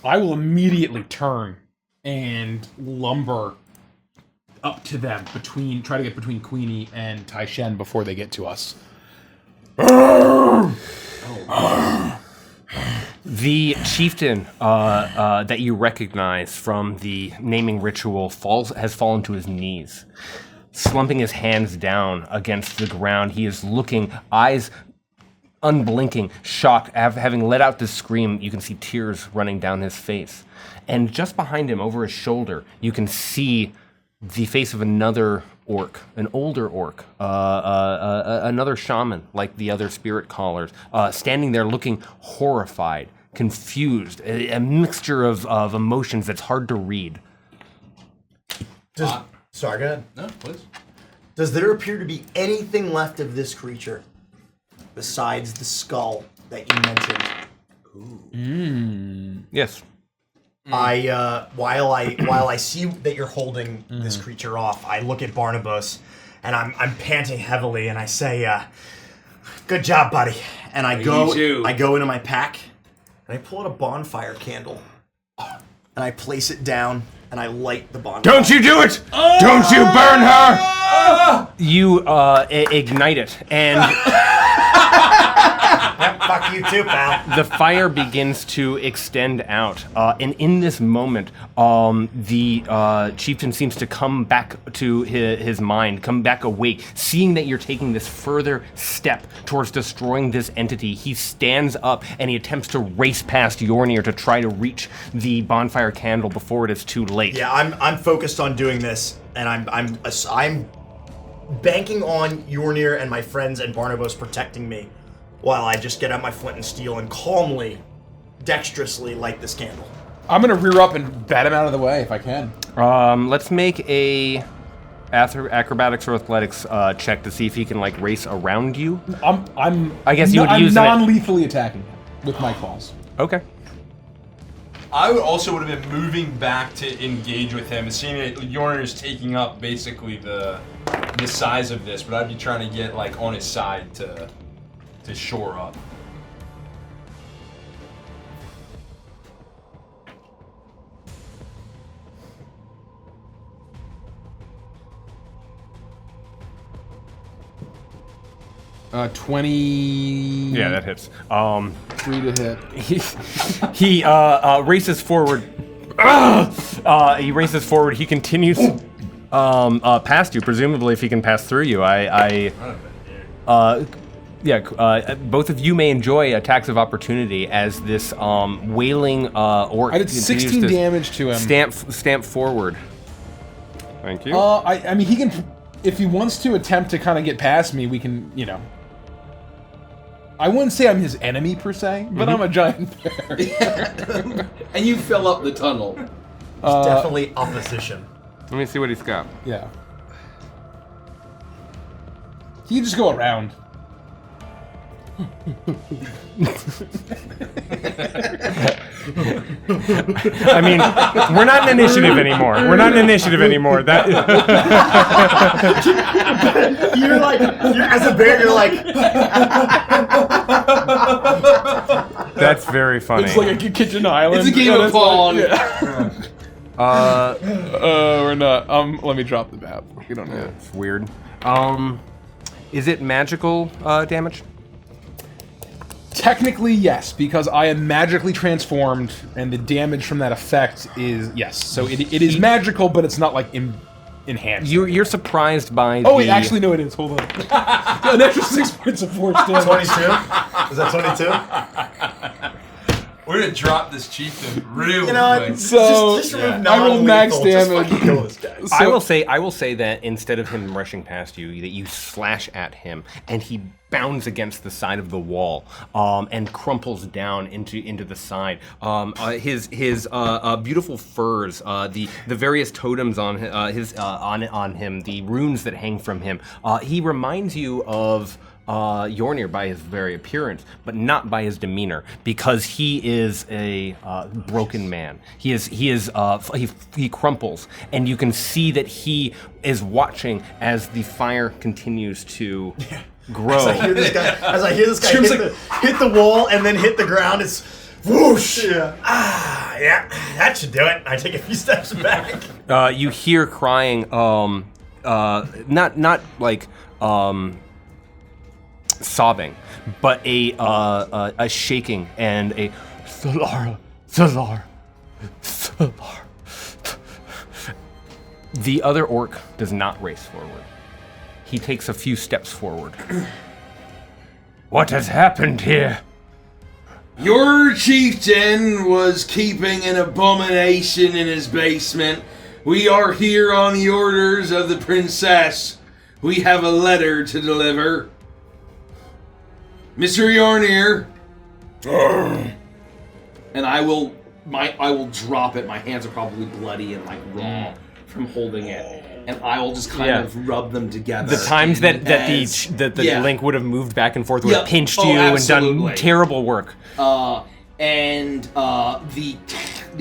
I will immediately turn and lumber up to them try to get between Queenie and Tai Shen before they get to us. The chieftain that you recognize from the naming ritual has fallen to his knees, slumping his hands down against the ground. He is looking, eyes unblinking, shocked, having let out this scream. You can see tears running down his face. And just behind him, over his shoulder, you can see the face of another orc, an older orc, another shaman, like the other spirit callers, standing there looking horrified, confused, a mixture of emotions that's hard to read. Sorry, go ahead. No, please. Does there appear to be anything left of this creature besides the skull that you mentioned? Yes. While I see that you're holding this creature off, I look at Barnabas, and I'm panting heavily, and I say, "Good job, buddy." And I go into my pack, and I pull out a bonfire candle, and I place it down, and I light the bonfire. Don't you do it! Don't you burn her! You ignite it, and Fuck you too, pal. the fire begins to extend out. And in this moment, the chieftain seems to come back to his mind, come back awake, seeing that you're taking this further step towards destroying this entity. He stands up and he attempts to race past Yornir to try to reach the bonfire candle before it is too late. Yeah, I'm focused on doing this, and I'm banking on Yornir and my friends and Barnabas protecting me, while I just get out my flint and steel and calmly, dexterously light this candle. I'm gonna rear up and bat him out of the way if I can. Let's make a acrobatics or athletics check to see if he can like race around you. I guess you would use it. I'm non-lethally attacking him with my claws. Okay. I would have been moving back to engage with him, and seeing that Yornir is taking up basically the size of this, but I'd be trying to get like on his side to shore up. 20. Yeah, that hits. 3 to hit. He races forward. He races forward. He continues past you. Presumably, if he can pass through you, both of you may enjoy attacks of opportunity as this wailing orc. I did 16 damage to him. Stamp forward. Thank you. I mean, he can, if he wants to attempt to kind of get past me, we can, I wouldn't say I'm his enemy per se, but I'm a giant bear. And you fill up the tunnel. Definitely opposition. Let me see what he's got. Yeah. He can just go around. I mean, we're not in initiative anymore. That You're like, as a bear, you're like. That's very funny. It's like a kitchen island. It's a game of Pong. We're not. Let me drop the map. We don't know. It's weird. Is it magical damage? Technically, yes, because I am magically transformed, and the damage from that effect is yes. So it is magical, but it's not like enhanced. You're surprised by. Oh wait, actually no, it is. Hold on. An extra 6 points of force damage. 22? Is that 22? We're gonna drop this chieftain real You know, quick. So just remove I roll max non-lethal, damage. Just fucking kill this guy. I will say that instead of him rushing past you, that you slash at him, and he bounds against the side of the wall, and crumples down into the side. His beautiful furs, the various totems on on him, the runes that hang from him. He reminds you of Yornir by his very appearance, but not by his demeanor, because he is a broken man. He crumples, and you can see that he is watching as the fire continues to grow. As I hear this guy hit the wall and then hit the ground, it's whoosh. Yeah. Yeah, that should do it. I take a few steps back. You hear crying, not like sobbing, but a shaking and a Solar. The other orc does not race forward. He takes a few steps forward. What has happened here? Your chieftain was keeping an abomination in his basement. We are here on the orders of the princess. We have a letter to deliver. Mr. Yornir. And I will drop it. My hands are probably bloody and like raw from holding it. And I will just kind of rub them together. The times that the link would have moved back and forth, would have pinched you absolutely. and done terrible work. And the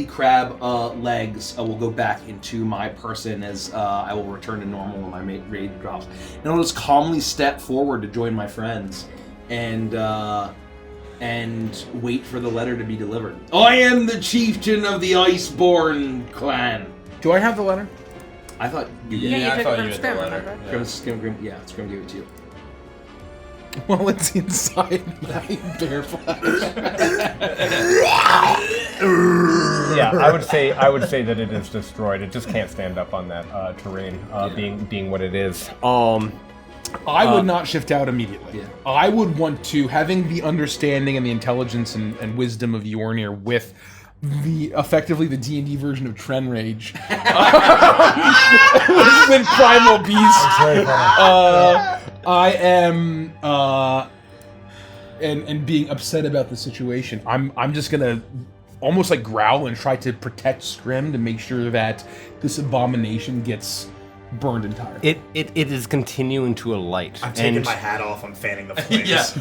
crab legs will go back into my person as I will return to normal when my raid drops. And I'll just calmly step forward to join my friends and wait for the letter to be delivered. I am the chieftain of the Iceborne clan. Do I have the letter? I thought you did. Yeah, you I took thought it you from had the Scrim, letter. remember? Scrim gave it to you. Well, it's inside my bear flesh. Yeah, I would say that it is destroyed. It just can't stand up on that terrain, being what it is. I would not shift out immediately. Yeah. I would want to, having the understanding and the intelligence and wisdom of Yornir with effectively the D&D version of Tren Rage. With Primal Beast. I am and being upset about the situation. I'm just gonna almost like growl and try to protect Scrim to make sure that this abomination gets burned entirely. It is continuing to alight. I'm taking my hat off. I'm fanning the flames.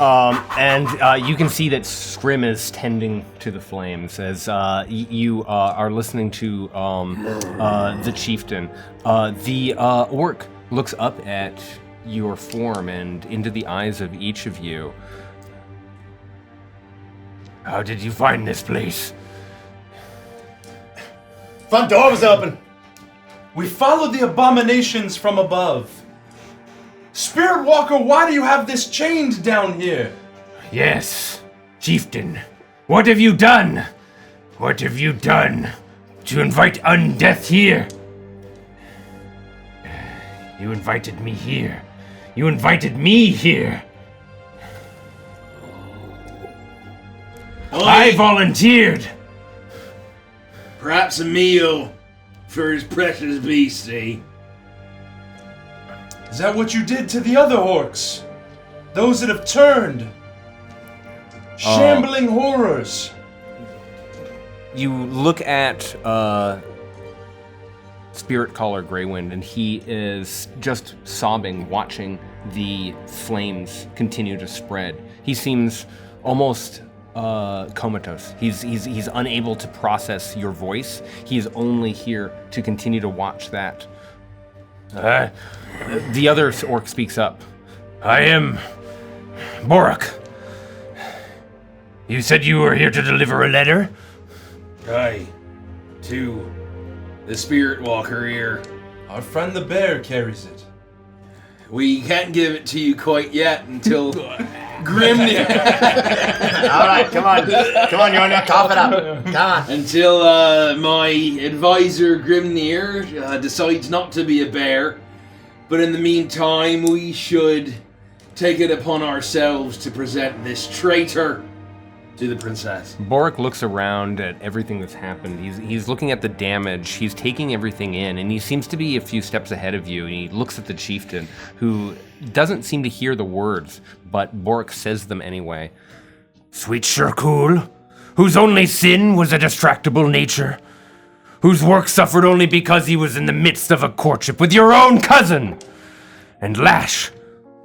And you can see that Scrim is tending to the flames as you are listening to the chieftain. The orc looks up at your form and into the eyes of each of you. How did you find this place? Front door was open. We followed the abominations from above. Spirit Walker, why do you have this chained down here? Yes, Chieftain. What have you done? What have you done to invite undeath here? You invited me here. You invited me here. I volunteered. Perhaps a meal for his precious beastie. Is that what you did to the other orcs? Those that have turned? Shambling horrors. You look at Spirit Caller Grywind, and he is just sobbing, watching the flames continue to spread. He seems almost comatose. He's unable to process your voice. He's only here to continue to watch that. The other orc speaks up. I am Borak. You said you were here to deliver a letter? Aye. To the Spirit Walker here. Our friend the bear carries it. We can't give it to you quite yet until Grimnir. All right, come on, Yona, cough it up. Come on. Until my advisor Grimnir decides not to be a bear. But in the meantime, we should take it upon ourselves to present this traitor to the princess. Borak looks around at everything that's happened. He's looking at the damage. He's taking everything in, and he seems to be a few steps ahead of you. And he looks at the chieftain, who doesn't seem to hear the words, but Borak says them anyway. Sweet Shirkul, whose only sin was a distractible nature, whose work suffered only because he was in the midst of a courtship with your own cousin. And Lash,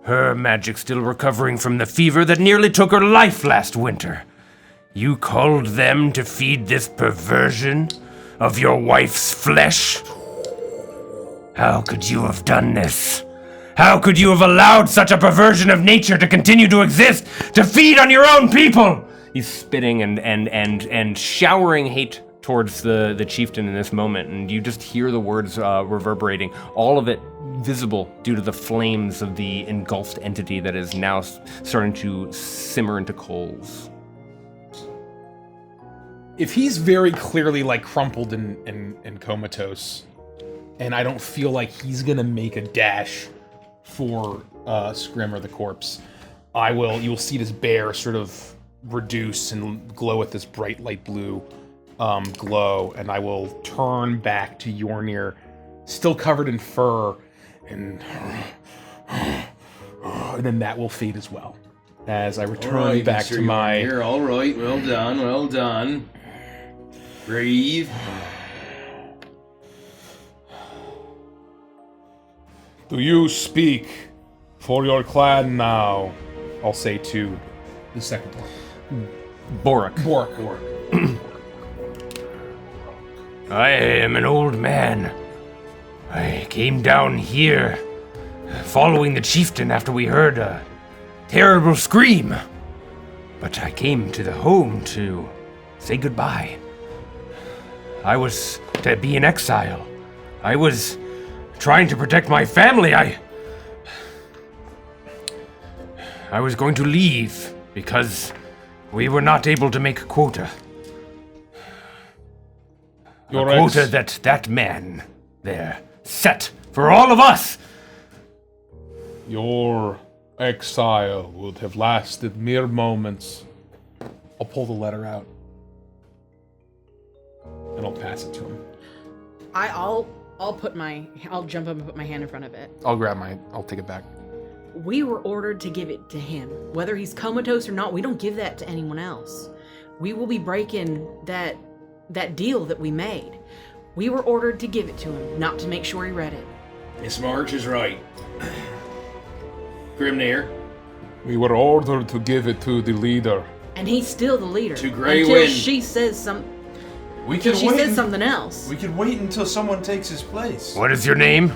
her magic still recovering from the fever that nearly took her life last winter. You called them to feed this perversion of your wife's flesh? How could you have done this? How could you have allowed such a perversion of nature to continue to exist, to feed on your own people? He's spitting and showering hate towards the chieftain in this moment, and you just hear the words reverberating, all of it visible due to the flames of the engulfed entity that is now starting to simmer into coals. If he's very clearly like crumpled and comatose, and I don't feel like he's gonna make a dash for Scrim or the corpse, you'll see this bear sort of reduce and glow with this bright light blue glow, and I will turn back to Yornir, still covered in fur, and then that will fade as well. As I return back to my... You're all right, well done, well done. Breathe. Do you speak for your clan now? I'll say to the second one. Borak. I am an old man. I came down here following the chieftain after we heard a terrible scream. But I came to the home to say goodbye. I was to be in exile. I was trying to protect my family. I was going to leave because we were not able to make a quota. A quota that man there set for all of us. Your exile would have lasted mere moments. I'll pull the letter out. And I'll pass it to him. I'll jump up and put my hand in front of it. I'll take it back. We were ordered to give it to him. Whether he's comatose or not, we don't give that to anyone else. We will be breaking that deal that we made. We were ordered to give it to him, not to make sure he read it. Miss March is right. Grimnir. We were ordered to give it to the leader. And he's still the leader. To Grywind. Until she says something. We can She wait. says something else. We could wait until someone takes his place. What is your name?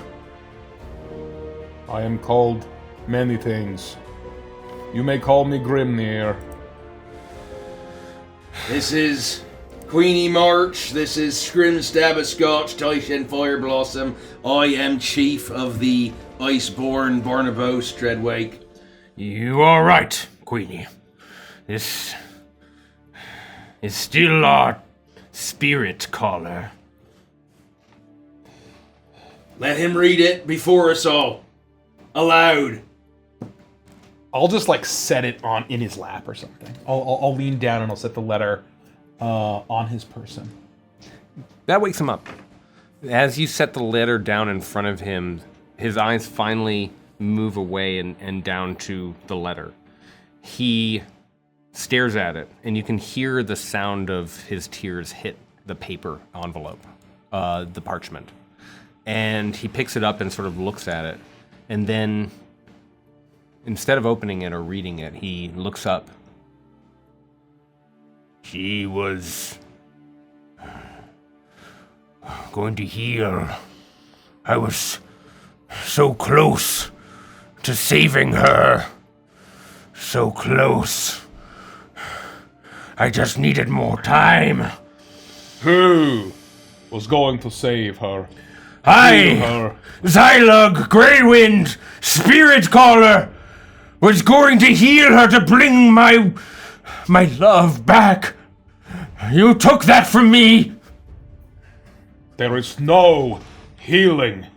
I am called many things. You may call me Grimnir. This is Queenie March, this is Scrim Stabberscotch, Tyson Fireblossom. I am chief of the Iceborne Barnabos Dreadwake. You are right, Queenie. This is still our spirit caller. Let him read it before us all. Aloud. I'll just like set it on in his lap or something. I'll lean down and I'll set the letter on his person. That wakes him up. As you set the letter down in front of him, his eyes finally move away and down to the letter. He stares at it, and you can hear the sound of his tears hit the paper envelope, the parchment. And he picks it up and sort of looks at it, and then instead of opening it or reading it, he looks up. She was going to heal. I was so close to saving her. So close. I just needed more time. Who was going to save her? I, Zylug Grywind, Spirit Caller, was going to heal her to bring my love back. You took that from me. There is no healing.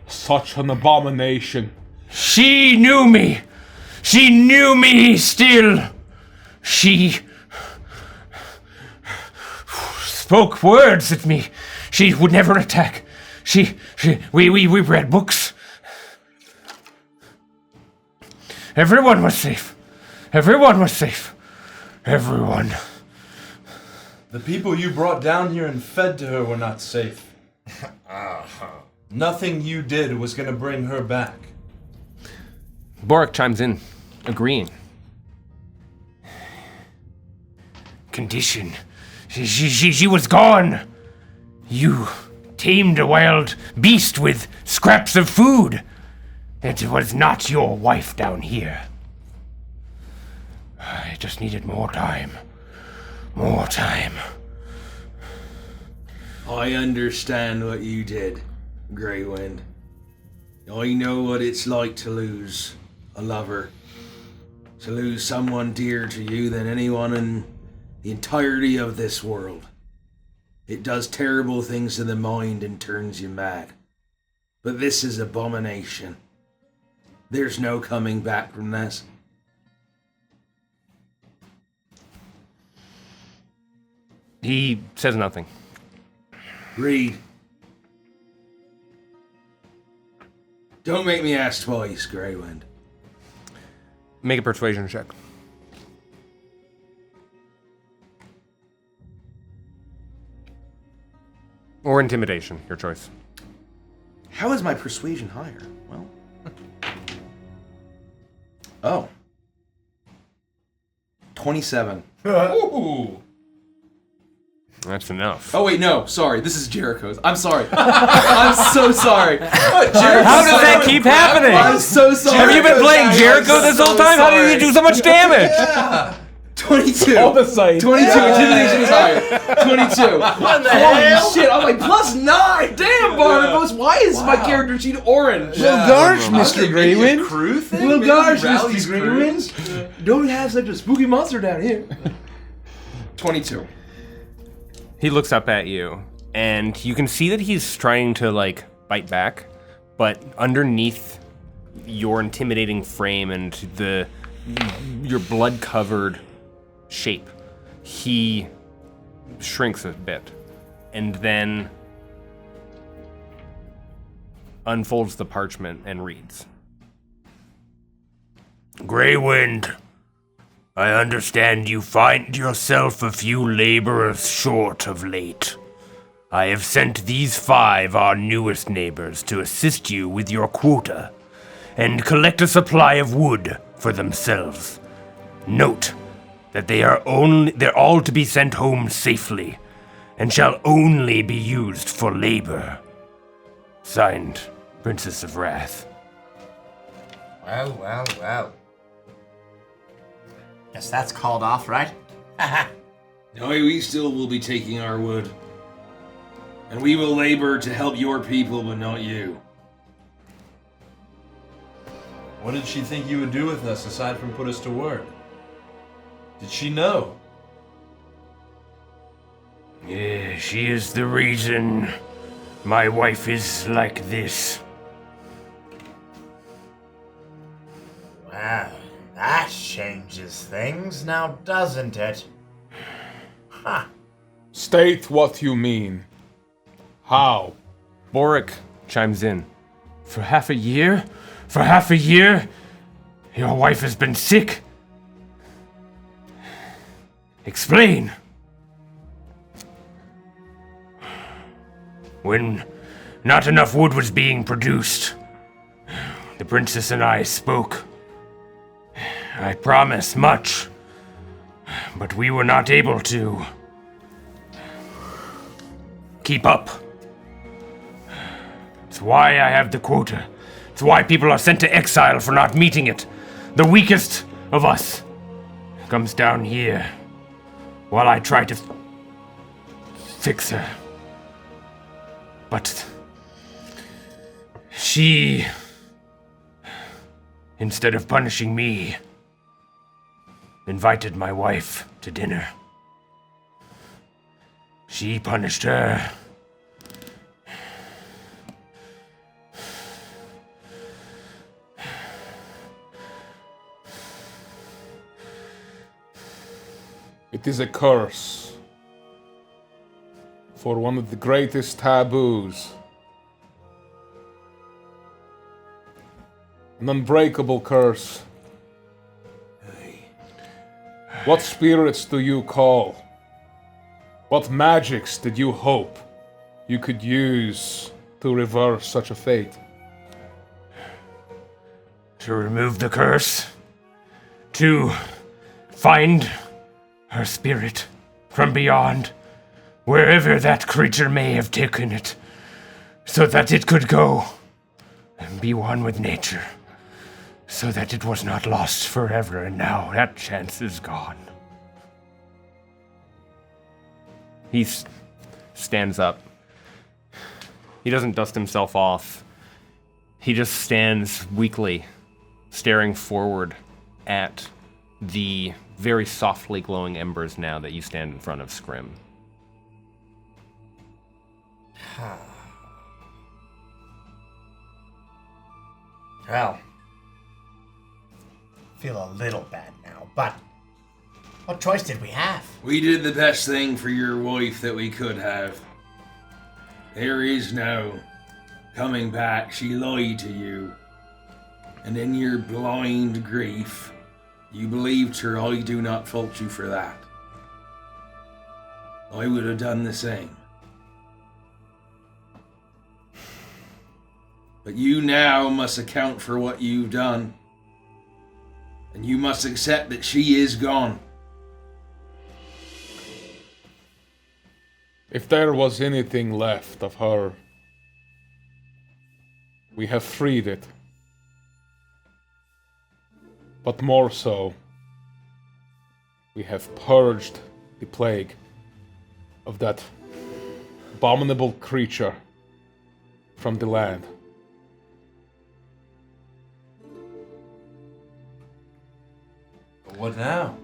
Such an abomination. She knew me. She knew me still. She spoke words at me. She would never attack. We read books. Everyone was safe. Everyone was safe. Everyone. The people you brought down here and fed to her were not safe. Nothing you did was going to bring her back. Borak chimes in, agreeing. Condition. She was gone. You tamed a wild beast with scraps of food. It was not your wife down here. I just needed more time. More time. I understand what you did, Grywind. I know what it's like to lose a lover. To lose someone dearer to you than anyone in the entirety of this world. It does terrible things to the mind and turns you mad. But this is abomination. There's no coming back from this. He says nothing. Read. Don't make me ask twice, Grywind. Make a persuasion check. Or intimidation, your choice. How is my persuasion higher? Well. Oh. 27. Ooh. That's enough. Oh, wait, no. Sorry. This is Jericho's. I'm sorry. I'm so sorry. How does that keep happening? I'm so sorry. Have you been playing Jericho this whole time? How did you do so much damage? Yeah. 22. All the same. 22. Intimidation is higher. 22. What the Holy hell? shit. I'm like, +9. Damn, Barnabas. Why is my character sheet orange? Yeah. gosh, I was Mr. thinking maybe a Grywind. crew thing? Well, Maybe gosh, Rally's Mr. crews? Grywind. Don't have such a spooky monster down here. 22. He looks up at you, and you can see that he's trying to, like, bite back, but underneath your intimidating frame and your blood-covered shape, he shrinks a bit, and then unfolds the parchment and reads. Grywind, I understand you find yourself a few laborers short of late. I have sent these 5, our newest neighbors, to assist you with your quota and collect a supply of wood for themselves. Note that they're all to be sent home safely and shall only be used for labor. Signed, Princess of Wrath. Well. Guess that's called off, right? No, we still will be taking our wood. And we will labor to help your people, but not you. What did she think you would do with us aside from put us to work? Did she know? Yeah, she is the reason my wife is like this. Well, that changes things now, doesn't it? Huh. State what you mean. How? Boric chimes in. For half a year? For half a year? Your wife has been sick? Explain. When not enough wood was being produced, the princess and I spoke. I promised much, but we were not able to keep up. It's why I have the quota. It's why people are sent to exile for not meeting it. The weakest of us comes down here while I try to fix her. But she, instead of punishing me, invited my wife to dinner. She punished her. It is a curse. For one of the greatest taboos. An unbreakable curse. What spirits do you call? What magics did you hope you could use to reverse such a fate? To remove the curse. To find her spirit from beyond, wherever that creature may have taken it, so that it could go and be one with nature, so that it was not lost forever, and now that chance is gone. He stands up. He doesn't dust himself off. He just stands weakly, staring forward at the very softly glowing embers now that you stand in front of Scrim. Well, feel a little bad now, but what choice did we have? We did the best thing for your wife that we could have. There is no coming back. She lied to you. And in your blind grief, you believed her. I do not fault you for that. I would have done the same. But you now must account for what you've done. And you must accept that she is gone. If there was anything left of her, we have freed it. But more so, we have purged the plague of that abominable creature from the land. But what now?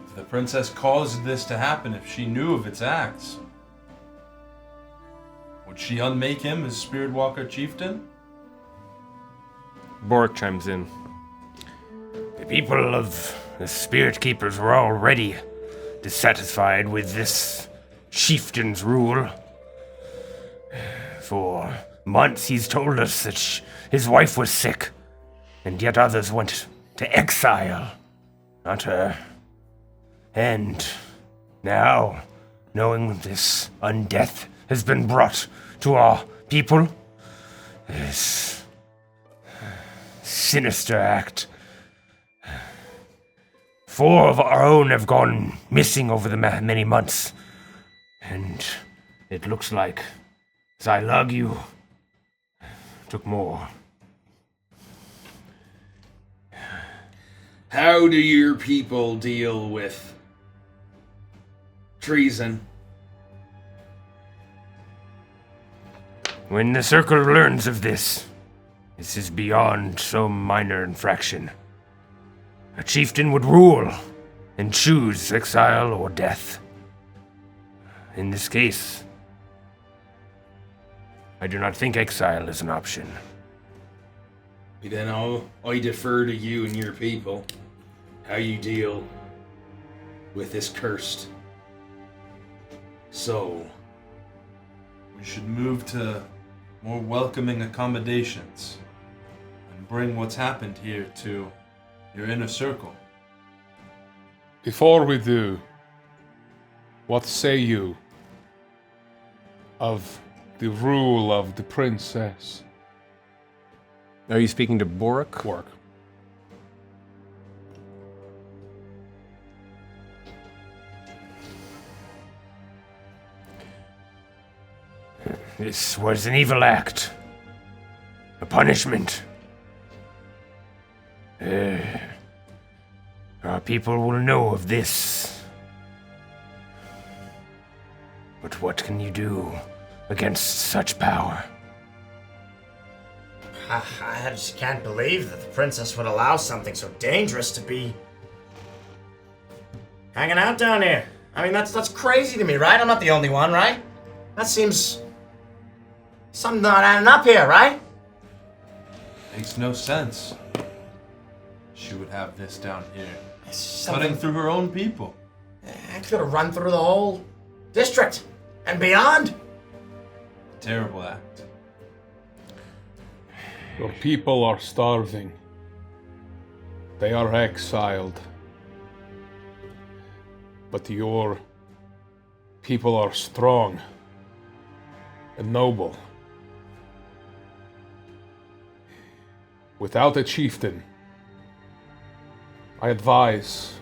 If the princess caused this to happen, if she knew of its acts, would she unmake him as Spirit Walker Chieftain? Boric chimes in. The people of the Spirit Keepers were already dissatisfied with this chieftain's rule. For months he's told us that his wife was sick, and yet others went to exile, not her. And now, knowing this undeath has been brought to our people, this sinister act, 4 of our own have gone missing over the many months, and it looks like Zylagu took more. How do your people deal with treason. When the Circle learns of this is beyond some minor infraction. A chieftain would rule and choose exile or death. In this case, I do not think exile is an option. Then I defer to you and your people. How you deal with this cursed soul. We should move to more welcoming accommodations and bring what's happened here to your inner circle. Before we do, what say you of the rule of the princess? Are you speaking to Borik? Work. This was an evil act. A punishment. Our people will know of this. But what can you do against such power? I just can't believe that the princess would allow something so dangerous to be hanging out down here. I mean, that's crazy to me, right? I'm not the only one, right? That seems something not adding up here, right? Makes no sense. She would have this down here. Something Cutting through her own people. I could have run through the whole district and beyond. Terrible act. Your people are starving. They are exiled. But your people are strong and noble. Without a chieftain, I advise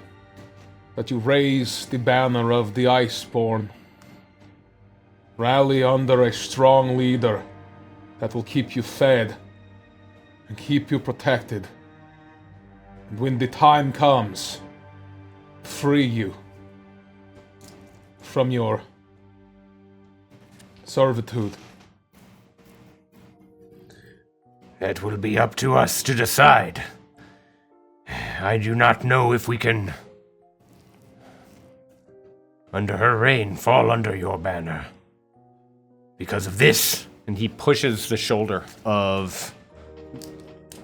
that you raise the banner of the Iceborn. Rally under a strong leader that will keep you fed and keep you protected. And when the time comes, free you from your servitude. It will be up to us to decide. I do not know if we can, under her reign, fall under your banner. Because of this. And he pushes the shoulder of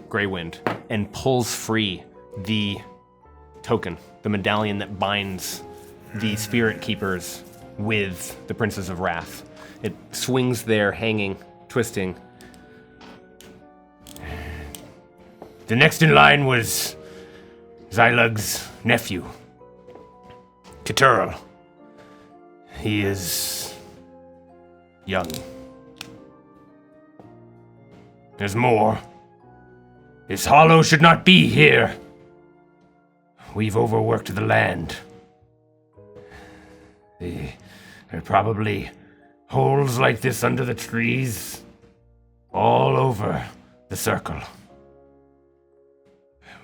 Grywind and pulls free the token, the medallion that binds the spirit keepers with the Princess of Wrath. It swings there, hanging, twisting. The next in line was Xylug's nephew, Keturl. He is young. There's more. This hollow should not be here. We've overworked the land. There are probably holes like this under the trees all over the circle.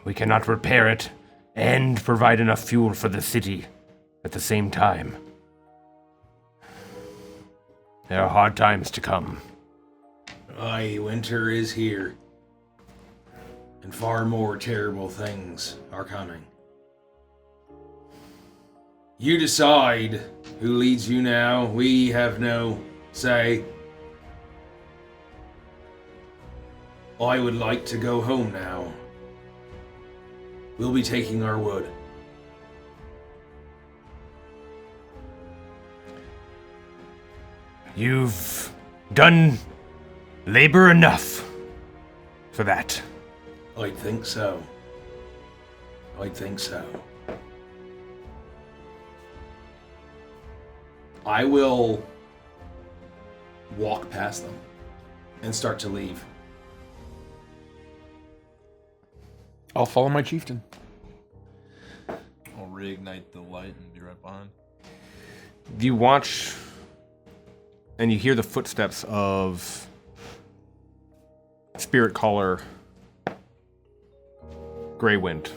We cannot repair it and provide enough fuel for the city at the same time. There are hard times to come. Aye, winter is here. And far more terrible things are coming. You decide who leads you now. We have no say. I would like to go home now. We'll be taking our wood. You've done labor enough for that. I think so. I think so. I will walk past them and start to leave. I'll follow my chieftain. I'll reignite the light and be right behind. You watch and you hear the footsteps of Spirit Caller Grywind,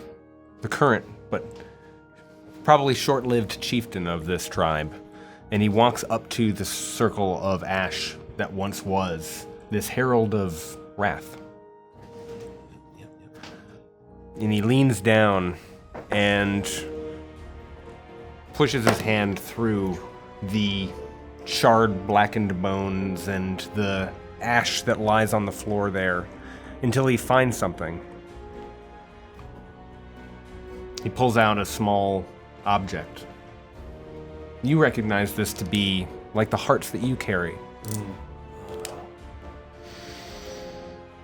the current but probably short-lived chieftain of this tribe. And he walks up to the circle of ash that once was this herald of wrath. And he leans down and pushes his hand through the charred, blackened bones and the ash that lies on the floor there until he finds something. He pulls out a small object. You recognize this to be like the hearts that you carry.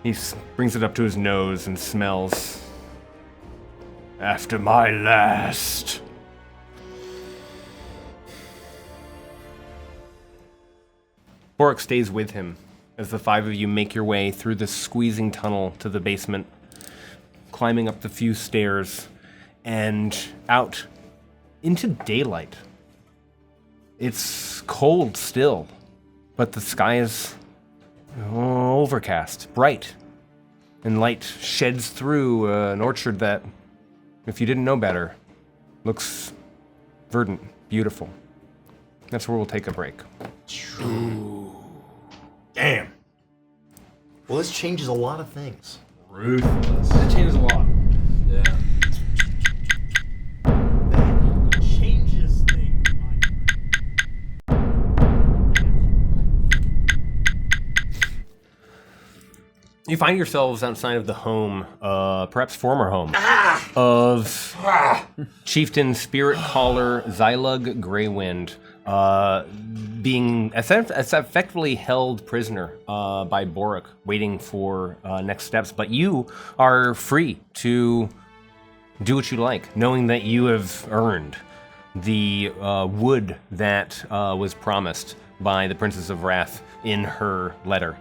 He brings it up to his nose and smells. After my last. Boric stays with him as the five of you make your way through the squeezing tunnel to the basement, climbing up the few stairs, and out into daylight. It's cold still, but the sky is overcast, bright, and light sheds through an orchard that, if you didn't know better, looks verdant, beautiful. That's where we'll take a break. Damn. Well, this changes a lot of things. Ruthless. That changes a lot. Yeah. That changes things. You find yourselves outside of the home, perhaps former home, of Chieftain Spirit Caller Zylug Grywind, being effectively held prisoner by Boric, waiting for next steps. But you are free to do what you like, knowing that you have earned the wood that was promised by the Princess of Wrath in her letter.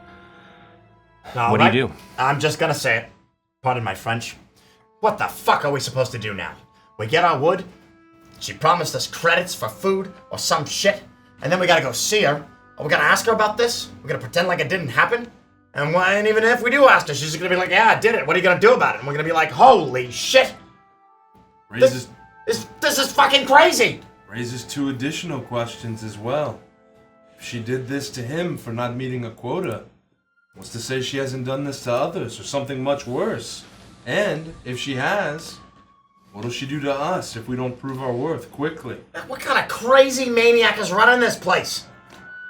Now, What do you do? I'm just gonna say it. Pardon my French. What the fuck are we supposed to do now? We get our wood, she promised us credits for food or some shit, and then we gotta go see her. Are we gonna ask her about this? We're gonna pretend like it didn't happen? And even if we do ask her, she's just gonna be like, yeah, I did it. What are you gonna do about it? And we're gonna be like, holy shit! Raises This is fucking crazy! raises two additional questions as well. If she did this to him for not meeting a quota, what's to say she hasn't done this to others or something much worse? And if she has, what'll she do to us if we don't prove our worth quickly? What kind of crazy maniac is running this place?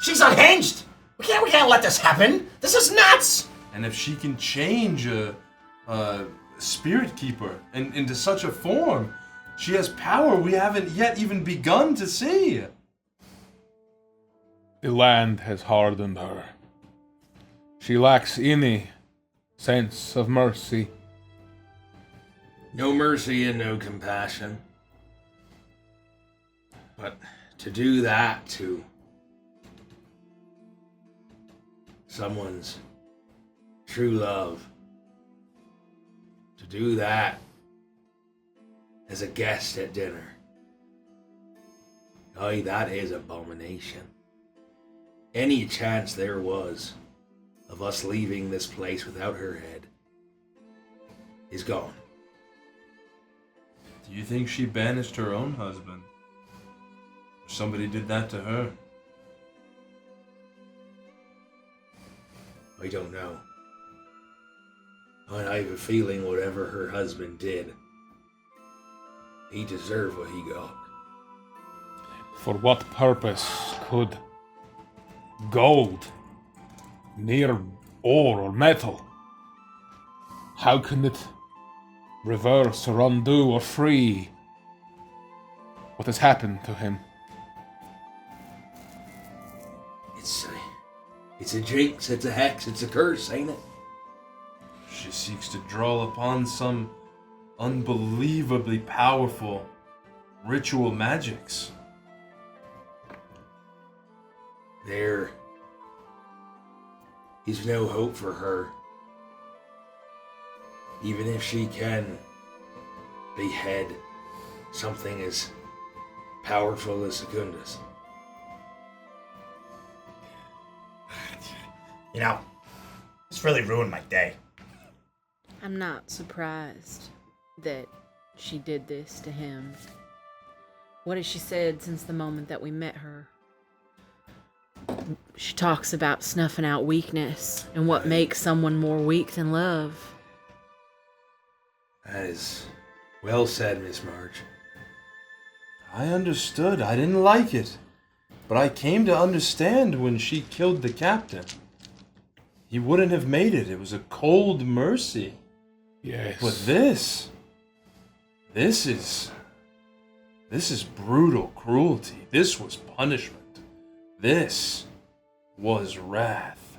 She's unhinged! We can't let this happen! This is nuts! And if she can change a spirit keeper into such a form, she has power we haven't yet even begun to see. The land has hardened her. She lacks any sense of mercy. No mercy and no compassion. But to do that to someone's true love, to do that as a guest at dinner, aye, that is abomination. Any chance there was of us leaving this place without her head is gone. Do you think she banished her own husband? Or somebody did that to her? I don't know. I have a feeling whatever her husband did, he deserved what he got. For what purpose could gold, near ore or metal, how can it reverse or undo or free what has happened to him? It's a jinx, it's a hex, it's a curse, ain't it? She seeks to draw upon some unbelievably powerful ritual magics. There is no hope for her. Even if she can behead something as powerful as Secundus. You know, it's really ruined my day. I'm not surprised that she did this to him. What has she said since the moment that we met her? She talks about snuffing out weakness and what makes someone more weak than love. That is well said, Miss Marge. I understood. I didn't like it. But I came to understand when she killed the captain. He wouldn't have made it. It was a cold mercy. Yes. But this is brutal cruelty. This was punishment. This was wrath.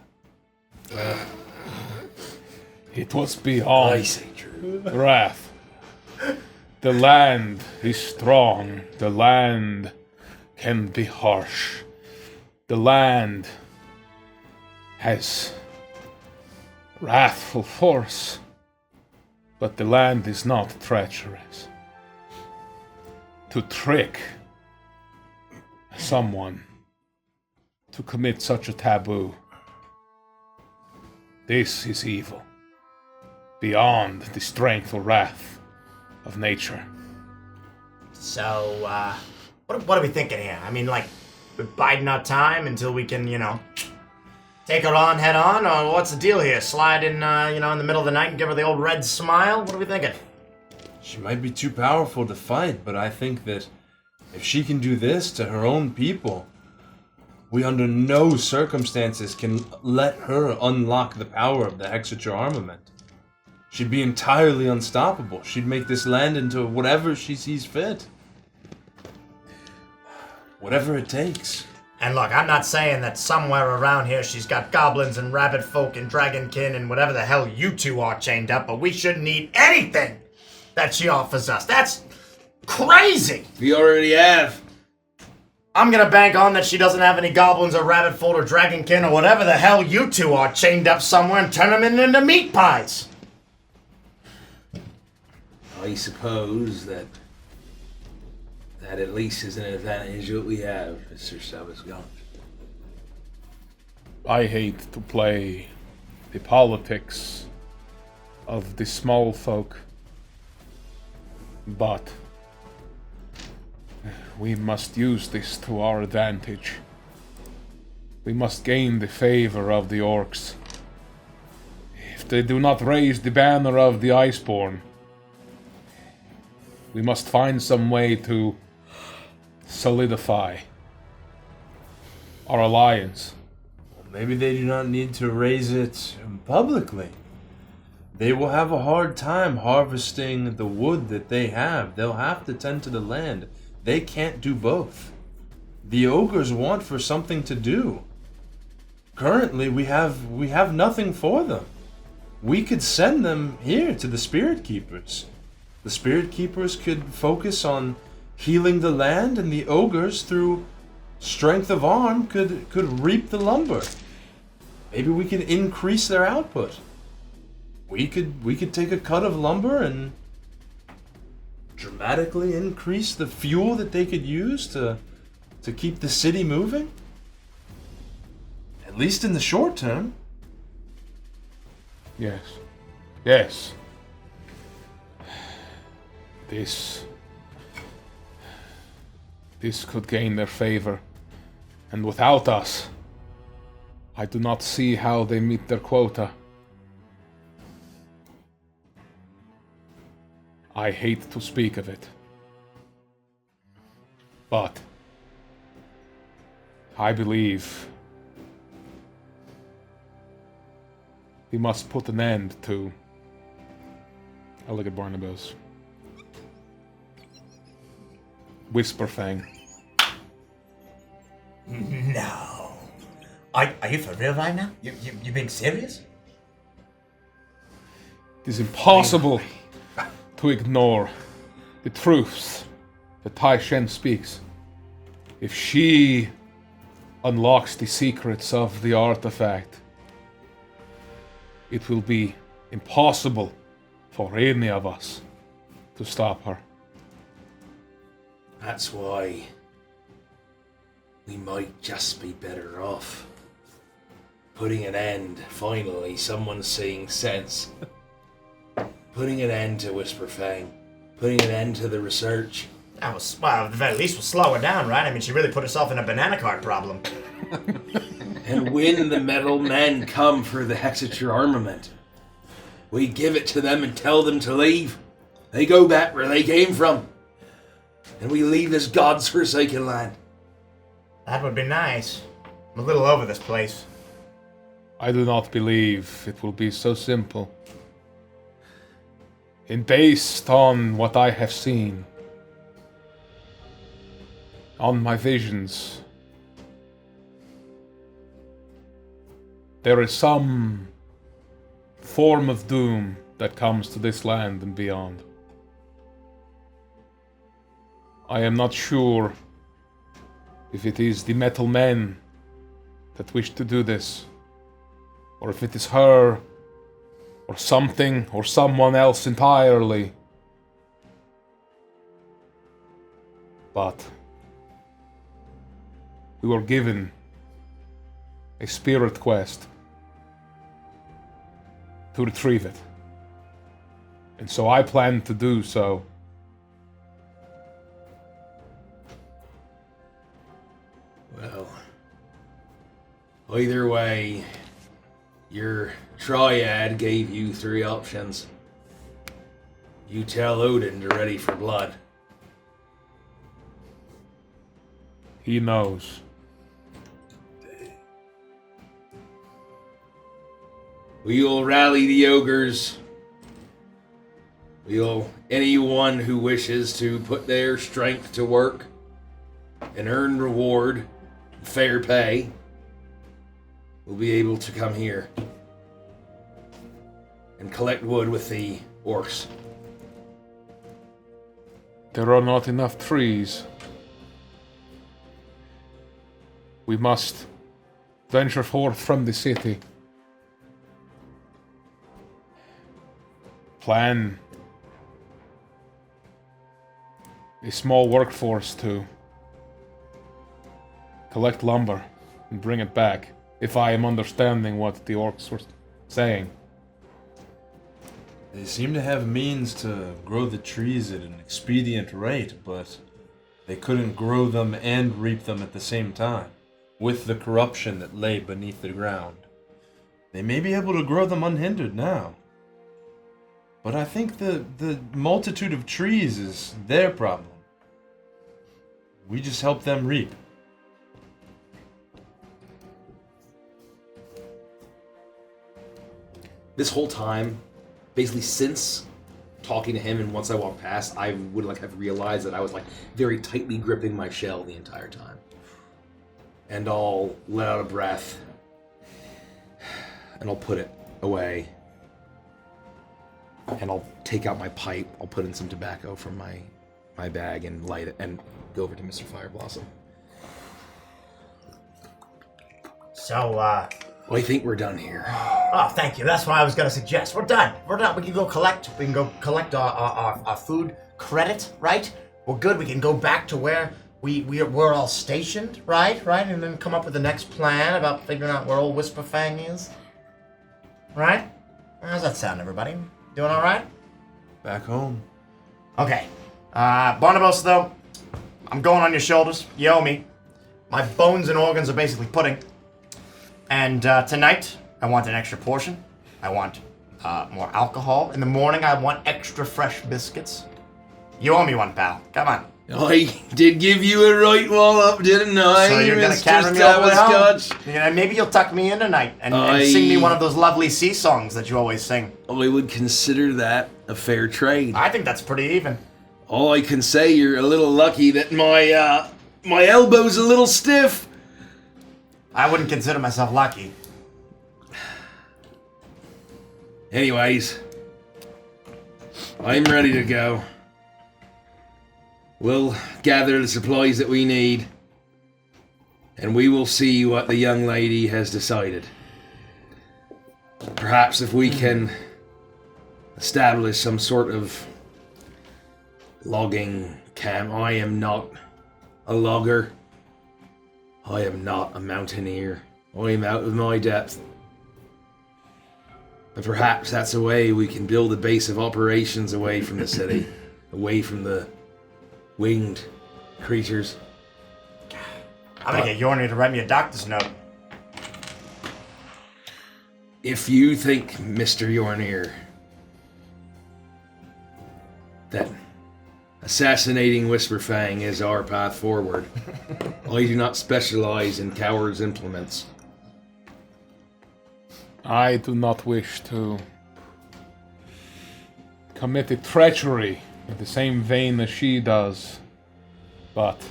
It was beyond I say true. wrath. The land is strong. The land can be harsh. The land has wrathful force. But the land is not treacherous. To trick someone to commit such a taboo, this is evil, beyond the strength or wrath of nature. So, what are we thinking here? I mean, like, we're biding our time until we can, take her on head on, or what's the deal here? Slide in, in the middle of the night and give her the old red smile? What are we thinking? She might be too powerful to fight, but I think that if she can do this to her own people, we under no circumstances can let her unlock the power of the Hexature armament. She'd be entirely unstoppable. She'd make this land into whatever she sees fit. Whatever it takes. And look, I'm not saying that somewhere around here she's got goblins and rabbit folk and dragonkin and whatever the hell you two are chained up, but we shouldn't need anything that she offers us. That's crazy! We already have. I'm gonna bank on that she doesn't have any goblins or rabbit folk or dragonkin or whatever the hell you two are chained up somewhere and turn them into meat pies. I suppose that at least is an advantage that we have, Mr. Sabasgant. I hate to play the politics of the small folk, but we must use this to our advantage. We must gain the favor of the orcs. If they do not raise the banner of the Iceborne, we must find some way to solidify our alliance. Maybe they do not need to raise it publicly. They will have a hard time harvesting the wood that they have. They'll have to tend to the land. They can't do both. The ogres want for something to do. Currently, we have nothing for them. We could send them here to the Spirit Keepers. The Spirit Keepers could focus on healing the land, and the ogres, through strength of arm, could reap the lumber. Maybe we could increase their output. We could take a cut of lumber and dramatically increase the fuel that they could use to keep the city moving. At least in the short term. Yes. Yes. This could gain their favor. And without us, I do not see how they meet their quota. I hate to speak of it, but I believe we must put an end to... I look at Barnabas. Whisperfang. No. Are you for real right now? You being serious? It is impossible to ignore the truths that Tai Shen speaks. If she unlocks the secrets of the artifact, it will be impossible for any of us to stop her. That's why we might just be better off putting an end, finally, someone's seeing sense. Putting an end to Whisperfang. Putting an end to the research. That was, well, at the very least, we'll slow her down, right? I mean, she really put herself in a banana cart problem. And when the metal men come for the Hexiture armament, we give it to them and tell them to leave. They go back where they came from. And we leave this God's forsaken land. That would be nice. I'm a little over this place. I do not believe it will be so simple. And based on what I have seen, on my visions, there is some form of doom that comes to this land and beyond. I am not sure if it is the metal men that wish to do this, or if it is her, or something, or someone else entirely. But we were given a spirit quest to retrieve it. And so I plan to do so. Well, either way, your triad gave you 3 options. You tell Odin to ready for blood. He knows. We'll rally the ogres. Anyone who wishes to put their strength to work and earn reward, fair pay, will be able to come here and collect wood with the orcs. There are not enough trees. We must venture forth from the city. Plan a small workforce to collect lumber and bring it back, if I am understanding what the orcs were saying. They seem to have means to grow the trees at an expedient rate, but they couldn't grow them and reap them at the same time, with the corruption that lay beneath the ground. They may be able to grow them unhindered now. But I think the multitude of trees is their problem. We just help them reap. This whole time, basically since talking to him and once I walked past, I would have realized that I was very tightly gripping my shell the entire time. And I'll let out a breath and I'll put it away. And I'll take out my pipe, I'll put in some tobacco from my bag and light it and go over to Mr. Fireblossom. So, I think we're done here. Oh, thank you. That's what I was going to suggest. We're done. We're done. We can go collect our food credit, right? We're good. We can go back to where we're all stationed, right? And then come up with the next plan about figuring out where old Whisperfang is. Right? How's that sound, everybody? Doing all right? Back home. Okay. Barnabas, though, I'm going on your shoulders. You owe me. My bones and organs are basically pudding. And tonight, I want an extra portion. I want more alcohol. In the morning, I want extra fresh biscuits. You owe me one, pal. Come on. I did give you a right wallop, didn't I? So you're gonna carry me all the way home? Maybe you'll tuck me in tonight and sing me one of those lovely sea songs that you always sing. I would consider that a fair trade. I think that's pretty even. All I can say, you're a little lucky that my elbow's a little stiff. I wouldn't consider myself lucky. Anyways, I'm ready to go. We'll gather the supplies that we need, and we will see what the young lady has decided. Perhaps if we can establish some sort of logging camp. I am not a logger. I am not a mountaineer. I am out of my depth. But perhaps that's a way we can build a base of operations away from the city, away from the winged creatures. I'm gonna get Yorny to write me a doctor's note. If you think, Mr. Yornir, that assassinating Whisperfang is our path forward, I do not specialize in cowards' implements. I do not wish to commit a treachery in the same vein as she does, but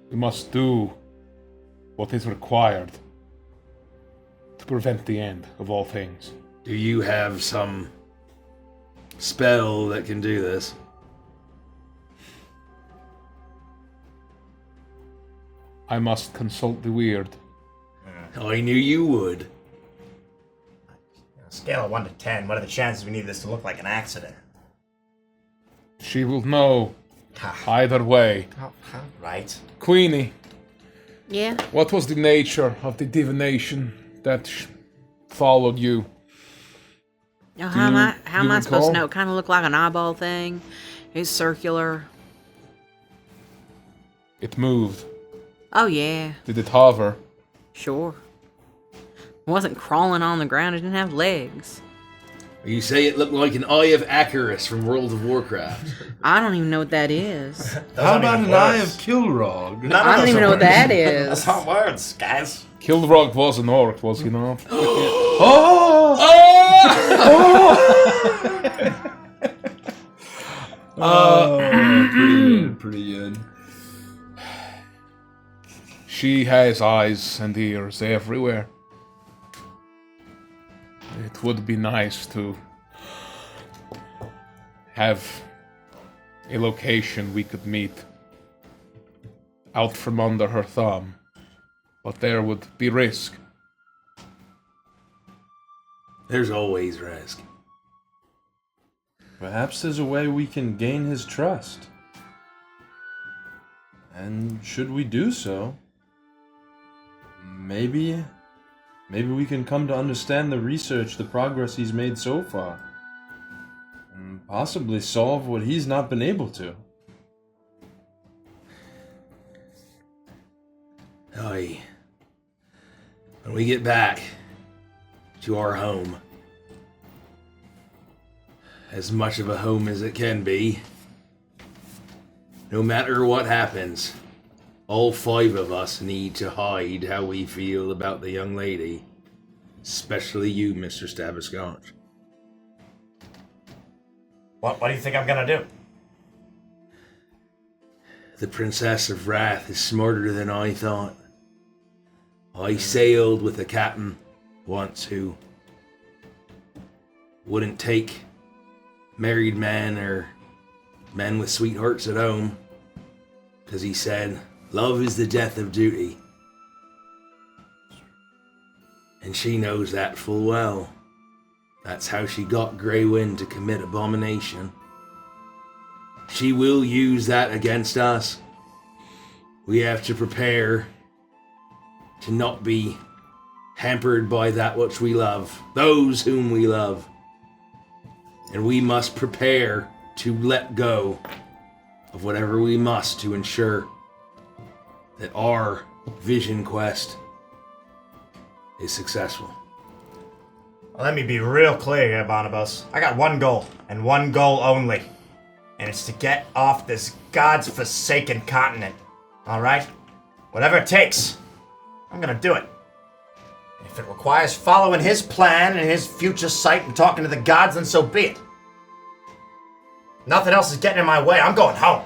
we must do what is required to prevent the end of all things. Do you have some spell that can do this? I must consult the weird. I knew you would. Scale of 1 to 10, what are the chances we need this to look like an accident? She will know either way. Right. Queenie, Yeah. what was the nature of the divination that followed you? Oh, how am I you supposed recall? to know? It kind of looked like an eyeball thing. It's circular. It moved. Oh yeah, Did it hover? sure. It wasn't crawling on the ground. It didn't have legs. You say it looked like an Eye of Acarus from World of Warcraft. I don't even know what that is. How about an Eye of Kilrog? I don't even know what that is. That's not words, guys. Kilrog was an orc, was he not? Pretty good. She has eyes and ears everywhere. It would be nice to have a location we could meet out from under her thumb, but there would be risk. There's always risk. Perhaps there's a way we can gain his trust. And should we do so, maybe we can come to understand the research, the progress he's made so far. And possibly solve what he's not been able to. Aye. When we get back to our home, as much of a home as it can be, no matter what happens, all 5 of us need to hide how we feel about the young lady. Especially you, Mr. Stabberscotch. What do you think I'm gonna do? The Princess of Wrath is smarter than I thought. I sailed with a captain once who wouldn't take married men or men with sweethearts at home, because he said, love is the death of duty. And she knows that full well. That's how she got Grywind to commit abomination. She will use that against us. We have to prepare to not be hampered by that which we love, those whom we love. And we must prepare to let go of whatever we must to ensure that our vision quest is successful. Well, let me be real clear here, Barnabas. I got one goal, and one goal only. And it's to get off this god's-forsaken continent. Alright? Whatever it takes, I'm gonna do it. If it requires following his plan and his future sight and talking to the gods, then so be it. Nothing else is getting in my way. I'm going home.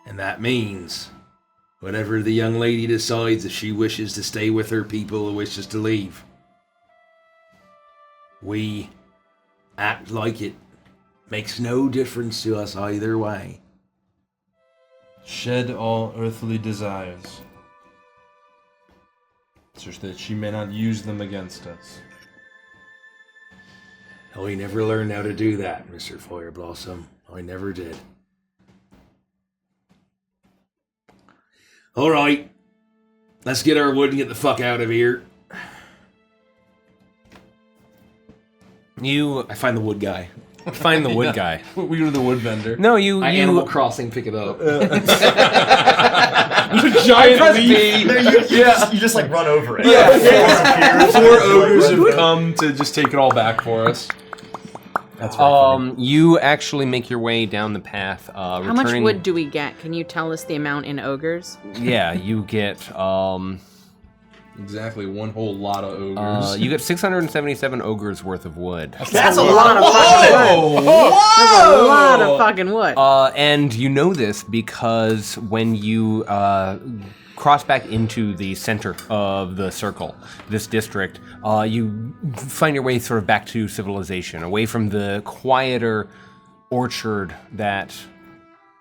And that means whatever the young lady decides, if she wishes to stay with her people or wishes to leave, we act like it makes no difference to us either way. Shed all earthly desires, so that she may not use them against us. I never learned how to do that, Mr. Fireblossom. I never did. Alright. Let's get our wood and get the fuck out of here. You I find the wood guy. find the wood guy. We were the wood vendor. No, you Animal Crossing, pick it up. Giant leaf. No, you just like run over it. Yeah. 4 ogres have come to just take it all back for us. That's very funny. You actually make your way down the path. How much wood do we get? Can you tell us the amount in ogres? Yeah, you get Exactly, one whole lot of ogres. you get 677 ogres worth of wood. That's a lot of fucking wood. That's a lot of fucking wood. And you know this because when you cross back into the center of the circle, this district, you find your way sort of back to civilization, away from the quieter orchard that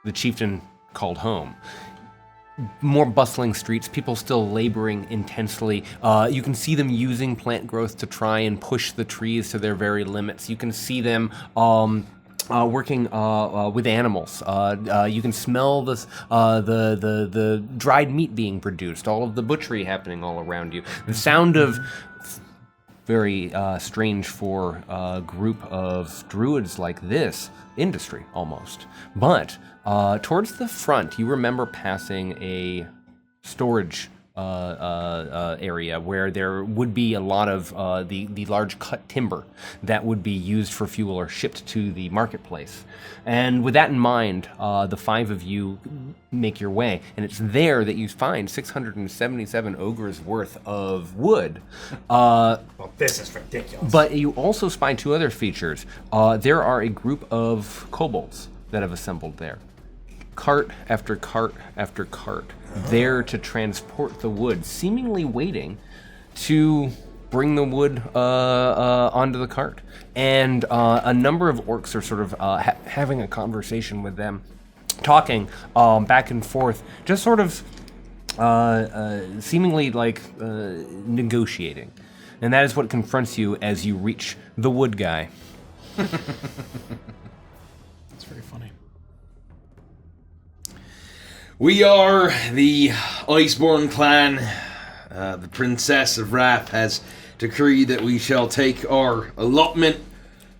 the chieftain called home. More bustling streets, people still laboring intensely. You can see them using plant growth to try and push the trees to their very limits. You can see them working with animals. You can smell the dried meat being produced, all of the butchery happening all around you. The sound of very strange for a group of druids like this, industry almost. But towards the front, you remember passing a storage area where there would be a lot of the large cut timber that would be used for fuel or shipped to the marketplace. And with that in mind, the 5 of you make your way, and it's there that you find 677 ogres worth of wood. Well, this is ridiculous. But you also spy 2 other features. There are a group of kobolds that have assembled there. Cart after cart after cart, there to transport the wood, seemingly waiting to bring the wood onto the cart. And a number of orcs are sort of having a conversation with them, talking back and forth, just sort of seemingly like negotiating. And that is what confronts you as you reach the wood guy. That's very funny. We are the Iceborne clan. The Princess of Wrath has decreed that we shall take our allotment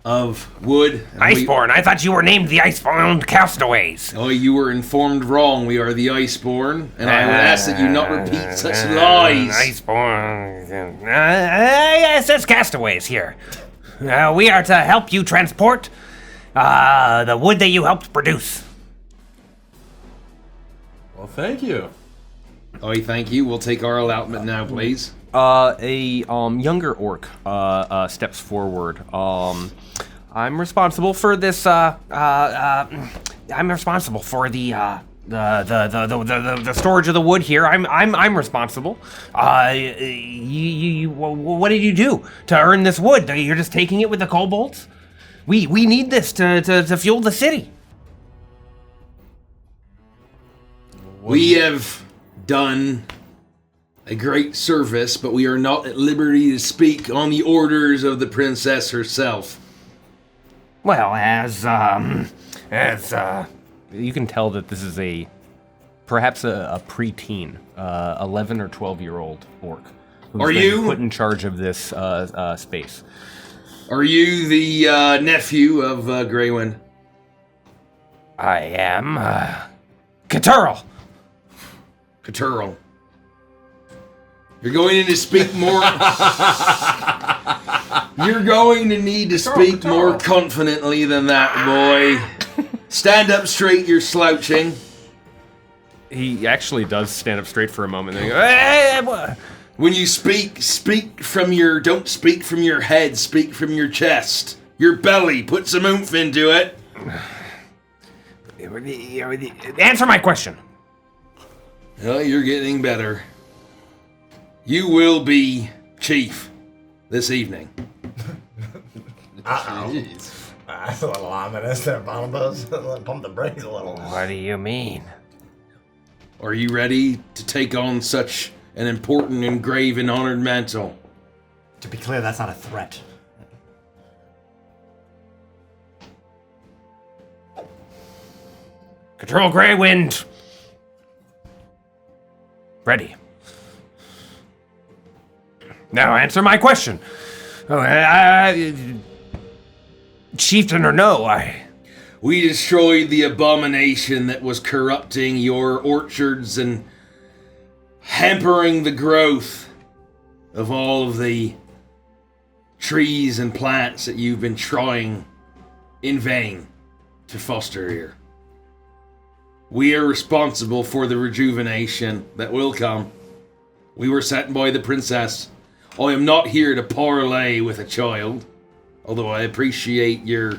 of wood. Iceborne, I thought you were named the Icebound Castaways. Oh, you were informed wrong. We are the Iceborne, and I would ask that you not repeat such lies. Iceborne. It says Castaways here. We are to help you transport the wood that you helped produce. Well, thank you. Oh, thank you. We'll take our allotment now, please. A younger orc steps forward. I'm responsible for this. I'm responsible for the storage of the wood here. I'm responsible. What did you do to earn this wood? You're just taking it with the kobolds? We need this to fuel the city. We have done a great service, but we are not at liberty to speak on the orders of the princess herself. Well, as you can tell that this is perhaps a preteen, 11 or 12-year-old orc. Are you put in charge of this space? Are you the nephew of Grywind? I am Caturl. Caturl. You're going to need to speak more. You're going to need to speak more confidently than that, boy. Stand up straight, you're slouching. He actually does stand up straight for a moment. And go, when you speak from don't speak from your head, speak from your chest. Your belly, put some oomph into it. Answer my question. Well, you're getting better. You will be chief this evening. Uh-oh. That's a little ominous there, Bonobos. Pump the brakes a little. What do you mean? Are you ready to take on such an important and grave and honored mantle? To be clear, that's not a threat. Control Grywind. Ready. Now answer my question. Chieftain or no, We destroyed the abomination that was corrupting your orchards and hampering the growth of all of the trees and plants that you've been trying in vain to foster here. We are responsible for the rejuvenation that will come. We were sent by the princess. I am not here to parley with a child, although I appreciate your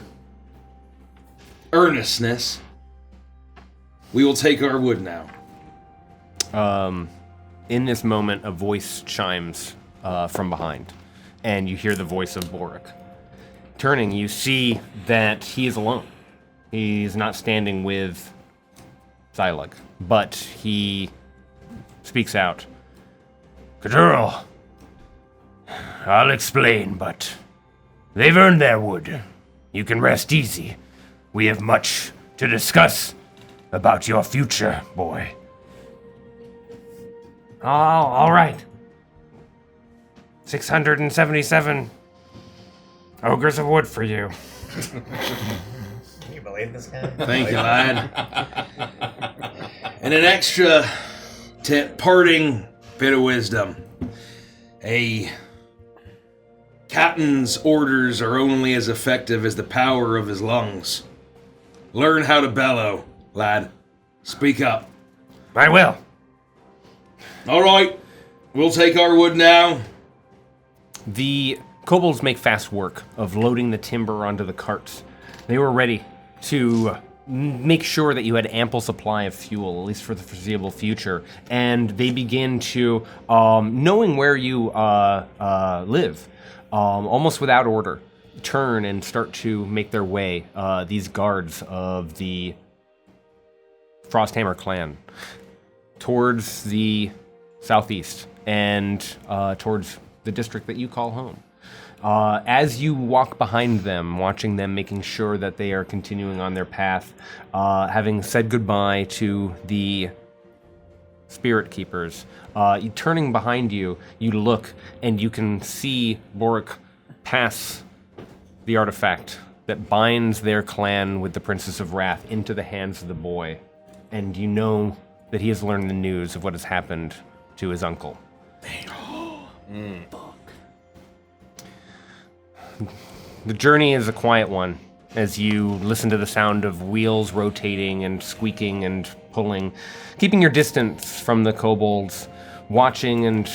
earnestness. We will take our wood now. In this moment, a voice chimes from behind, and you hear the voice of Boric. Turning, you see that he is alone. He's not standing with Xylug, but he speaks out. Cadurl, I'll explain, but they've earned their wood. You can rest easy. We have much to discuss about your future, boy. Oh, all right. 677 ogres of wood for you. Can you believe this guy? Thank you, lad. And an extra parting bit of wisdom. A captain's orders are only as effective as the power of his lungs. Learn how to bellow, lad. Speak up. I will. All right, we'll take our wood now. The kobolds make fast work of loading the timber onto the carts. They were ready to make sure that you had ample supply of fuel, at least for the foreseeable future. And they begin to, knowing where you live, almost without order, turn and start to make their way, these guards of the Frosthammer clan, towards the southeast and towards the district that you call home. As you walk behind them, watching them, making sure that they are continuing on their path, having said goodbye to the spirit keepers, turning behind you, you look and you can see Boric pass the artifact that binds their clan with the Princess of Wrath into the hands of the boy. And you know that he has learned the news of what has happened to his uncle. The journey is a quiet one as you listen to the sound of wheels rotating and squeaking and pulling, keeping your distance from the kobolds, watching and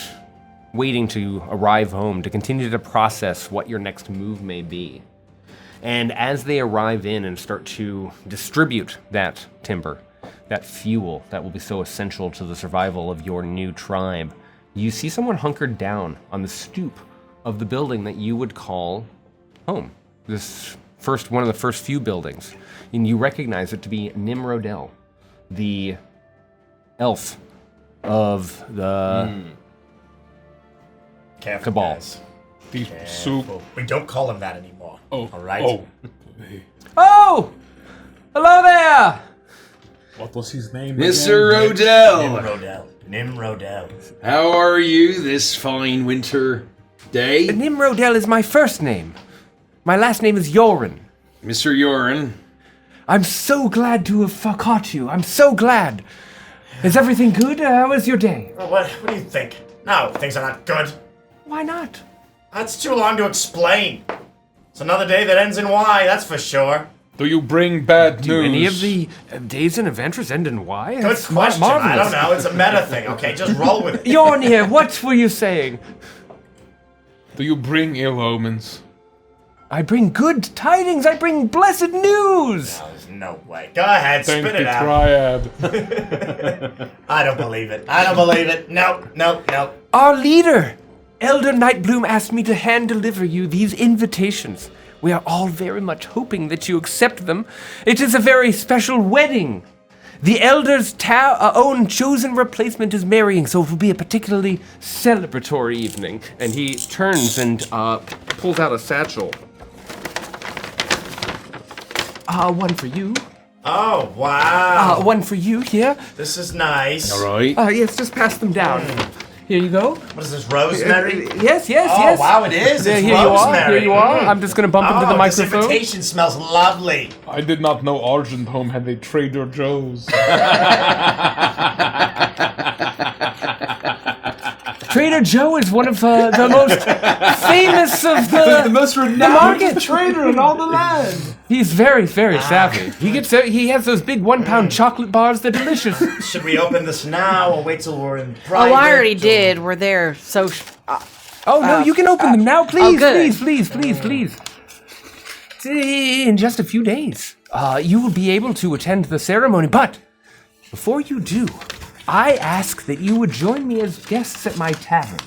waiting to arrive home to continue to process what your next move may be. And as they arrive in and start to distribute that timber, that fuel that will be so essential to the survival of your new tribe, you see someone hunkered down on the stoop of the building that you would call home. This one of the first few buildings. And you recognize it to be Nimrodel, the elf of the Cabal. Guys. Beef soup. We don't call him that anymore. Oh, all right. Oh! Hello there! What was his name? Mr. again? Rodell. Nimrodel. How are you this fine winter day? Nimrodel is my first name. My last name is Yoren. Mr. Yoren. I'm so glad to have caught you. I'm so glad. Is everything good? How was your day? Well, what do you think? No, things are not good. Why not? That's too long to explain. It's another day that ends in Y, that's for sure. Do you bring bad news? Do any of the days and adventures end in Y? Good That's question. marvelous. I don't know. It's a meta thing. Okay, just roll with it. Yorn here, what were you saying? Do you bring ill omens? I bring good tidings. I bring blessed news. No, there's no way. Go ahead, Thank spit the it out. triad. I don't believe it. I don't believe it. No. Our leader, Elder Nightbloom, asked me to hand deliver you these invitations. We are all very much hoping that you accept them. It is a very special wedding. The Elder's own chosen replacement is marrying, so it will be a particularly celebratory evening. And he turns and pulls out a satchel. One for you. Oh, wow. One for you here. This is nice. All right. Yes, just pass them down. Here you go. What is this, rosemary? Yes, Oh, wow, it is. It's here rosemary. you are. I'm just going to bump into the This microphone. invitation smells lovely. I did not know Argentholme had a Trader Joe's. Trader Joe is one of the most famous of the most the renowned market. trader in all the land. He's very, very savvy. He has those big 1 pound chocolate bars. They're delicious. Should we open this now or wait till we're in private? Oh, I already did. We're there. So, Oh no, you can open them now, please, good. please. In just a few days, you will be able to attend the ceremony. But before you do, I ask that you would join me as guests at my tavern.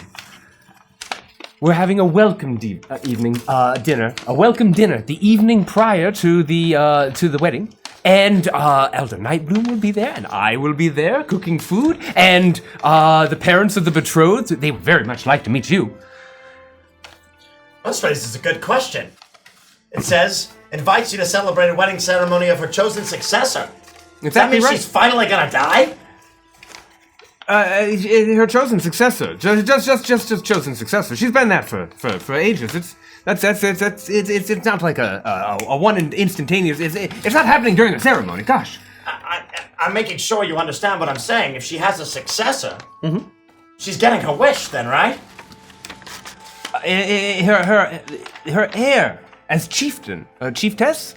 We're having a welcome evening dinner. A welcome dinner the evening prior to the wedding. And Elder Nightbloom will be there, and I will be there cooking food. And the parents of the betrothed, they would very much like to meet you. This raises a good question. It says, invites you to celebrate a wedding ceremony of her chosen successor. Does that mean she's finally gonna die? Her chosen successor, just chosen successor. She's been that for ages. It's not like a one instantaneous. It's not happening during the ceremony. Gosh, I'm making sure you understand what I'm saying. If she has a successor, she's getting her wish, then, right? Her heir as chieftain, chieftain.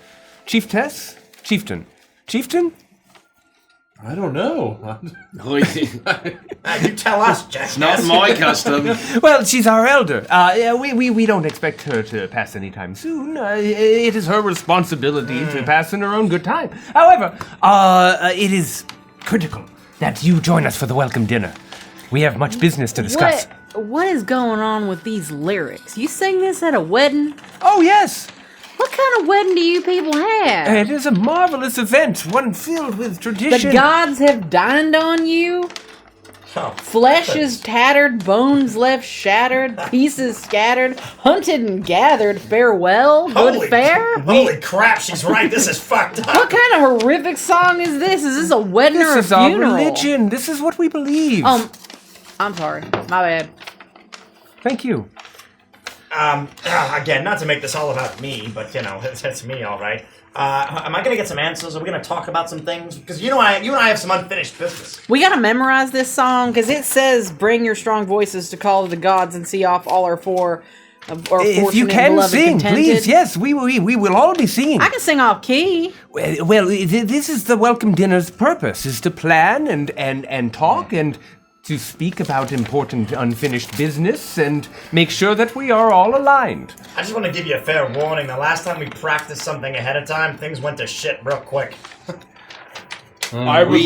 I don't know. You tell us, Jack. It's not my custom. Well, she's our elder. We don't expect her to pass anytime soon. It is her responsibility to pass in her own good time. However, it is critical that you join us for the welcome dinner. We have much business to discuss. what is going on with these lyrics? You sing this at a wedding? Oh, yes. What kind of wedding do you people have? It is a marvelous event, one filled with tradition. The gods have dined on you? Oh, Flesh is tattered, bones left shattered, pieces scattered, hunted and gathered, farewell, good fare? Holy crap, she's right, this is fucked up. What kind of horrific song is this? Is this a wedding or a This is our funeral? religion. This is what we believe. I'm sorry. My bad. Thank you. Again, not to make this all about me, but, you know, it's me, all right. Am I going to get some answers? Are we going to talk about some things? Because you and I have some unfinished business. We gotta memorize this song because it says, "Bring your strong voices to call to the gods and see off all our four." If you can sing, please, yes, we will all be singing. I can sing off key. Well, this is the welcome dinner's purpose: is to plan and talk and to speak about important unfinished business and make sure that we are all aligned. I just want to give you a fair warning. The last time we practiced something ahead of time, things went to shit real quick. I would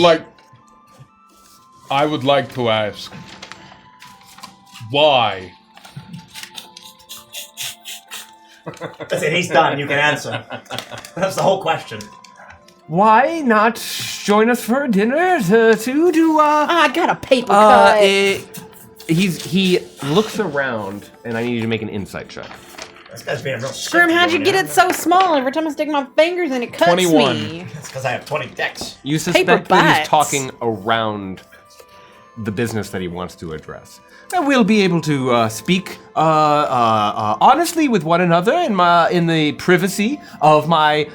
like to ask, why? That's it, he's done. You can answer. That's the whole question. Why not join us for dinner I got a paper cut. He looks around, and I need you to make an insight check. This guy's being real Scrim, how'd you get it so small? Every time I stick my fingers in it cuts 21. me. That's because I have 20 decks. You suspect that he's talking around the business that he wants to address. And we'll be able to speak honestly with one another in the privacy of my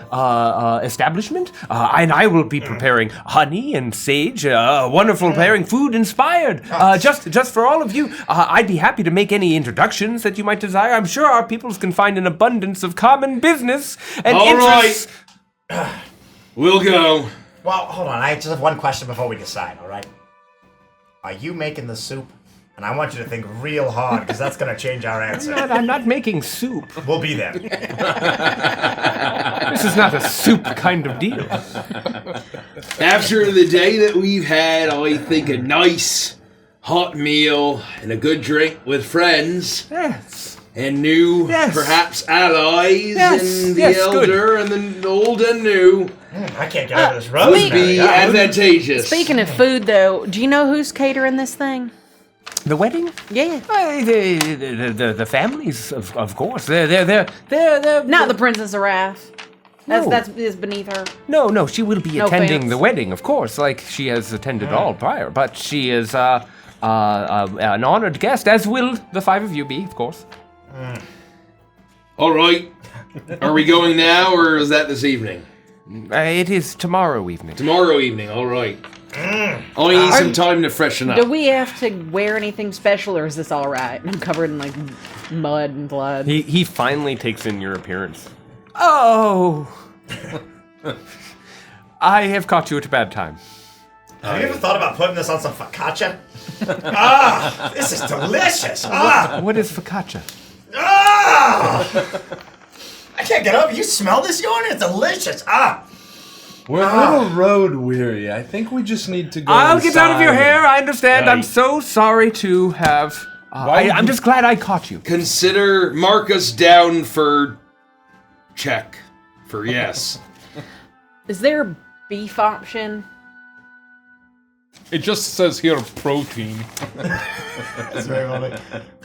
establishment. And I will be preparing honey and sage, wonderful preparing food inspired just for all of you. I'd be happy to make any introductions that you might desire. I'm sure our peoples can find an abundance of common business and interests. Right. We'll go. Well, hold on. I just have one question before we decide, all right? Are you making the soup? And I want you to think real hard, because that's going to change our answer. I'm not making soup. We'll be there. This is not a soup kind of deal. After the day that we've had, I think a nice hot meal and a good drink with friends. Yes. And new, perhaps, allies, and the elder, and the old and new. I can't get over this rosemary. Would be advantageous. Speaking of food, though, do you know who's catering this thing? The wedding? Yeah. The families, of course. They're Not the Princess of Wrath. No. That's is beneath her. No, she will be No attending offense. the wedding, of course, like she has attended all prior. But she is an honored guest, as will the five of you be, of course. All right. Are we going now, or is that this evening? It is tomorrow evening. Tomorrow evening, all right. I need some time to freshen up. Do we have to wear anything special, or is this all right? I'm covered in like mud and blood. He finally takes in your appearance. Oh, I have caught you at a bad time. Have you ever thought about putting this on some focaccia? This is delicious. What is focaccia? I can't get over. You smell this, Yorn? It's delicious. We're a little road weary. I think we just need to go. I'll get out of your inside hair. I understand. I'm Right. so sorry to have. I'm just glad I caught you. Mark us down for check. For yes. Is there a beef option? It just says here protein. That's very funny.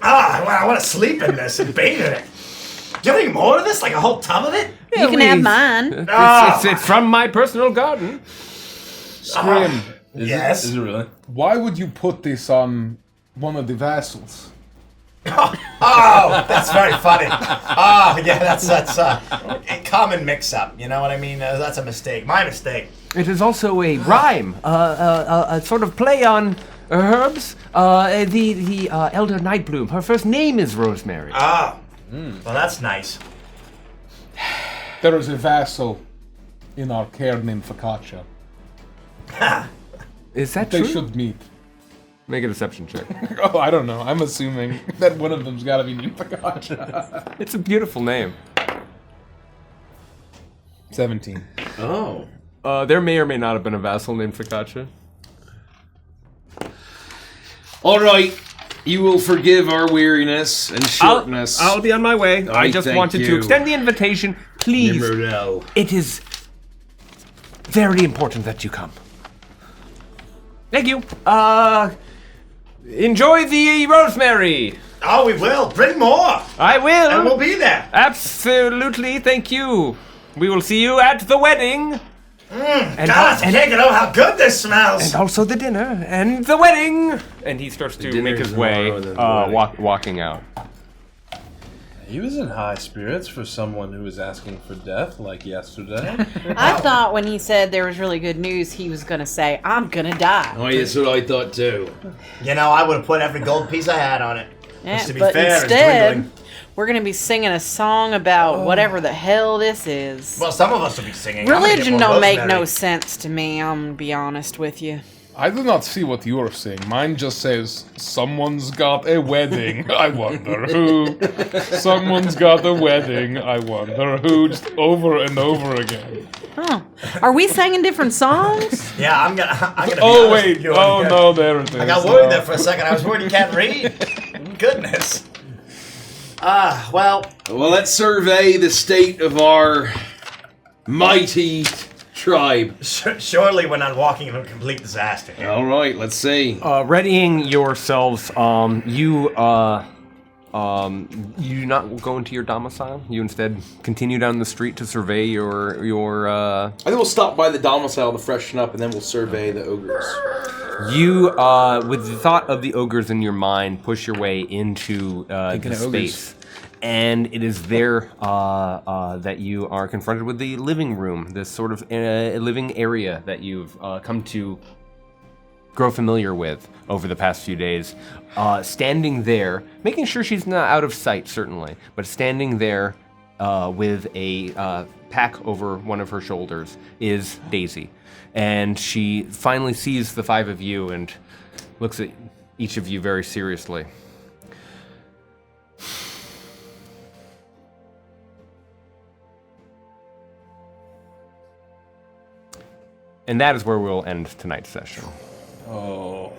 I want to sleep in this and bathe in it. Do you have any more of this? Like a whole tub of it? You can have mine. It's from my personal garden. Scrim. Yes. Is it really? Why would you put this on one of the vassals? Oh, that's very funny. Yeah, that's a common mix-up. You know what I mean? That's a mistake. My mistake. It is also a rhyme, a sort of play on herbs. The Elder Nightbloom. Her first name is Rosemary. Well, that's nice. There is a vassal in our care named Focaccia. Is that They true? should meet. Make a deception check. Oh, I don't know. I'm assuming that one of them's gotta be named Focaccia. It's a beautiful name. 17. Oh. There may or may not have been a vassal named Focaccia. Alright. You will forgive our weariness and shortness. I'll be on my way. I just thank wanted to you. extend the invitation. Please. Nimrod. It is very important that you come. Thank you. Enjoy the rosemary. Oh, we will. Bring more. I will. And we'll be there. Absolutely. Thank you. We will see you at the wedding. God, I can't get over how good this smells. And also the dinner and the wedding. And he starts to make his way, tomorrow, then the wedding. walking out. He was in high spirits for someone who was asking for death like yesterday. I thought when he said there was really good news, he was gonna say, "I'm gonna die." Oh, that's what I thought too. You know, I would have put every gold piece I had on it. Yeah, Which, to be but fair, is instead, dwindling. we're gonna be singing a song about whatever the hell this is. Well, some of us will be singing. I'm gonna get Religion more don't make rosemary. no sense to me. I'm gonna be honest with you. I do not see what you are saying. Mine just says, someone's got a wedding. I wonder who. Someone's got a wedding. I wonder who. Just over and over again. Huh? Are we singing different songs? Yeah, I'm gonna be Oh, honest wait. with you. Oh, no, there it is. I got worried there for a second. I was worried you can't read. Goodness. Well. Well, let's survey the state of our mighty tribe. Surely we're not walking in a complete disaster here. All right, let's see. Readying yourselves, you do not go into your domicile. You instead continue down the street to survey your. I think we'll stop by the domicile to freshen up, and then we'll survey the ogres. You, with the thought of the ogres in your mind, push your way into the space. And it is there that you are confronted with the living room, this sort of living area that you've come to grow familiar with over the past few days. Standing there, making sure she's not out of sight, certainly, but standing there with a pack over one of her shoulders is Daisy. And she finally sees the five of you and looks at each of you very seriously. And that is where we'll end tonight's session. Oh.